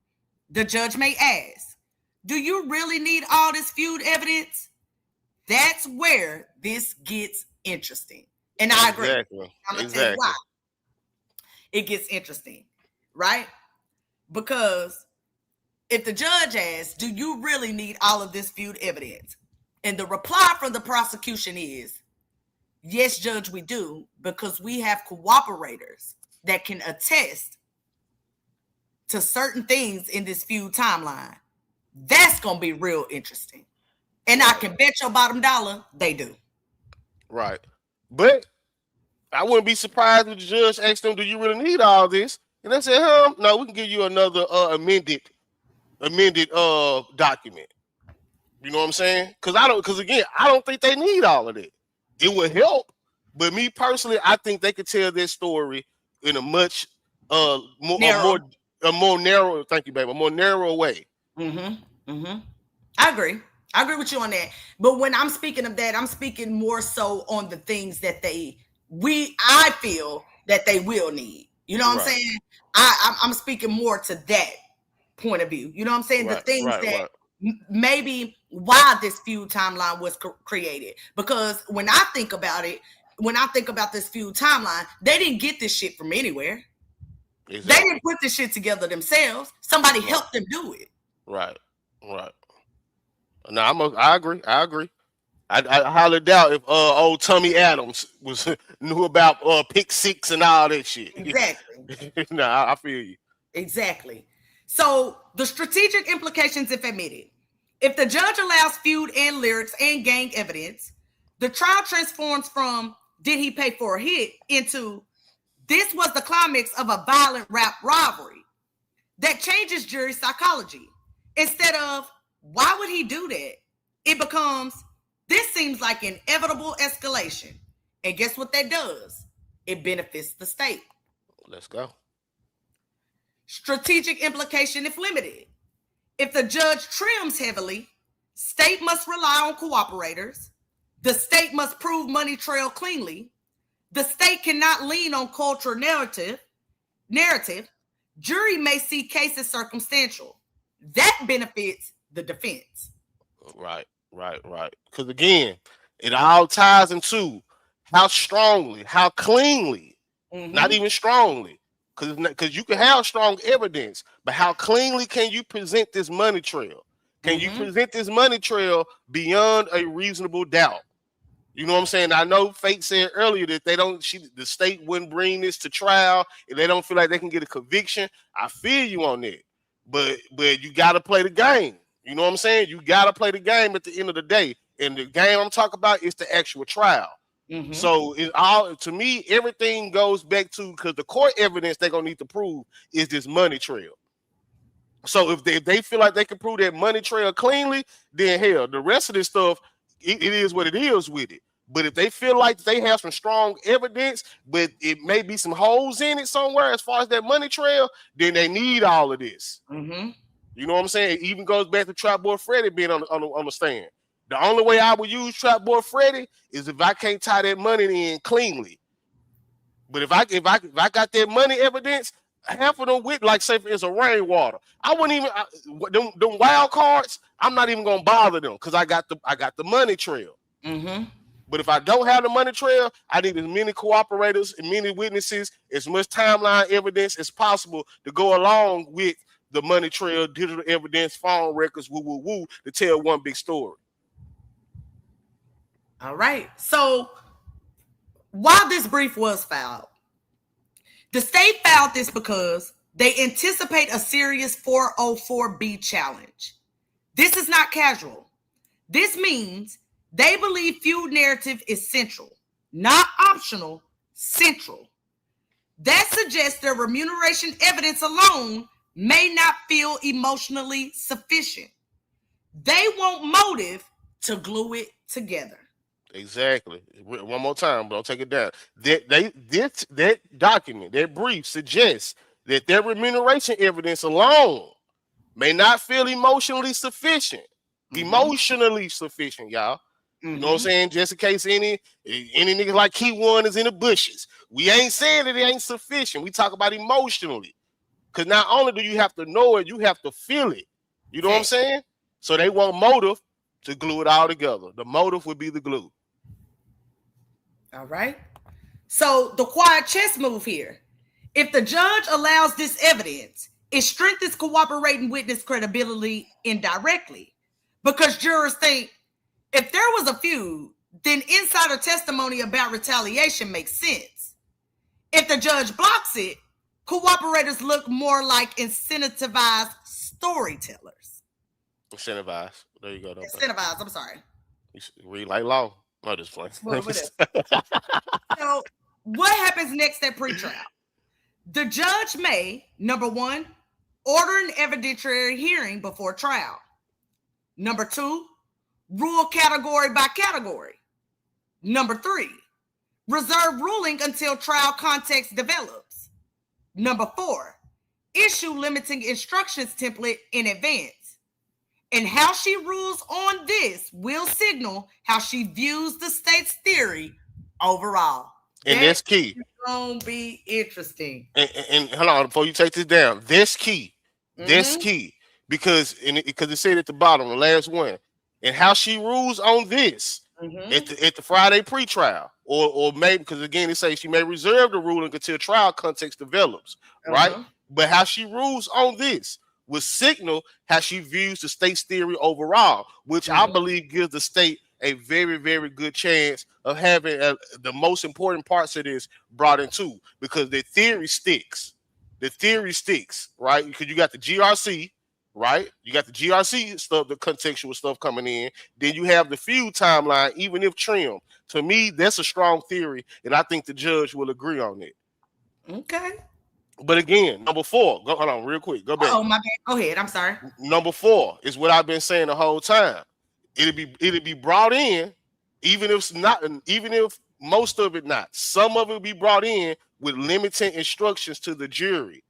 the judge may ask, do you really need all this feud evidence? That's where this gets interesting. And I agree. Exactly. I'm going to tell you why it gets interesting, right? Because if the judge asks, do you really need all of this feud evidence? And the reply from the prosecution is, yes, judge, we do, because we have cooperators that can attest to certain things in this feud timeline. That's going to be real interesting. And I can bet your bottom dollar they do. Right. But I wouldn't be surprised if the judge asked them, do you really need all this? And they said, no, we can give you another amended document. You know what I'm saying? Because again, I don't think they need all of that. It would help, but me personally, I think they could tell their story in a much more narrow. Thank you, baby. A more narrow way. I agree with you on that. But when I'm speaking of that, I'm speaking more so on the things that I feel that they will need. You know what I'm saying? I'm speaking more to that point of view. You know what I'm saying? The things that maybe why this feud timeline was created. Because when I think about it, when I think about this feud timeline, they didn't get this shit from anywhere. Exactly. They didn't put this shit together themselves. Somebody helped them do it. Right. No, I agree. I highly doubt if old Tommy Adams knew about pick six and all that shit. Exactly. No, I feel you. Exactly. So the strategic implications, if admitted, if the judge allows feud and lyrics and gang evidence, the trial transforms from did he pay for a hit into this was the climax of a violent rap rivalry that changes jury psychology. Instead of why would he do that? It becomes this seems like inevitable escalation. And guess what that does? It benefits the state. Let's go. Strategic implication if limited. If the judge trims heavily, state must rely on cooperators. The state must prove money trail cleanly. The state cannot lean on cultural narrative. Jury may see cases circumstantial. That benefits the defense. Right. Because again, it all ties into how strongly, how cleanly, not even strongly, because you can have strong evidence, but how cleanly can you present this money trail? Can you present this money trail beyond a reasonable doubt? You know what I'm saying? I know Fate said earlier that the state wouldn't bring this to trial if they don't feel like they can get a conviction. I feel you on that, but you got to play the game. You know what I'm saying? You got to play the game at the end of the day, and the game I'm talking about is the actual trial. So it all, to me, everything goes back to because the court evidence they're gonna need to prove is this money trail. So if they feel like they can prove that money trail cleanly, then hell, the rest of this stuff, it is what it is with it. But if they feel like they have some strong evidence, but it may be some holes in it somewhere as far as that money trail, then they need all of this. You know what I'm saying? It even goes back to Trap Boy Freddy being on the stand. The only way I would use Trap Boy Freddy is if I can't tie that money in cleanly. But if I got that money evidence, half of them with, like say it's a rainwater, I wouldn't even them wild cards. I'm not even gonna bother them because I got the money trail. But if I don't have the money trail, I need as many cooperators and many witnesses, as much timeline evidence as possible to go along with the money trail, digital evidence, phone records, to tell one big story. All right. So while this brief was filed, The state filed this because they anticipate a serious 404B challenge. This is not casual. This means they believe Feud narrative is central, not optional, central. That suggests their remuneration evidence alone may not feel emotionally sufficient. They want motive to glue it together. Exactly. One more time, but don't take it down. That document, that brief suggests that their remuneration evidence alone may not feel emotionally sufficient. Emotionally sufficient, y'all. You know what I'm saying? Just in case any niggas like Key1 is in the bushes. We ain't saying that it ain't sufficient. We talk about emotionally. Because not only do you have to know it, you have to feel it. You know what I'm saying? So they want motive to glue it all together. The motive would be the glue. All right. So the quiet chess move here. If the judge allows this evidence, it strengthens cooperating witness credibility indirectly. Because jurors think, if there was a feud, then insider testimony about retaliation makes sense. If the judge blocks it, cooperators look more like incentivized storytellers. Incentivized. There you go. Incentivized, I'm sorry. You read like law. No, just playing. So what happens next at pretrial? The judge may, number one, order an evidentiary hearing before trial. Number two, rule category by category. Number three, reserve ruling until trial context develops. Number four, issue limiting instructions template in advance. And how she rules on this will signal how she views the state's theory overall. And that's key. It's gonna be interesting. And hold on, before you take this down, that's key. That's key. Because it said at the bottom, the last one, and how she rules on this at the Friday pretrial, or maybe because again it says she may reserve the ruling until trial context develops, right? But how she rules on this will signal how she views the state's theory overall, which I believe gives the state a very, very good chance of having the most important parts of this brought into, because the theory sticks. The theory sticks, right? Because you got the GRC, right? You got the GRC stuff, the contextual stuff coming in. Then you have the Feud timeline, even if trimmed. To me, that's a strong theory, and I think the judge will agree on it. Okay. But again, number four, hold on real quick. Go back. Oh, my bad. Go ahead. I'm sorry. Number four is what I've been saying the whole time. It'll be brought in, even if most of it not. Some of it will be brought in with limiting instructions to the jury.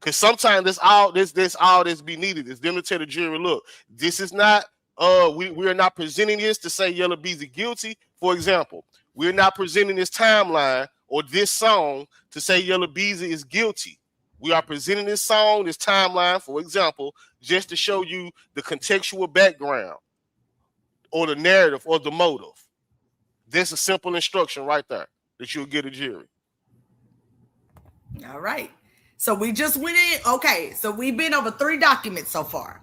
Because sometimes that's all that's be needed is them to tell the jury, look, this is not we are not presenting this to say Yella Beezy guilty. For example, we're not presenting this timeline or this song to say Yella Beezy is guilty. We are presenting this song, this timeline, for example, just to show you the contextual background or the narrative or the motive. That's a simple instruction right there that you'll get a jury. All right. So we just went in. Okay. So we've been over 3 documents so far.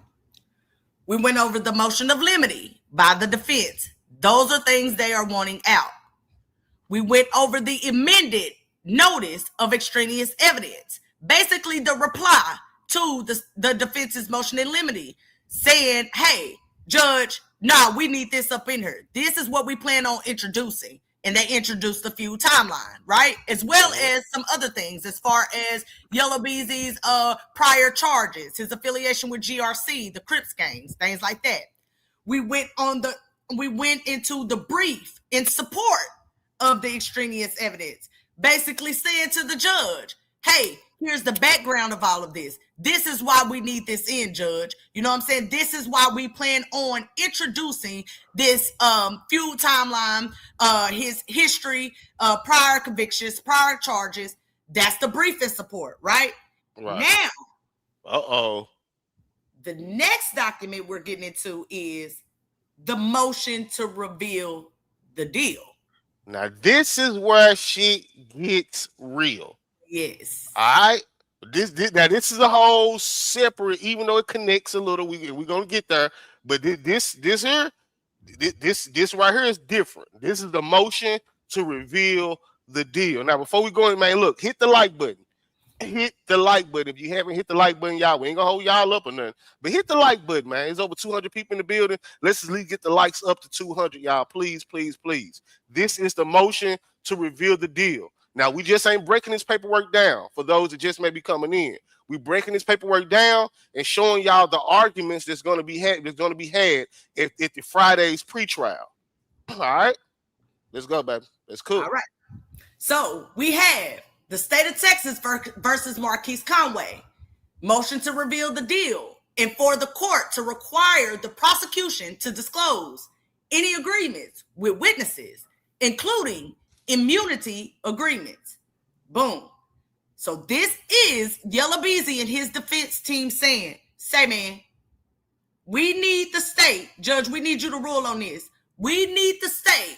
We went over the motion of limity by the defense. Those are things they are wanting out. We went over the amended notice of extraneous evidence, basically the reply to the defense's motion in limine, saying, hey, judge, nah, we need this up in here. This is what we plan on introducing. And they introduced the Feud timeline, right? As well as some other things as far as Yella Beezy's prior charges, his affiliation with GRC, the Crips gangs, things like that. We went into the brief in support of the extraneous evidence, basically saying to the judge, hey, here's the background of all of this. This is why we need this in, judge. You know what I'm saying? This is why we plan on introducing this Feud timeline, his history, prior convictions, prior charges. That's the brief in support, right? Now, the next document we're getting into is the motion to reveal the deal. Now, this is where shit gets real. Yes. All right. This is a whole separate, even though it connects a little, we're gonna get there. But this right here is different. This is the motion to reveal the deal. Now, before we go in, man, look, hit the like button. Hit the like button. If you haven't hit the like button, y'all, we ain't gonna hold y'all up or nothing. But hit the like button, man. There's over 200 people in the building. Let's at least get the likes up to 200, y'all. Please, please, please. This is the motion to reveal the deal. Now, we just ain't breaking this paperwork down for those that just may be coming in. We breaking this paperwork down and showing y'all the arguments that's going to be had at the Friday's pretrial. All right, let's go, baby. Let's cook. All right. So we have the state of Texas versus Marquise Conway. Motion to reveal the deal and for the court to require the prosecution to disclose any agreements with witnesses, including immunity agreements. Boom. So this is Yella Beezy and his defense team saying, say, man, we need the state, Judge, we need you to rule on this. We need the state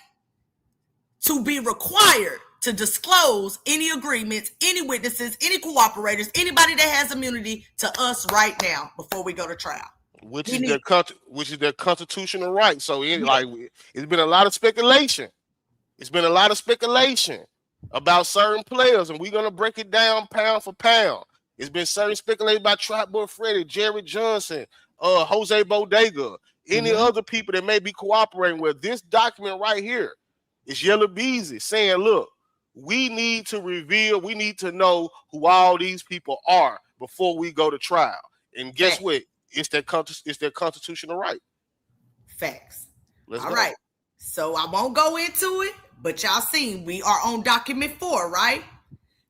to be required to disclose any agreements, any witnesses, any cooperators, anybody that has immunity to us right now before we go to trial. Which is their constitutional right. So it's been a lot of speculation. It's been a lot of speculation about certain players, and we're gonna break it down pound for pound. It's been certain speculation about Trap Boy Freddy, Jared Johnson, Jose Bodega, any other people that may be cooperating with. This document right here is Yella Beezy saying, look, we need to reveal, we need to know who all these people are before we go to trial. And guess what? It's their constitutional right. Facts. Let's all go. Right. So I won't go into it, but y'all seen we are on document 4, right?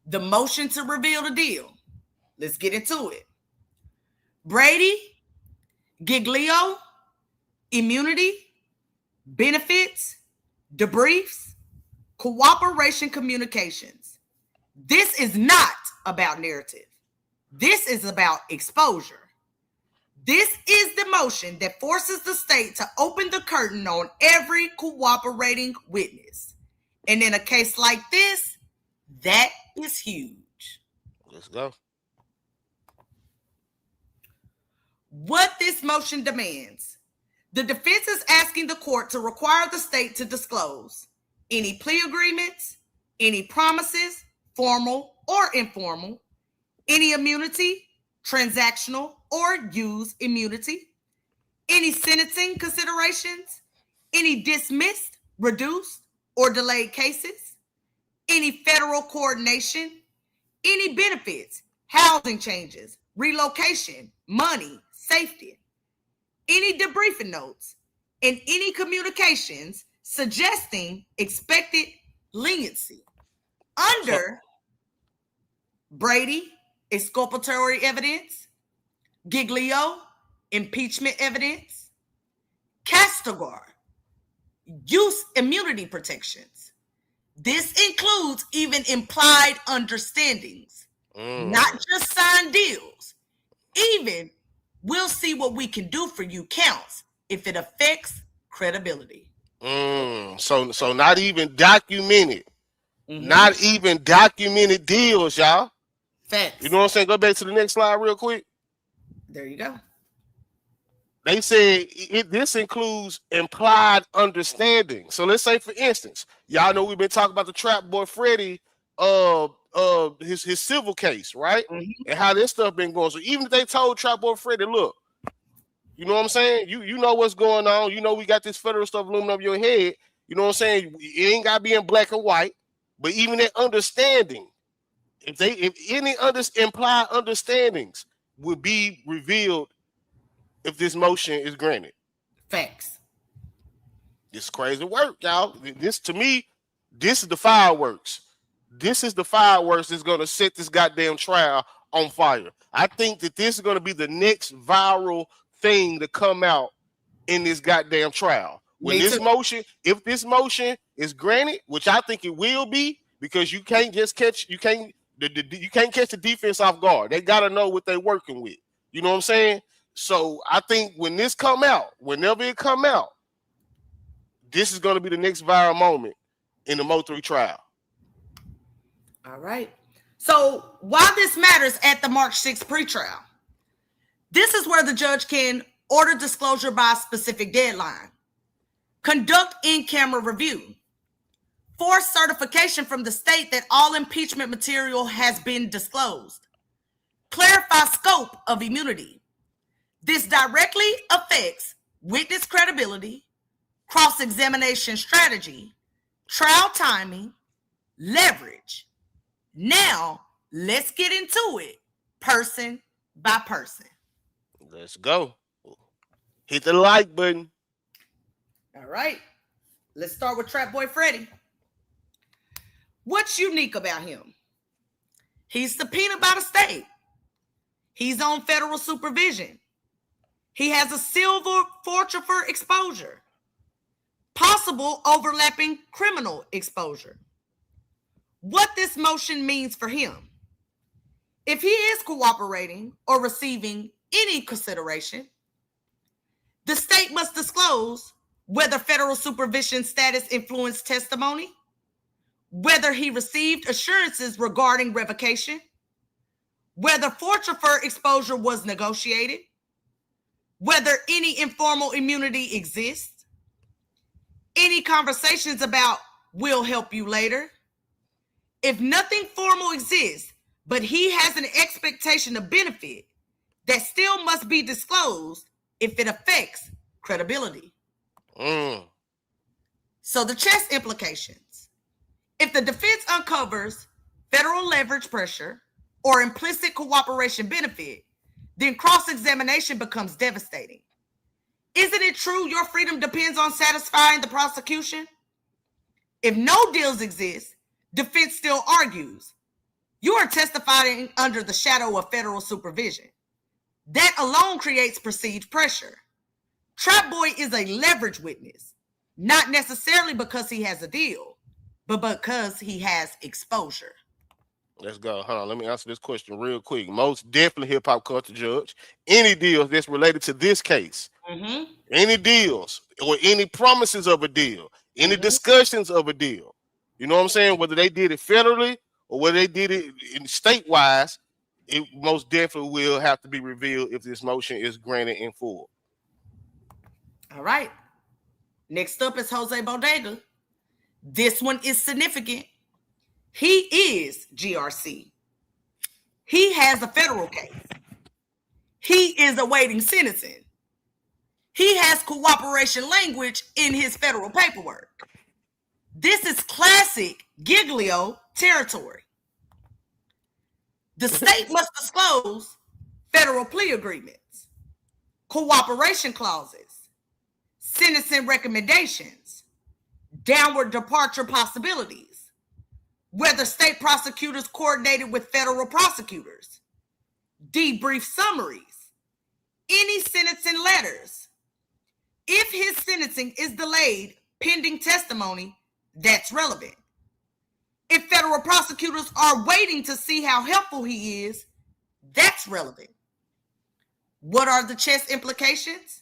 The motion to reveal the deal. Let's get into it. Brady, Giglio, immunity, benefits, debriefs, cooperation communications. This is not about narrative. This is about exposure. This is the motion that forces the state to open the curtain on every cooperating witness. And in a case like this, that is huge. Let's go. What this motion demands, the defense is asking the court to require the state to disclose any plea agreements, any promises, formal or informal, any immunity, transactional or use immunity, any sentencing considerations, any dismissed, reduced, or delayed cases, any federal coordination, any benefits, housing changes, relocation, money, safety, any debriefing notes, and any communications suggesting expected leniency. Under Brady, exculpatory evidence, Giglio, impeachment evidence, Castigar, use immunity protections. This includes even implied understandings, not just signed deals. Even we'll see what we can do for you counts if it affects credibility. So not even documented. Not even documented deals, y'all. Facts. You know what I'm saying? Go back to the next slide real quick. There you go. They said this includes implied understanding. So let's say, for instance, y'all know we've been talking about the Trap Boy Freddy, his civil case, right? And how this stuff been going. So even if they told Trap Boy Freddy, look, you know what I'm saying? You know what's going on. You know we got this federal stuff looming over your head. You know what I'm saying? It ain't got to be in black and white. But even that understanding, if any implied understandings would be revealed if this motion is granted. Facts. This is crazy work, y'all. This, to me, this is the fireworks. This is the fireworks that's going to set this goddamn trial on fire. I think that this is going to be the next viral thing to come out in this goddamn trial. When this motion, if this motion is granted, which I think it will be, because you can't catch the defense off guard. They got to know what they're working with. You know what I'm saying? So I think when this come out, whenever it come out, this is going to be the next viral moment in the MO3 trial. All right. So while this matters at the March 6th pretrial, this is where the judge can order disclosure by a specific deadline, conduct in-camera review, Force certification from the state that all impeachment material has been disclosed. Clarify scope of immunity. This directly affects witness credibility, cross-examination strategy, trial timing, leverage. Now, let's get into it, person by person. Let's go. Hit the like button. All right. Let's start with Trap Boy Freddy. What's unique about him? He's subpoenaed by the state. He's on federal supervision. He has a silver forfeiture exposure. Possible overlapping criminal exposure. What this motion means for him. If he is cooperating or receiving any consideration, the state must disclose whether federal supervision status influenced testimony, whether he received assurances regarding revocation, whether forfeiture exposure was negotiated, whether any informal immunity exists, any conversations about will help you later. If nothing formal exists, but he has an expectation of benefit, that still must be disclosed if it affects credibility. So the chess implications. If the defense uncovers federal leverage pressure or implicit cooperation benefit, then cross-examination becomes devastating. Isn't it true your freedom depends on satisfying the prosecution? If no deals exist, defense still argues, you are testifying under the shadow of federal supervision. That alone creates perceived pressure. Trap Boy is a leverage witness, not necessarily because he has a deal, but because he has exposure. Let's go. Hold on. Let me answer this question real quick. Most definitely hip hop culture judge. Any deals that's related to this case, any deals or any promises of a deal, any discussions of a deal, you know what I'm saying? Whether they did it federally or whether they did it in state-wise, it most definitely will have to be revealed if this motion is granted in full. All right. Next up is Jose Bodega. This one is significant. He is GRC. He has a federal case. He is awaiting sentencing. He has cooperation language in his federal paperwork. This is classic Giglio territory. The state must disclose federal plea agreements, cooperation clauses, sentencing recommendations, downward departure possibilities, whether state prosecutors coordinated with federal prosecutors, debrief summaries, any sentencing letters. If his sentencing is delayed pending testimony, that's relevant. If federal prosecutors are waiting to see how helpful he is, that's relevant. What are the chess implications?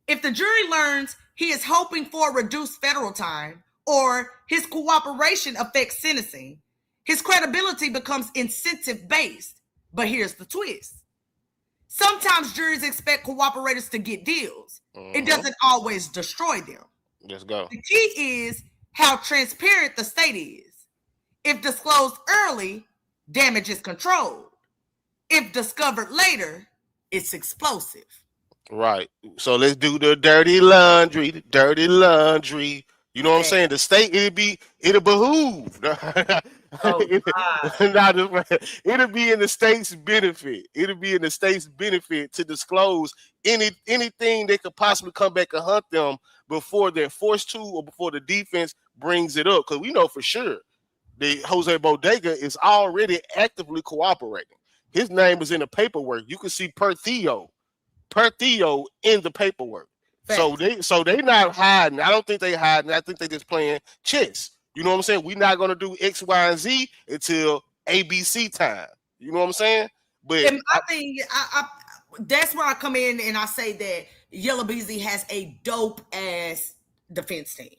If the jury learns he is hoping for reduced federal time or his cooperation affects sentencing, his credibility becomes incentive-based. But here's the twist. Sometimes juries expect cooperators to get deals. It doesn't always destroy them. Let's go. The key is how transparent the state is. If disclosed early, damage is controlled. If discovered later, it's explosive. Right. So let's do the dirty laundry. The dirty laundry. You know what I'm saying? The state, it'll behoove. It'll be in the state's benefit. It'll be in the state's benefit to disclose anything that could possibly come back and hunt them before they're forced to or before the defense brings it up. Because we know for sure that Jose Bodega is already actively cooperating. His name is in the paperwork. You can see per Theo in the paperwork. Thanks. So they not hiding. I don't think they hiding. I think they just playing chess. You know what I'm saying? We're not gonna do X, Y, and Z until ABC time. You know what I'm saying? But I think that's where I come in and I say that Yella Beezy has a dope ass defense team.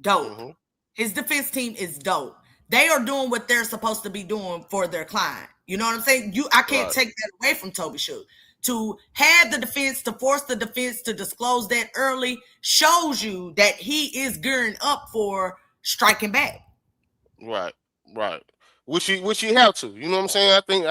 Dope. His defense team is dope. They are doing what they're supposed to be doing for their client. You know what I'm saying? I can't take that away from Toby Shook. To have the defense, to force the defense to disclose that early shows you that he is gearing up for striking back. Right. Which you have to. You know what I'm saying? I think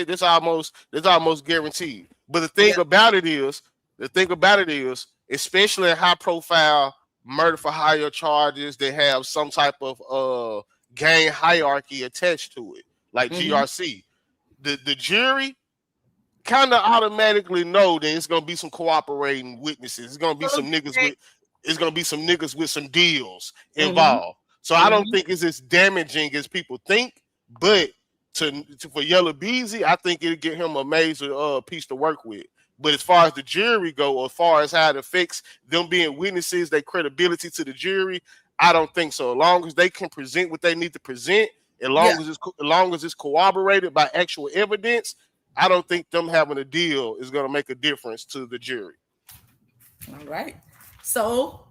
that's almost guaranteed. But the thing about it is, especially in high profile murder for hire charges, they have some type of gang hierarchy attached to it, like GRC. The jury kind of automatically know that it's gonna be some cooperating witnesses. It's gonna be some niggas with some deals involved. So I don't think it's as damaging as people think. But for Yella Beezy, I think it'll get him a major piece to work with. But as far as the jury go, or as far as how it affects them being witnesses, their credibility to the jury, I don't think so. As long as they can present what they need to present, as long as it's corroborated by actual evidence, I don't think them having a deal is going to make a difference to the jury. All right. So,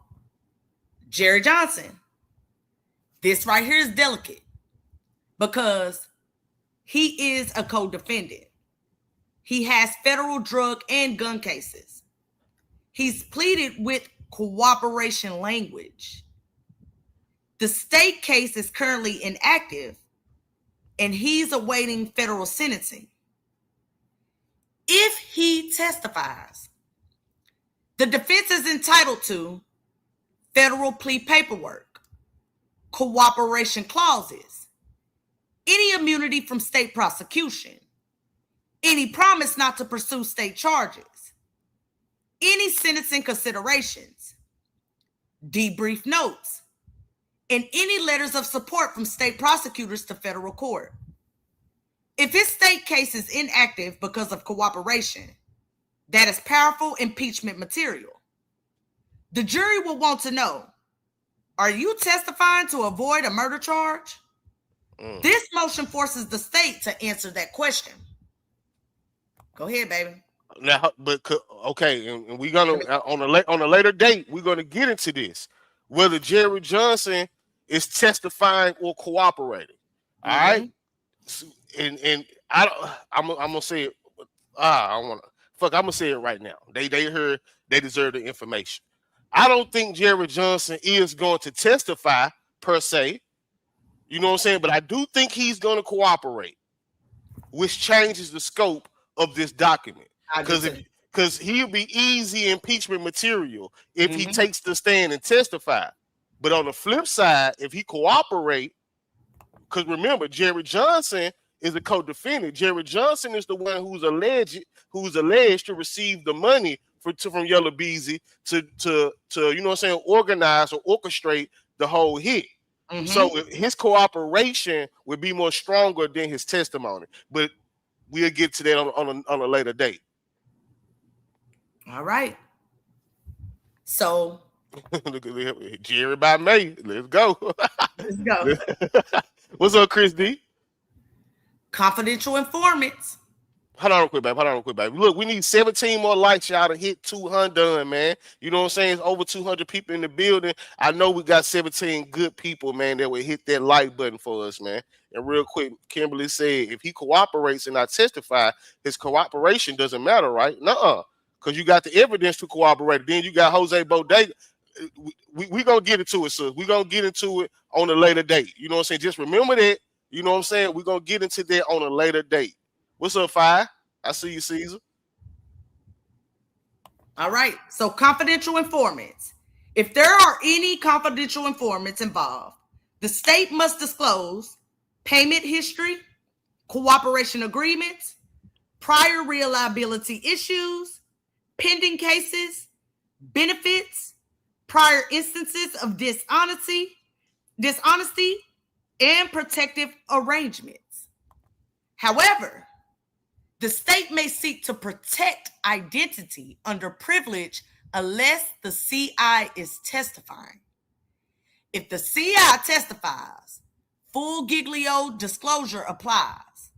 Jerry Johnson, this right here is delicate because he is a co-defendant. He has federal drug and gun cases. He's pleaded with cooperation language. The state case is currently inactive, and he's awaiting federal sentencing. If he testifies, the defense is entitled to federal plea paperwork, cooperation clauses, any immunity from state prosecution, any promise not to pursue state charges, any sentencing considerations, debrief notes, and any letters of support from state prosecutors to federal court. If his state case is inactive because of cooperation, that is powerful impeachment material. The jury will want to know, are you testifying to avoid a murder charge? This motion forces the state to answer that question. Go ahead, baby. Now, but okay, and we're gonna on a later date, we're gonna get into this, whether Jerry Johnson is testifying or cooperating. All right, and I'm gonna say it. I'm gonna say it right now. They heard they deserve the information. I don't think Jerry Johnson is going to testify per se. You know what I'm saying? But I do think he's going to cooperate, which changes the scope of this document. Because he'll be easy impeachment material if he takes the stand and testify. But on the flip side, if he cooperate, because remember, Jerry Johnson is a co-defendant. Jerry Johnson is the one who's alleged to receive the money from Yella Beezy to you know what I'm saying, organize or orchestrate the whole hit. So his cooperation would be more stronger than his testimony. But we'll get to that on a later date. All right. So Jerry by May. Let's go. Let's go. What's up, Chris D? Confidential informants. Hold on real quick, baby. Look, we need 17 more likes, y'all, to hit 200, man. You know what I'm saying? It's over 200 people in the building. I know we got 17 good people, man, that will hit that like button for us, man. And real quick, Kimberly said, if he cooperates and I testify, his cooperation doesn't matter, right? Nuh-uh. Because you got the evidence to cooperate. Then you got Jose Bodega. We going to get into it, sir. We're going to get into it on a later date. You know what I'm saying? Just remember that. You know what I'm saying? We're going to get into that on a later date. What's up, Fi? I see you, Caesar. All right. So confidential informants. If there are any confidential informants involved, the state must disclose payment history, cooperation agreements, prior reliability issues, pending cases, benefits, prior instances of dishonesty, and protective arrangements. However, the state may seek to protect identity under privilege unless the CI is testifying. If the CI testifies, full Giglio disclosure applies.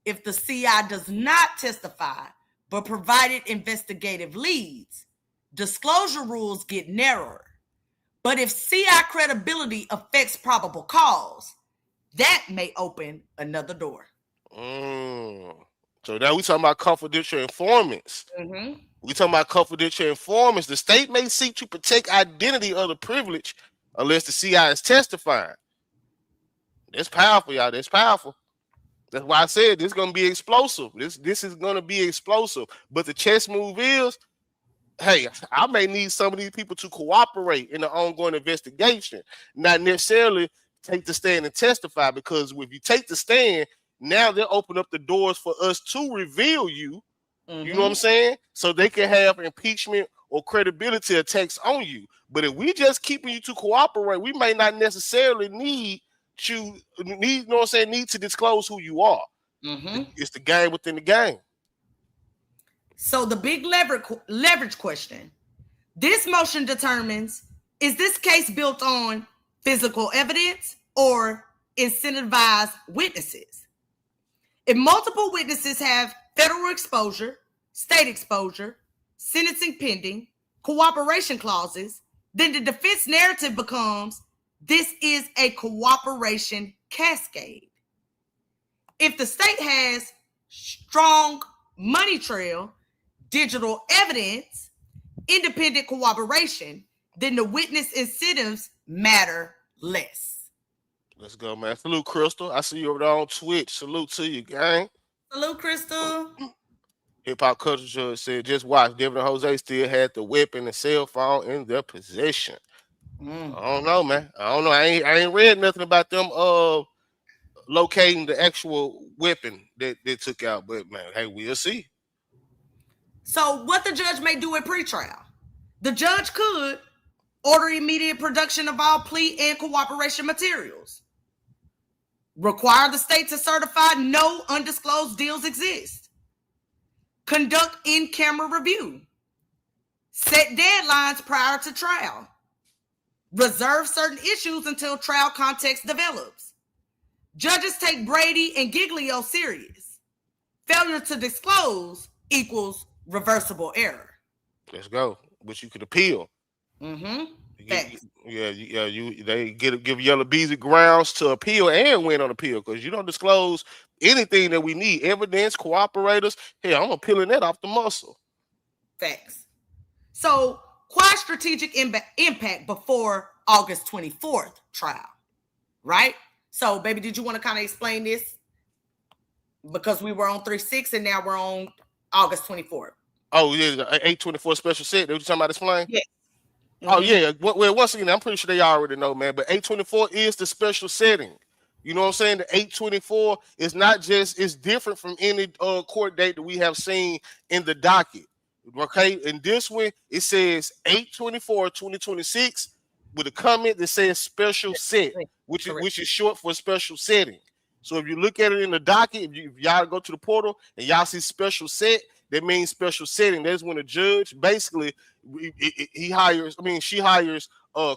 If the CI does not testify but provided investigative leads, disclosure rules get narrower. But if CI credibility affects probable cause, that may open another door. So now we talking about confidential informants. We talking about confidential informants. The state may seek to protect identity under privilege unless the CI is testifying. That's powerful, y'all. That's powerful. That's why I said this is gonna be explosive. This is gonna be explosive. But the chess move is, hey, I may need some of these people to cooperate in the ongoing investigation, not necessarily take the stand and testify, because if you take the stand, now they'll open up the doors for us to reveal you. You know what I'm saying? So they can have impeachment or credibility attacks on you. But if we just keeping you to cooperate, we may not necessarily need you know what I'm saying, need to disclose who you are. It's the game within the game. So the big leverage question. This motion determines, is this case built on physical evidence or incentivized witnesses? If multiple witnesses have federal exposure, state exposure, sentencing pending, cooperation clauses, then the defense narrative becomes, this is a cooperation cascade. If the state has strong money trail, digital evidence, independent cooperation, then the witness incentives matter less. Let's go, man. Salute, Crystal. I see you over there on Twitch. Salute to you, gang. Salute, Crystal. Hip Hop Culture Judge said, just watch. Devin and Jose still had the weapon and cell phone in their possession. I don't know, man. I don't know. I ain't read nothing about them locating the actual weapon that they took out, but man, hey, we'll see. So what the judge may do at pretrial, the judge could order immediate production of all plea and cooperation materials, require the state to certify no undisclosed deals exist, conduct in-camera review, set deadlines prior to trial, reserve certain issues until trial context develops. Judges take Brady and Giglio serious. Failure to disclose equals reversible error. Let's go. But you could appeal. Thanks. They give Yella Beezy grounds to appeal and win on appeal, because you don't disclose anything that we need. Evidence, cooperators. Hey, I'm appealing that off the muscle. Facts. So quite strategic impact before August 24th trial, right? So, baby, did you want to kind of explain this? Because we were on 3-6 and now we're on August 24th. Oh, yeah, 824 special set. That what you talking about explain? Yeah. Oh, yeah. Well, once again, I'm pretty sure they already know, man. But 824 is the special setting. You know what I'm saying? The 824 is not just, it's different from any court date that we have seen in the docket. Okay? In this one, it says 8/24/2026 with a comment that says special set, which is short for special setting. So if you look at it in the docket, if y'all go to the portal and y'all see special set, that means special setting. That's when a judge basically she hires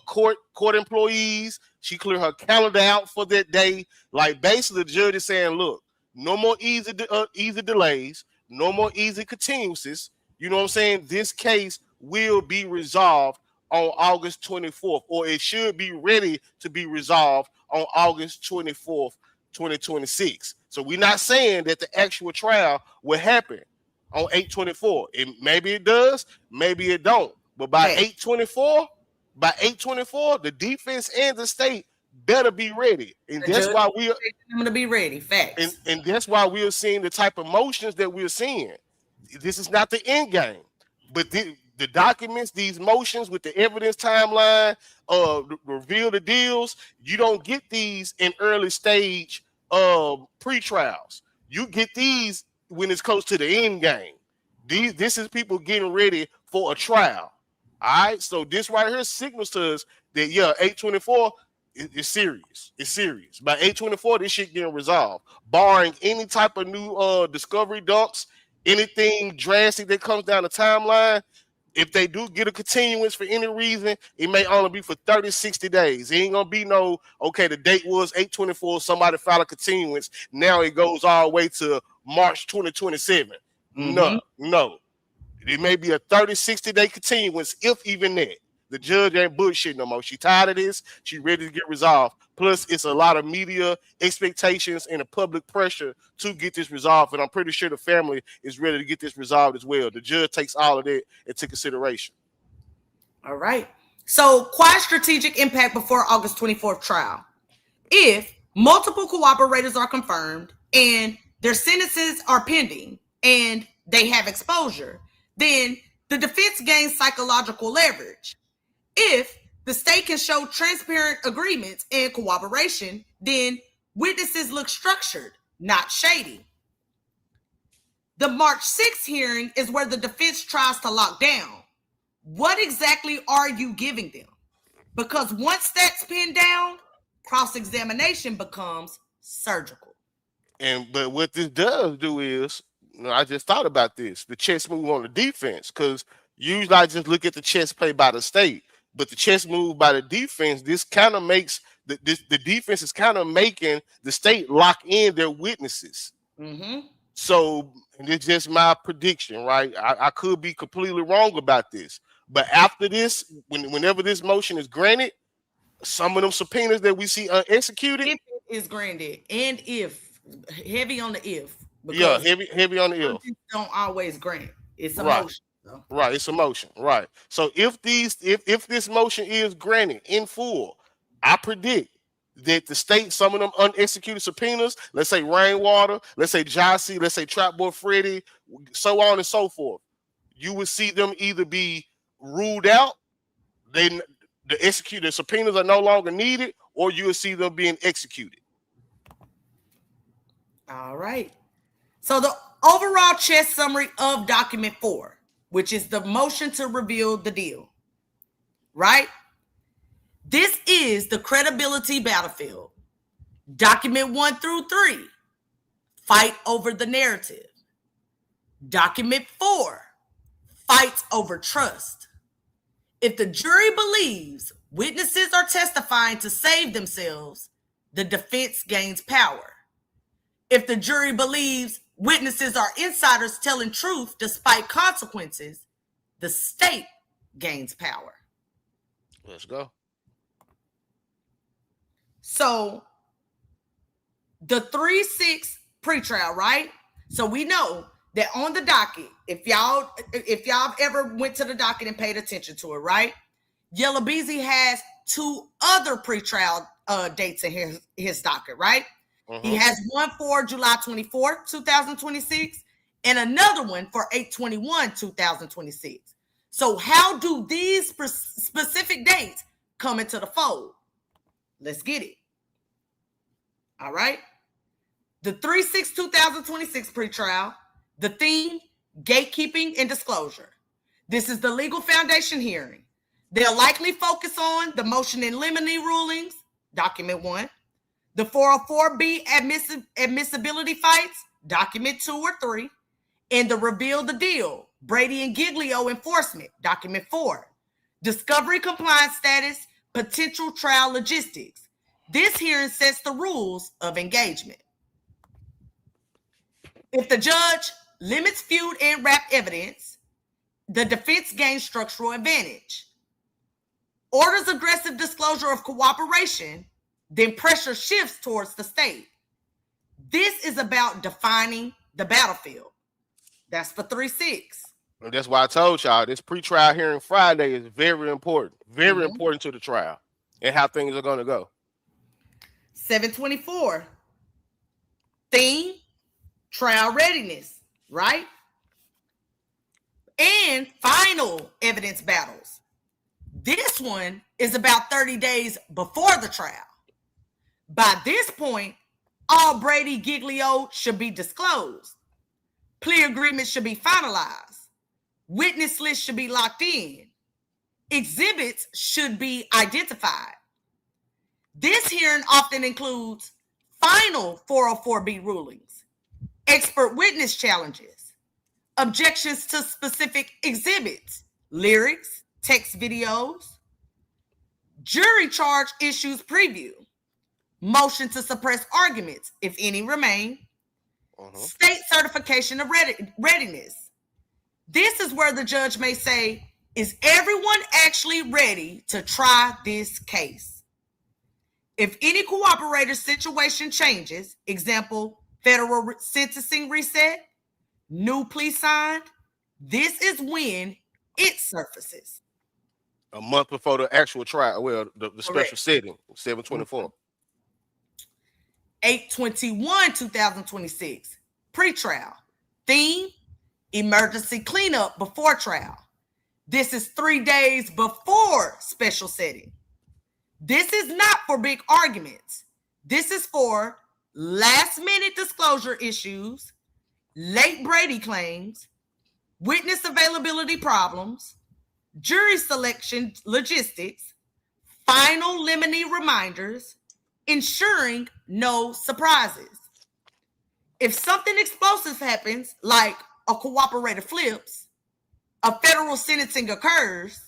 court employees. She clear her calendar out for that day. Like basically, the judge is saying, look, no more easy delays, no more easy continuances. You know what I'm saying? This case will be resolved on August 24th, or it should be ready to be resolved on August 24th, 2026. So we're not saying that the actual trial will happen on 8/24. Maybe it does, maybe it don't. But by 8/24, the defense and the state better be ready. And that's why I'm gonna be ready. Facts. And that's why we are seeing the type of motions that we're seeing. This is not the end game, but the documents, these motions with the evidence timeline, reveal the deals. You don't get these in early stage pre-trials. You get these when it's close to the end game. This is people getting ready for a trial. All right, so this right here signals to us that 8/24 is serious. It's serious. By 8/24, this shit getting resolved, barring any type of new discovery dumps, anything drastic that comes down the timeline. If they do get a continuance for any reason, it may only be for 30, 60 days. It ain't gonna be no, okay, the date was 8/24, somebody filed a continuance. Now it goes all the way to March 2027. No. It may be a 30, 60-day continuance, if even that. The judge ain't bullshit no more. She tired of this. She ready to get resolved. Plus, it's a lot of media expectations and the public pressure to get this resolved. And I'm pretty sure the family is ready to get this resolved as well. The judge takes all of that into consideration. All right. So, quite strategic impact before August 24th trial. If multiple cooperators are confirmed and their sentences are pending and they have exposure, then the defense gains psychological leverage. If the state can show transparent agreements and cooperation, then witnesses look structured, not shady. The March 6th hearing is where the defense tries to lock down. What exactly are you giving them? Because once that's pinned down, cross-examination becomes surgical. But what this does do is, I just thought about this, the chess move on the defense, because usually I just look at the chess play by the state, but the chess move by the defense, this kind of makes the defense is kind of making the state lock in their witnesses. Mm-hmm. So, and it's just my prediction, right? I could be completely wrong about this, but after this, whenever this motion is granted, some of them subpoenas that we see unexecuted, if it is granted, and if heavy on the if, yeah, heavy on the if. Don't always grant. It's a Right. motion. So. Right, it's a motion. Right. So if this motion is granted in full, I predict that the state, some of them unexecuted subpoenas, let's say Rainwater, let's say Jossie, let's say Trap Boy Freddy, so on and so forth, you would see them either be ruled out, the subpoenas are no longer needed, or you will see them being executed. All right. So the overall chess summary of document 4, which is the motion to reveal the deal, right? This is the credibility battlefield. Document 1 through 3, fight over the narrative. Document 4, fights over trust. If the jury believes witnesses are testifying to save themselves, the defense gains power. If the jury believes witnesses are insiders telling truth despite consequences, the state gains power. Let's go. So the 3-6 pretrial, right? So we know that on the docket, if y'all ever went to the docket and paid attention to it, right? Yella Beezy has 2 other pretrial dates in his docket, right? Mm-hmm. He has one for July 24th, 2026, and another one for 8/21, 2026. So how do these specific dates come into the fold? Let's get it. All right. The 3/6/2026 pretrial, the theme, gatekeeping and disclosure. This is the legal foundation hearing. They'll likely focus on the motion in limine rulings, document 1, the 404B admissibility fights, document 2 or 3, and the reveal the deal, Brady and Giglio enforcement, document 4, discovery compliance status, potential trial logistics. This hearing sets the rules of engagement. If the judge limits feud and rap evidence, the defense gains structural advantage. Orders aggressive disclosure of cooperation, then pressure shifts towards the state. This is about defining the battlefield. That's for 3-6. And that's why I told y'all this pretrial hearing Friday is very important. Very important to the trial and how things are going to go. 724. Theme, trial readiness, right? And final evidence battles. This one is about 30 days before the trial. By this point, all Brady Giglio should be disclosed. Plea agreements should be finalized. Witness lists should be locked in. Exhibits should be identified. This hearing often includes final 404B rulings, expert witness challenges, objections to specific exhibits, lyrics, text videos, jury charge issues preview, motion to suppress arguments, if any remain, state certification of readiness. This is where the judge may say, is everyone actually ready to try this case? If any cooperator situation changes, example, federal sentencing reset, new plea signed, this is when it surfaces. A month before the actual trial. Well, the special setting, 7/24. 8/21/2026. Pretrial. Theme: emergency cleanup before trial. This is 3 days before special setting. This is not for big arguments. This is for last-minute disclosure issues, late Brady claims, witness availability problems, jury selection logistics, final limine reminders, ensuring no surprises. If something explosive happens, like a cooperator flips, a federal sentencing occurs,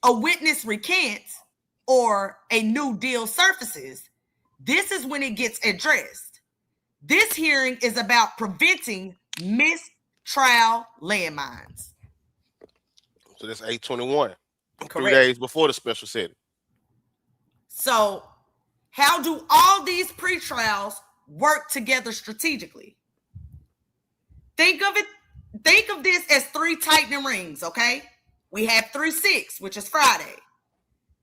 a witness recants, or a new deal surfaces, this is when it gets addressed. This hearing is about preventing missed trial landmines. So that's 8/21. Correct. 3 days before the special setting. So how do all these pretrials work together strategically? Think of this as 3 tightening rings, okay? We have 3/6, which is Friday.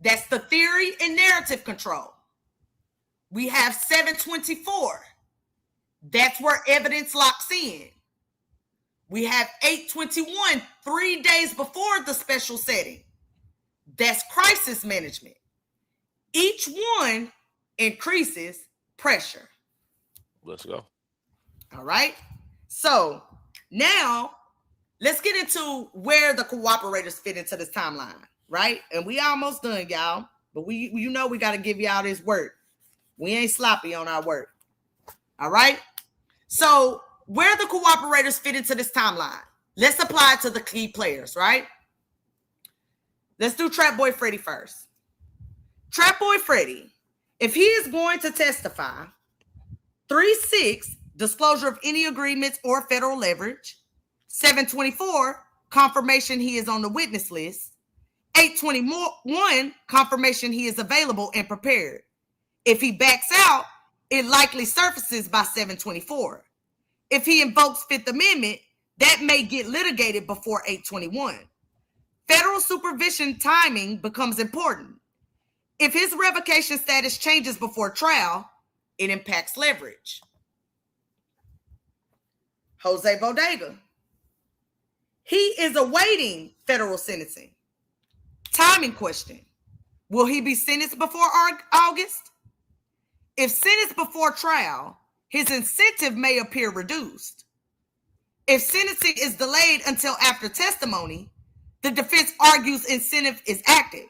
That's the theory and narrative control. We have 7/24. That's where evidence locks in. We have 8/21, 3 days before the special setting. That's crisis management. Each one increases pressure. Let's go. All right. So now let's get into where the cooperators fit into this timeline, right? And we almost done, y'all. But we got to give y'all this work. We ain't sloppy on our work. All right. So where the cooperators fit into this timeline? Let's apply it to the key players, right? Let's do Trap Boy Freddy first. Trap Boy Freddy, if he is going to testify, 3/6, disclosure of any agreements or federal leverage. 7/24, confirmation he is on the witness list. 8/21, confirmation he is available and prepared. If he backs out, it likely surfaces by 7/24. If he invokes Fifth Amendment, that may get litigated before 8/21. Federal supervision timing becomes important. If his revocation status changes before trial, it impacts leverage. Jose Bodega. He is awaiting federal sentencing. Timing question. Will he be sentenced before August? If sentenced before trial, his incentive may appear reduced. If sentencing is delayed until after testimony, the defense argues incentive is active.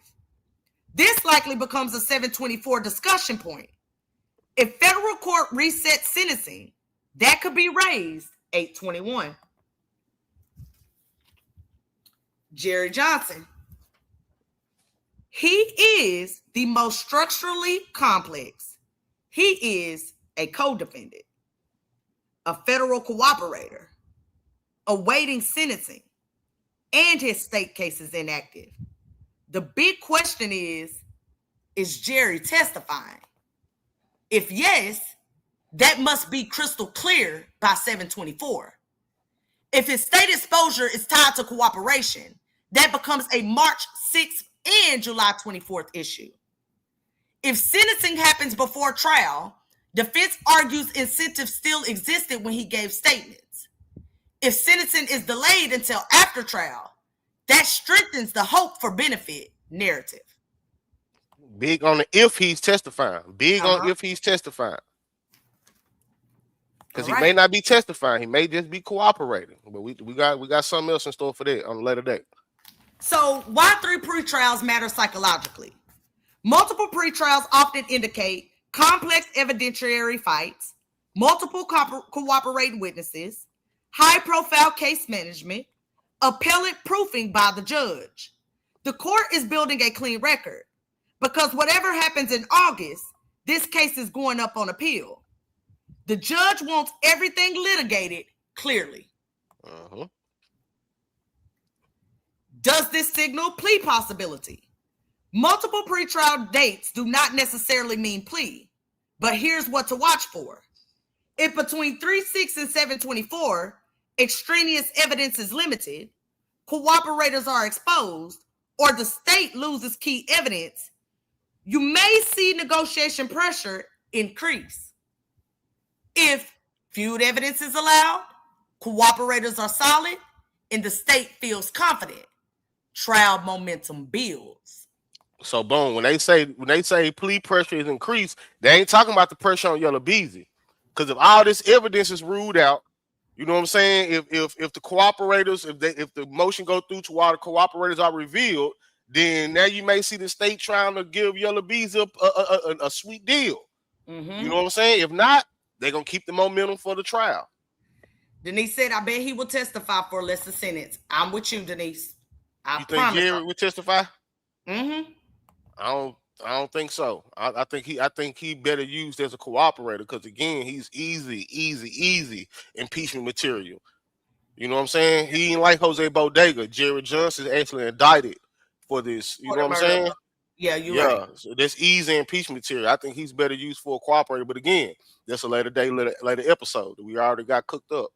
This likely becomes a 7/24 discussion point. If federal court resets sentencing, that could be raised 8/21. Jerry Johnson. He is the most structurally complex. He is a co-defendant, a federal cooperator, awaiting sentencing, and his state case is inactive. The big question is Jerry testifying? If yes, that must be crystal clear by 7/24. If his state exposure is tied to cooperation, that becomes a March 6th and July 24th issue. If sentencing happens before trial, defense argues incentive still existed when he gave statements. If sentencing is delayed until after trial, that strengthens the hope for benefit narrative. Big on the if he's testifying. Big on if he's testifying. Because he may not be testifying. He may just be cooperating. But we got something else in store for that on a later date. So why 3 pretrials matter psychologically? Multiple pretrials often indicate complex evidentiary fights, multiple cooperating witnesses, high-profile case management, appellate proofing by the judge. The court is building a clean record because whatever happens in August, this case is going up on appeal. The judge wants everything litigated clearly. Does this signal plea possibility? Multiple pretrial dates do not necessarily mean plea, but here's what to watch for. If between 3/6 and 7/24, extraneous evidence is limited, cooperators are exposed, or the state loses key evidence, you may see negotiation pressure increase. If feud evidence is allowed, cooperators are solid, and the state feels confident, trial momentum builds. So boom, when they say plea pressure is increased, they ain't talking about the pressure on Yella Beezy. Because if all this evidence is ruled out, you know what I'm saying? If the cooperators, if the motion go through to all the cooperators are revealed, then now you may see the state trying to give Yella Beezy a sweet deal. You know what I'm saying? If not, they're gonna keep the momentum for the trial. Denise said, I bet he will testify for a lesser sentence. I'm with you, Denise. You think Jerry would testify? Mm-hmm. I don't think so. I think he better used as a cooperator because again, he's easy impeachment material. You know what I'm saying? He ain't like Jose Bodega. Jerry Johnson is actually indicted for this. You know what I'm saying? Yeah, you're right. So that's easy impeachment material. I think he's better used for a cooperator. But again, that's a later episode that we already got cooked up.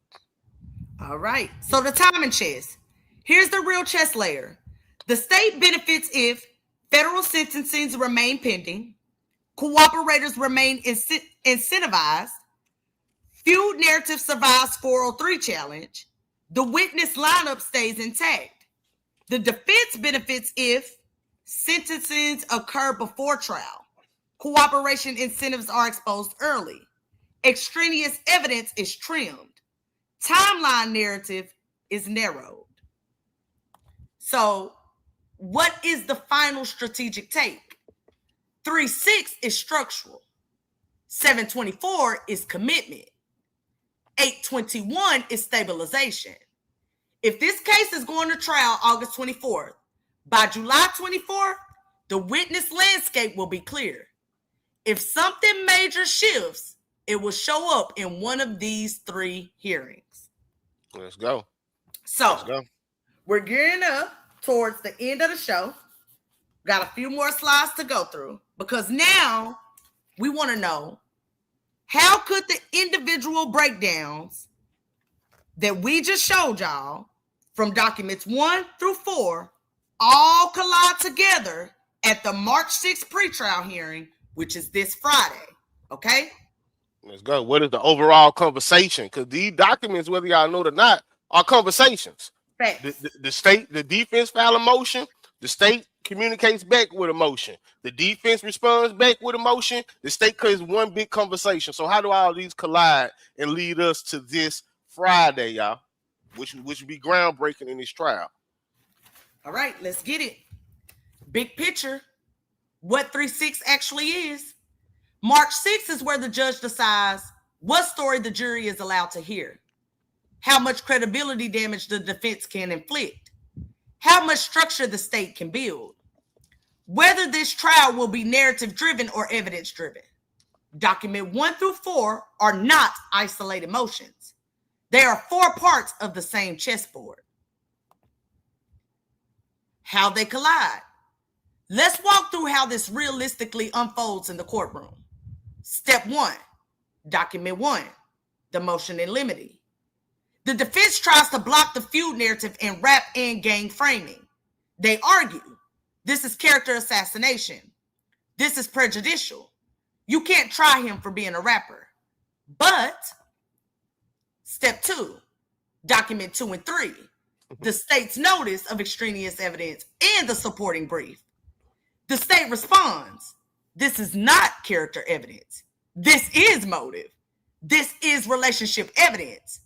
All right. So the timing chess. Here's the real chess layer. The state benefits if federal sentencings remain pending, cooperators remain incentivized, feud narrative survives 403 challenge, the witness lineup stays intact. The defense benefits if sentencings occur before trial, cooperation incentives are exposed early, extraneous evidence is trimmed, timeline narrative is narrowed. So, what is the final strategic take? 3-6 is structural. 724 is commitment. 821 is stabilization. If this case is going to trial August 24th, by July 24th, the witness landscape will be clear. If something major shifts, it will show up in one of these 3 hearings. Let's go. So, Let's go. We're gearing up towards the end of the show. Got a few more slides to go through because now we want to know how could the individual breakdowns that we just showed y'all from documents 1 through 4 all collide together at the March 6th pretrial hearing, which is this Friday. Okay? Let's go. What is the overall conversation? Because these documents, whether y'all know it or not, are conversations. The state, the defense file a motion. The state communicates back with a motion. The defense responds back with a motion. The state creates one big conversation. So how do all these collide and lead us to this Friday, y'all? Which would be groundbreaking in this trial. All right, let's get it. Big picture. What 3-6 actually is. March 6th is where the judge decides what story the jury is allowed to hear, how much credibility damage the defense can inflict, how much structure the state can build, whether this trial will be narrative-driven or evidence-driven. Document 1 through 4 are not isolated motions. They are 4 parts of the same chessboard. How they collide. Let's walk through how this realistically unfolds in the courtroom. Step 1, document 1, the motion in limine. The defense tries to block the feud narrative in rap and gang framing. They argue, this is character assassination. This is prejudicial. You can't try him for being a rapper. But, step 2, document 2 and 3, the state's notice of extraneous evidence and the supporting brief. The state responds, this is not character evidence. This is motive. This is relationship evidence.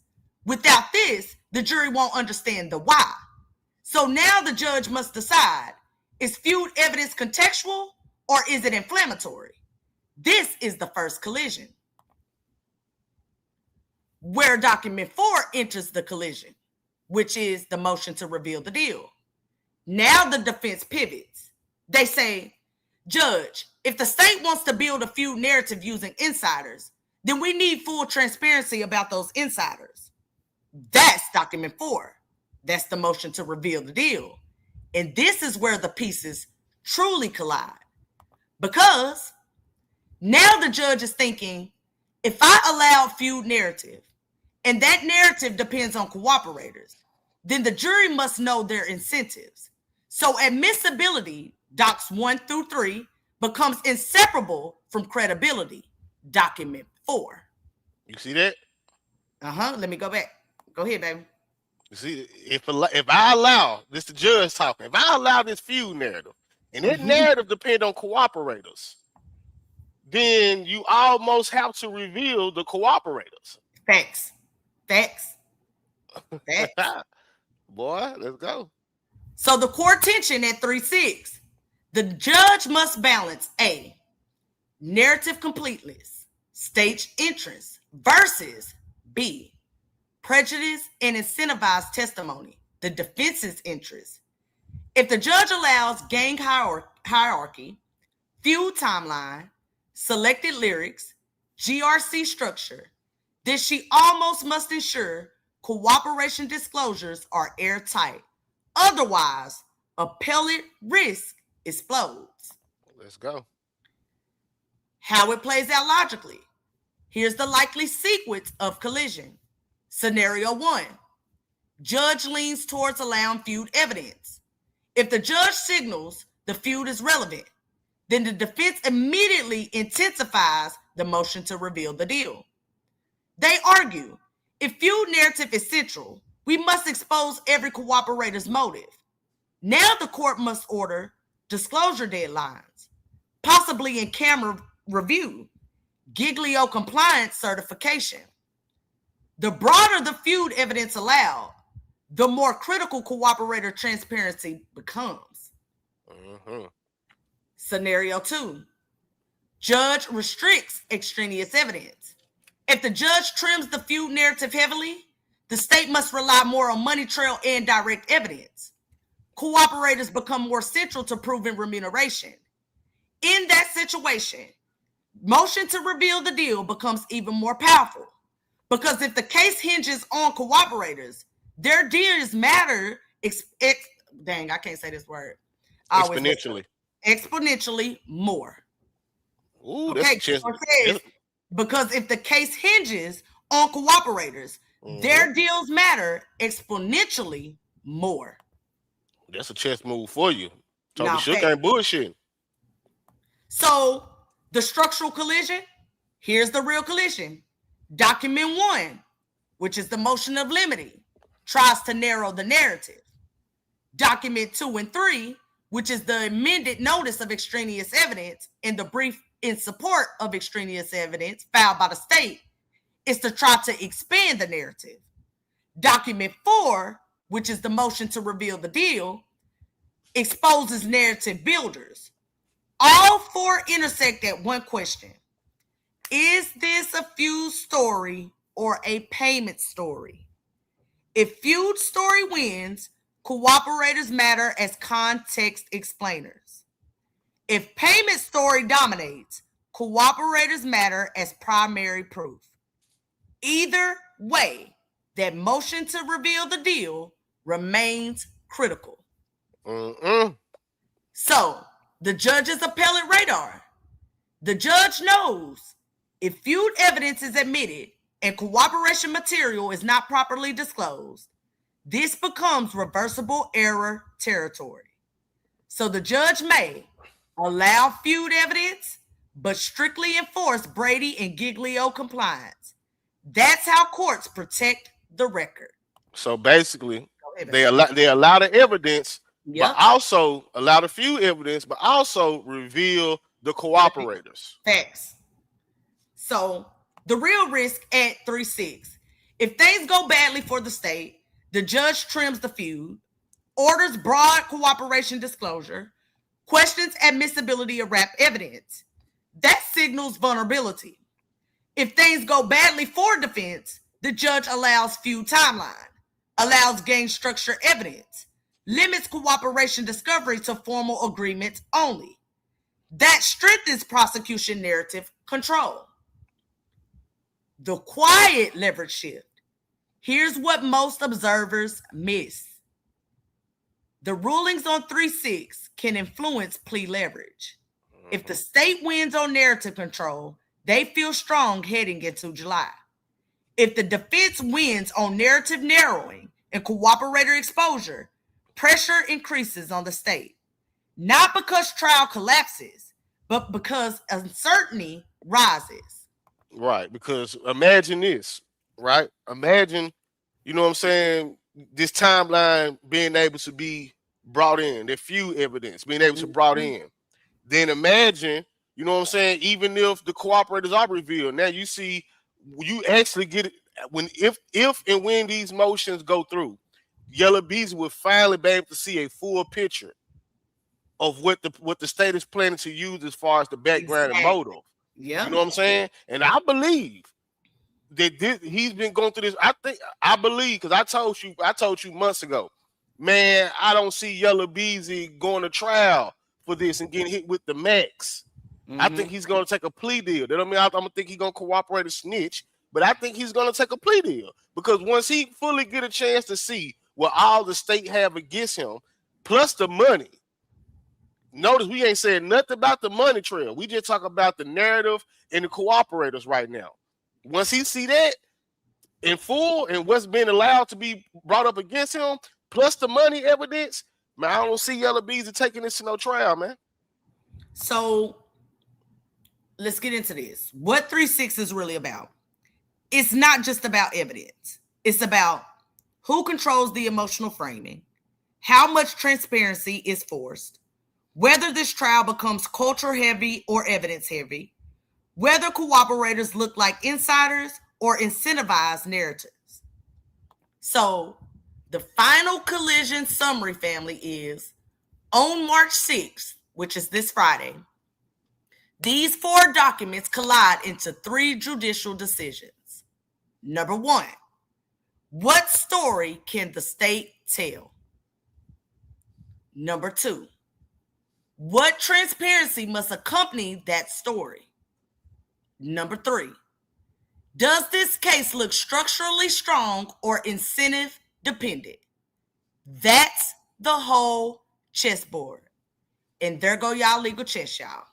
Without this, the jury won't understand the why. So now the judge must decide, is feud evidence contextual or is it inflammatory? This is the first collision. Where document 4 enters the collision, which is the motion to reveal the deal. Now the defense pivots. They say, Judge, if the state wants to build a feud narrative using insiders, then we need full transparency about those insiders. That's document 4. That's the motion to reveal the deal. And this is where the pieces truly collide. Because now the judge is thinking, if I allow feud narrative, and that narrative depends on cooperators, then the jury must know their incentives. So admissibility, docs 1 through 3, becomes inseparable from credibility, document 4. You see that? Let me go back. Go ahead, baby. You see, if I allow this, the judge talking, if I allow this feud narrative, and that narrative depends on cooperators, then you almost have to reveal the cooperators. Facts. Boy, let's go. So the core tension at 3-6, the judge must balance A, narrative completeness, stage entrance, versus B, prejudice and incentivized testimony, the defense's interest. If the judge allows gang hierarchy, feud timeline, selected lyrics, GRC structure, then she almost must ensure cooperation disclosures are airtight. Otherwise, appellate risk explodes. Let's go. How it plays out logically. Here's the likely sequence of collision. Scenario 1. Judge leans towards allowing feud evidence. If the judge signals the feud is relevant, then the defense immediately intensifies the motion to reveal the deal. They argue, if feud narrative is central, we must expose every cooperator's motive. Now the court must order disclosure deadlines, possibly in camera review, Giglio compliance certification. The broader the feud evidence allowed, the more critical cooperator transparency becomes. Scenario 2. Judge restricts extraneous evidence. If the judge trims the feud narrative heavily, the state must rely more on money trail and direct evidence. Cooperators become more central to proving remuneration. In that situation, motion to reveal the deal becomes even more powerful, because if the case hinges on cooperators, their deals matter. Dang, I can't say this word. Exponentially more. Ooh, okay, because if the case hinges on cooperators, their deals matter exponentially more. That's a chess move for you. Toby Shook ain't bullshit. So the structural collision, here's the real collision. Document 1, which is the motion of limity, tries to narrow the narrative. Document 2 and 3, which is the amended notice of extraneous evidence and the brief in support of extraneous evidence filed by the state, is to try to expand the narrative. Document 4, which is the motion to reveal the deal, exposes narrative builders. All 4 intersect at one question. Is this a feud story or a payment story? If feud story wins, cooperators matter as context explainers. If payment story dominates, cooperators matter as primary proof. Either way, that motion to reveal the deal remains critical. So, the judge's appellate radar. The judge knows if feud evidence is admitted and cooperation material is not properly disclosed, this becomes reversible error territory. So the judge may allow feud evidence, but strictly enforce Brady and Giglio compliance. That's how courts protect the record. So basically, they allow the evidence, but also allow the feud evidence, but also reveal the cooperators. Facts. So the real risk at 3-6, if things go badly for the state, the judge trims the feud, orders broad cooperation disclosure, questions admissibility of rap evidence. That signals vulnerability. If things go badly for defense, the judge allows feud timeline, allows gang structure evidence, limits cooperation discovery to formal agreements only. That strengthens prosecution narrative control. The quiet leverage shift. Here's what most observers miss. The rulings on 3-6 can influence plea leverage. If the state wins on narrative control, they feel strong heading into July. If the defense wins on narrative narrowing and cooperator exposure, pressure increases on the state, not because trial collapses, but because uncertainty rises. Right, because imagine this, right? Imagine, you know what I'm saying, this timeline being able to be brought in, the few evidence being able to brought in. Then imagine, you know what I'm saying, even if the cooperators are revealed, now you see, you actually get it when if and when these motions go through, Yella Beezy will finally be able to see a full picture of what the state is planning to use as far as the background and motive. Yeah. You know what I'm saying? And I believe that he's been going through this. I believe, because I told you months ago, man, I don't see Yella Beezy going to trial for this and getting hit with the max. I think he's going to take a plea deal. That don't mean I'm going to think he's going to cooperate or snitch, but I think he's going to take a plea deal, because once he fully get a chance to see what all the state have against him, plus the money. Notice we ain't saying nothing about the money trail. We just talk about the narrative and the cooperators right now. Once he see that in full and what's been allowed to be brought up against him, plus the money evidence, man, I don't see Yella Beezy taking this to no trial, man. So let's get into this. What 3-6 is really about? It's not just about evidence. It's about who controls the emotional framing, how much transparency is forced, whether this trial becomes culture heavy or evidence heavy, whether cooperators look like insiders or incentivized narratives. So the final collision summary, family, is on March 6th, which is this Friday, these 4 documents collide into 3 judicial decisions. Number 1, what story can the state tell? Number 2, what transparency must accompany that story? Number 3, does this case look structurally strong or incentive dependent? That's the whole chessboard. And there go y'all legal chess, y'all.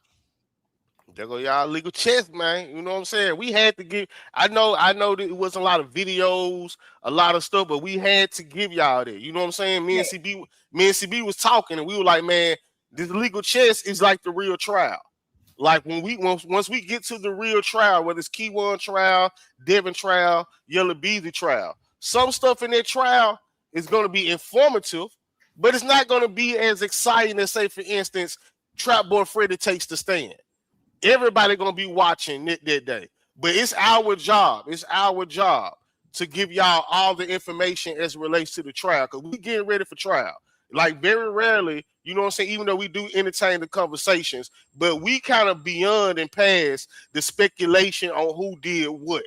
There go y'all legal chess, man. You know what I'm saying? We had to give. I know that it wasn't a lot of videos, a lot of stuff, but we had to give y'all that. You know what I'm saying? Me and CB was talking, and we were like, man, this legal chess is like the real trial. Like once we get to the real trial, whether it's Key1 trial, Devin trial, Yella Beezy trial, some stuff in that trial is going to be informative, but it's not going to be as exciting as, say, for instance, Trap Boy Freddy takes the stand. Everybody gonna be watching it that day, but it's our job. It's our job to give y'all all the information as it relates to the trial, because we getting ready for trial. Like, very rarely, you know what I'm saying, even though we do entertain the conversations, but we kind of beyond and past the speculation on who did what.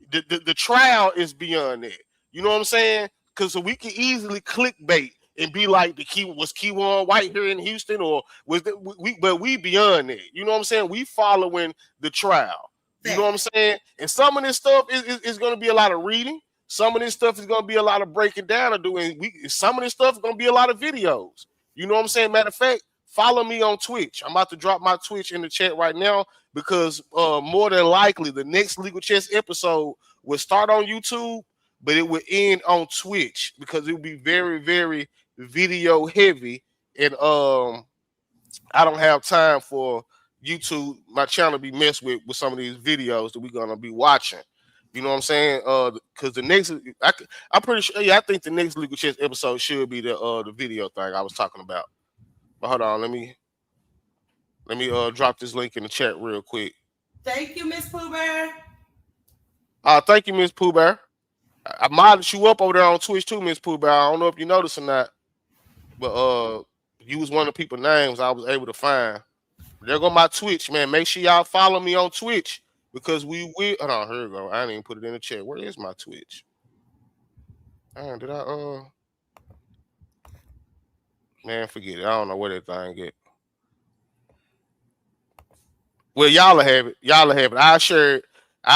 The trial is beyond that. You know what I'm saying? Because so we can easily clickbait and be like, was Key1 white here in Houston, or was but we beyond that. You know what I'm saying? We following the trial. You know what I'm saying? And some of this stuff is going to be a lot of reading. Some of this stuff is going to be a lot of breaking down and doing. Some of this stuff is going to be a lot of videos. You know what I'm saying? Matter of fact, follow me on Twitch. I'm about to drop my Twitch in the chat right now, because more than likely the next Legal Chess episode will start on YouTube, but it will end on Twitch, because it will be very, very video heavy, and I don't have time for YouTube, my channel, be messed with some of these videos that we're gonna be watching. You know what I'm saying? Because the next, I'm pretty sure. Yeah, I think the next Legal Chess episode should be the video thing I was talking about. But hold on, let me drop this link in the chat real quick. Thank you, Miss Pooh Bear. Thank you, Miss Pooh Bear. I modded you up over there on Twitch too, Miss Pooh Bear. I don't know if you noticed or not, but you was one of the people's names I was able to find. There go my Twitch, man. Make sure y'all follow me on Twitch, because we will. Hold on, here we go. I didn't even put it in the chat. Where is my Twitch? Did I man, forget it. I don't know where that thing get. Well, y'all will have it. Y'all will have it. I'll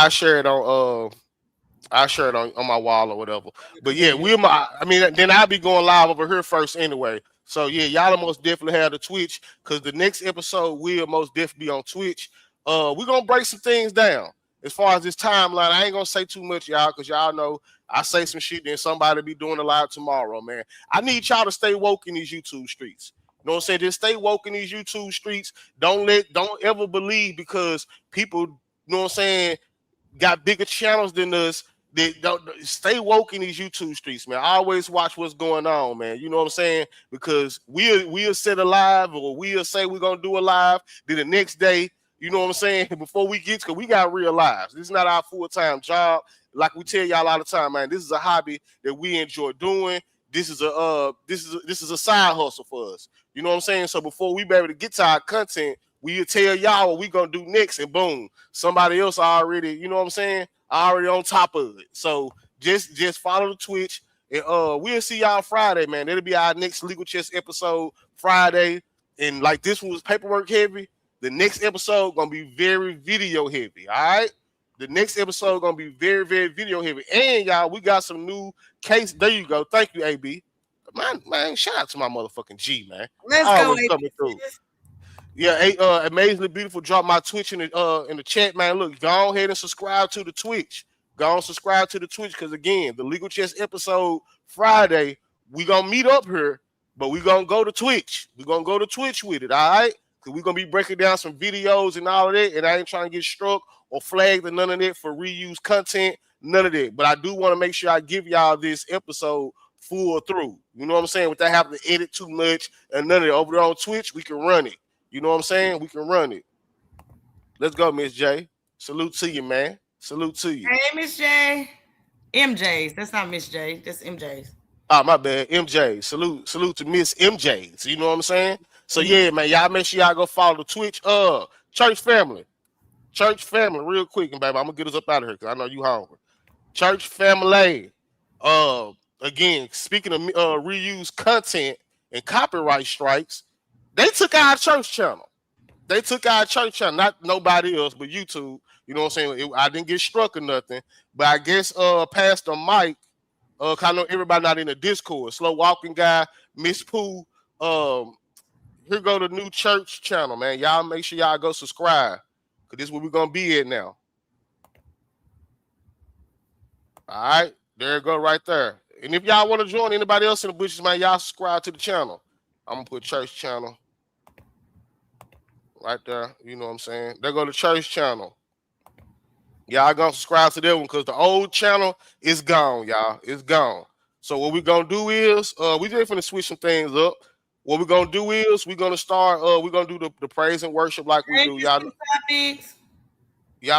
share it on on my wall or whatever. But yeah, then I'll be going live over here first anyway. So yeah, y'all will most definitely have the Twitch, because the next episode will most definitely be on Twitch. We're gonna break some things down. as far as this timeline, I ain't gonna say too much, y'all, because y'all know I say some shit, then somebody be doing a live tomorrow, man. I need y'all to stay woke in these YouTube streets. You know what I'm saying? Just stay woke in these YouTube streets. Don't ever believe because people, you know what I'm saying, got bigger channels than us. They don't stay woke in these YouTube streets, man. I always watch what's going on, man. You know what I'm saying? Because we'll set a live or we'll say we're gonna do a live. Then the next day, you know what I'm saying? Before we get to, we got real lives. This is not our full-time job. Like we tell y'all all the time, man. This is a hobby that we enjoy doing. This is a side hustle for us. You know what I'm saying? So before we be able to get to our content, we'll tell y'all what we gonna do next, and boom, somebody else already, you know what I'm saying, already on top of it. So just follow the Twitch, and we'll see y'all Friday, man. That'll be our next Legal Chess episode Friday. And like this one was paperwork heavy, the next episode gonna be very video heavy. All right, the next episode gonna be very, very video heavy. And y'all, we got some new case. There you go. Thank you, AB. Man, shout out to my motherfucking G, man. Let's Always go, coming through. Yeah, amazingly beautiful. Drop my Twitch in the chat, man. Look, go ahead and subscribe to the Twitch. Go on, subscribe to the Twitch, because again, the Legal Chess episode Friday, we gonna meet up here, but we gonna go to Twitch. We gonna go to Twitch with it, all right? Because we gonna be breaking down some videos and all of that, and I ain't trying to get struck or flagged or none of that for reused content, none of that. But I do want to make sure I give y'all this episode full through. You know what I'm saying? Without having to edit too much and none of that. Over there on Twitch, we can run it. You know what I'm saying? We can run it. Let's go, Miss J. Salute to you, man. Salute to you. Hey, Miss J. MJ's. That's not Miss J. That's MJ's. Oh, my bad. MJ. Salute to Miss MJ's. You know what I'm saying? So yeah, man, y'all make sure y'all go follow the Twitch. Church family, real quick, and baby, I'm gonna get us up out of here because I know you hungry. Church family. Again, speaking of reused content and copyright strikes, they took our church channel. Not nobody else, but YouTube. You know what I'm saying? I didn't get struck or nothing, but I guess Pastor Mike, I know everybody not in the Discord. Slow walking guy, Miss Pooh. Here go the new church channel, man. Y'all make sure y'all go subscribe, because this is where we're gonna be at now. All right, there it go right there. And if y'all want to join anybody else in the bushes, man, y'all subscribe to the channel. I'm gonna put church channel right there. You know what I'm saying? There go the church channel. Y'all gonna subscribe to that one because the old channel is gone, y'all. It's gone. So what we gonna do is we just finna switch some things up. What we're gonna do is we're gonna start. We're gonna do the praise and worship like we do. Y'all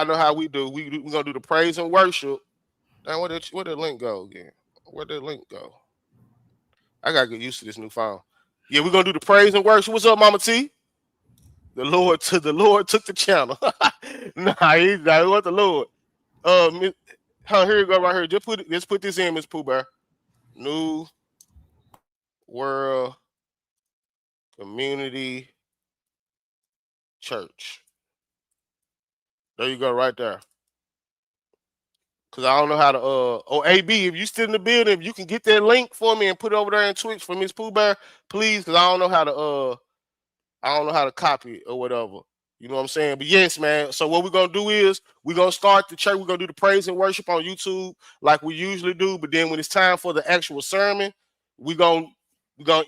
know how we do. We're gonna do the praise and worship. Now where did the link go again? Where did the link go? I gotta get used to this new phone. Yeah, we're gonna do the praise and worship. What's up, Mama T? The Lord took the channel. Nah, he's not. What the Lord? Here you go right here. Just put this in, Miss Pooh Bear. New World Community Church. There you go, right there. Cause I don't know how to AB, if you still in the building, if you can get that link for me and put it over there in Twitch for Miss Pooh Bear, please, because I don't know how to copy it or whatever. You know what I'm saying? But yes, man. So what we're gonna do is we're gonna start the church. We're gonna do the praise and worship on YouTube like we usually do. But then when it's time for the actual sermon, we're gonna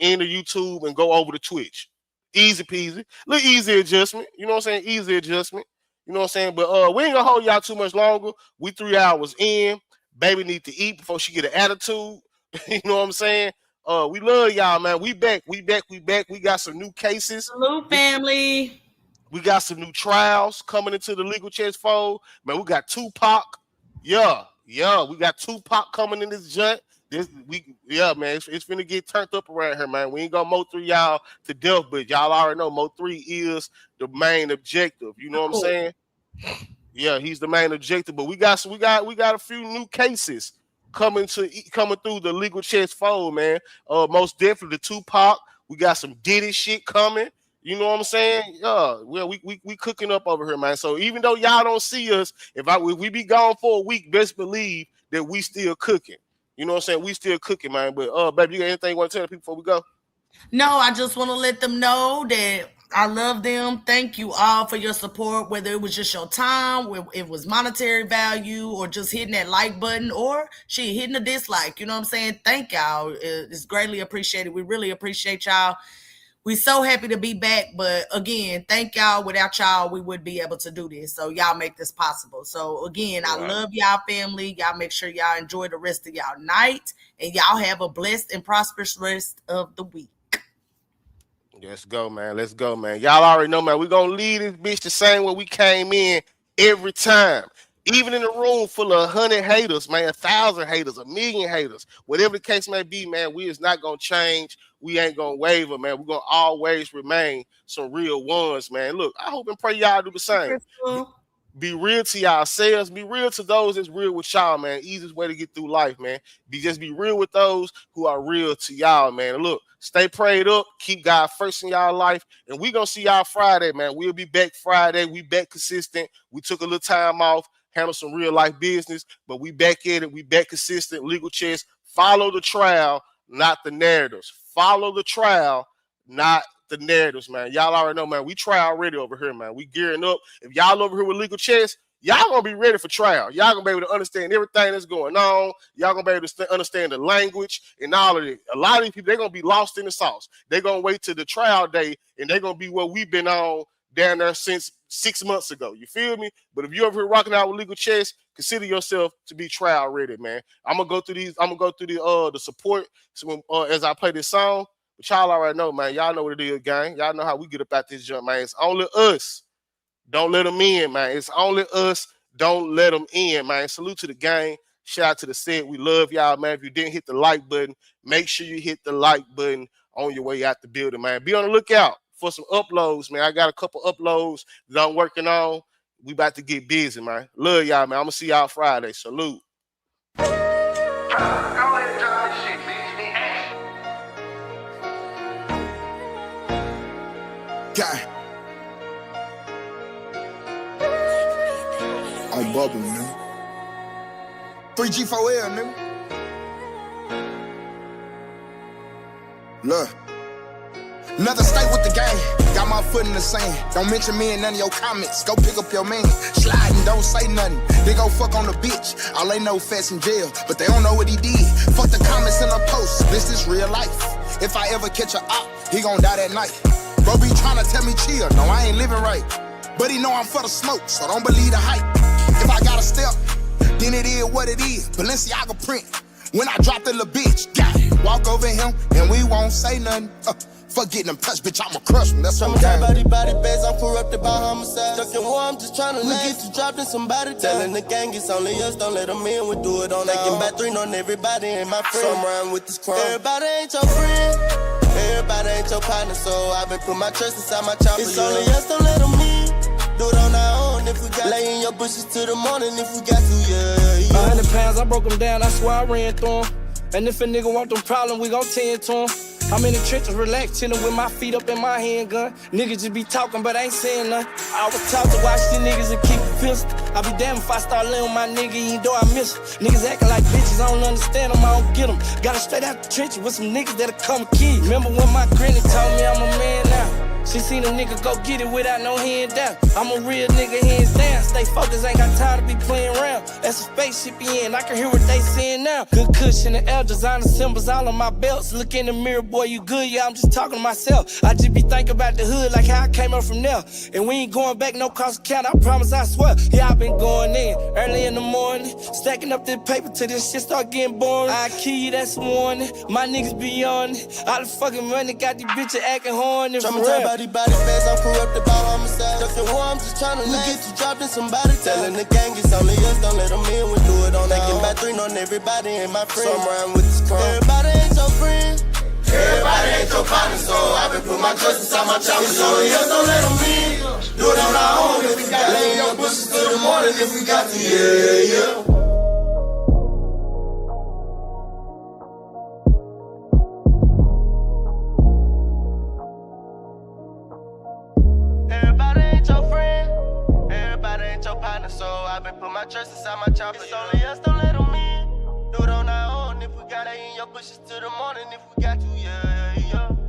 end the YouTube and go over to Twitch. Easy peasy. Little easy adjustment. You know what I'm saying? Easy adjustment. You know what I'm saying? But we ain't gonna hold y'all too much longer. We 3 hours in. Baby need to eat before she get an attitude. You know what I'm saying? We love y'all, man. We back. We got some new cases. Salute, family. We got some new trials coming into the Legal Chess fold. Man, we got Tupac. Yeah. We got Tupac coming in this joint. Man, it's finna get turned up around here, man. We ain't gonna MO3 y'all to death, but y'all already know MO3 is the main objective. You know what I'm saying? Yeah, he's the main objective. But we got a few new cases coming through the Legal Chess fold, man. Most definitely the Tupac. We got some Diddy shit coming. You know what I'm saying? Yeah, well, we cooking up over here, man. So even though y'all don't see us, if we be gone for a week, best believe that we still cooking. You know what I'm saying? We still cooking, man. But baby, you got anything you want to tell the people before we go? No, I just want to let them know that I love them. Thank you all for your support, whether it was just your time, whether it was monetary value, or just hitting that like button, or hitting the dislike. You know what I'm saying? Thank y'all. It's greatly appreciated. We really appreciate y'all. We so happy to be back, but again, thank y'all. Without y'all, we wouldn't be able to do this. So y'all make this possible. So again, I love y'all family. Y'all make sure y'all enjoy the rest of y'all night, and y'all have a blessed and prosperous rest of the week. Let's go, man. Let's go, man. Y'all already know, man. We're going to leave this bitch the same way we came in every time. Even in a room full of 100 haters, man, 1,000 haters, 1,000,000 haters, whatever the case may be, man, we is not going to change. We ain't going to waver, man. We're going to always remain some real ones, man. Look, I hope and pray y'all do the same. Be real to yourselves. Be real to those that's real with y'all, man. Easiest way to get through life, man. Just be real with those who are real to y'all, man. And look, stay prayed up. Keep God first in y'all life. And we going to see y'all Friday, man. We'll be back Friday. We back consistent. We took a little time off, handle some real life business, but we back at it. We back consistent. Legal chess. Follow the trial, not the narratives. Follow the trial, not the narratives, man. Y'all already know, man. We trial ready over here, man. We gearing up. If y'all over here with legal chess, y'all gonna be ready for trial. Y'all gonna be able to understand everything that's going on. Y'all gonna be able to understand the language and all of it. A lot of these people, they're gonna be lost in the sauce. They're gonna wait till the trial day, and they're gonna be what we've been on down there since 6 months ago. You feel me? But if you're over here rocking out with legal chess, consider yourself to be trial ready, man. I'm gonna go through these. I'm gonna go through the support as I play this song. But y'all already know, man. Y'all know what it is, gang. Y'all know how we get up out this jump, man. It's only us. Don't let them in, man. It's only us. Don't let them in, man. Salute to the gang. Shout out to the set. We love y'all, man. If you didn't hit the like button, make sure you hit the like button on your way out the building, man. Be on the lookout for some uploads, man. I got a couple uploads that I'm working on. We about to get busy, man. Love y'all, man. I'm going to see y'all Friday. Salute. God. On bubble, nigga. 3G4L, nigga. Look. Another state with the game. Got my foot in the sand. Don't mention me in none of your comments. Go pick up your man. Slide and don't say nothing. They go fuck on the bitch. All they know fast in jail, but they don't know what he did. Fuck the comments in the post. This is real life. If I ever catch a op, he gon' die that night. Bro be tryna tell me chill. No, I ain't living right. But he know I'm for the smoke, so don't believe the hype. If I got a step, then it is what it is. Balenciaga print. When I drop the little bitch, got it. Walk over him, and we won't say nothing. Fuck getting them touched, bitch, I'ma crush them. That's what I'm saying. Body bags, I'm corrupted by homicide. Stuck in war, I'm just trying to get you dropped in somebody. Telling the gang it's only us, don't let them in. We do it on taking back 3 on everybody and my friend. So I'm riding with this crime. Everybody ain't your friend. Everybody ain't your partner, so I've been put my trust inside my chopper. It's only us, don't let them in. Do it on our own if we got. Lay in your bushes till the morning if we got to, yeah. 100 pounds, I broke them down, I swear I ran through them. And if a nigga want them problems, we gon' tend to him. I'm in the trenches, relaxed, chillin' with my feet up in my handgun. Niggas just be talking, but I ain't saying nothing. I was taught to watch these niggas and keep it pistol. I be damned if I start laying with my nigga, even though I miss him. Niggas acting like bitches, I don't understand them, I don't get them. Got it straight out the trenches with some niggas that'll come kill. Remember when my granny told me I'm a man now? She seen a nigga go get it without no hand down. I'm a real nigga, hands down. Stay focused, ain't got time to be playing around. That's a spaceship in, I can hear what they saying now. Good cushion and L, designer symbols all on my belts. Look in the mirror, boy, you good? Yeah, I'm just talking to myself. I just be thinking about the hood, like how I came up from there. And we ain't going back, no cost account, I promise, I swear. Yeah, I been going in early in the morning, stacking up this paper till this shit start getting boring. I kill you, that's a warning. My niggas be on it. All the fucking money got these bitches acting horny. Body bags, I'm corrupted by homicide. Stuck in war, I'm just trying to get you dropped in somebody. Telling the gang it's only us, don't let them in. We do it on taking back 3 on everybody and my friend. So I'm riding with this crime. Everybody ain't your friend. Everybody ain't your partner, so I've been put my trust inside my chopper. It's only us, don't let them in. Do it on our own if we got. Lay in your bushes till the morning if we got to, yeah. So I've been put my trust inside my chopper. It's only us, don't let them in. Do it on our own if we got. Lay in your bushes till the morning if we got to, yeah.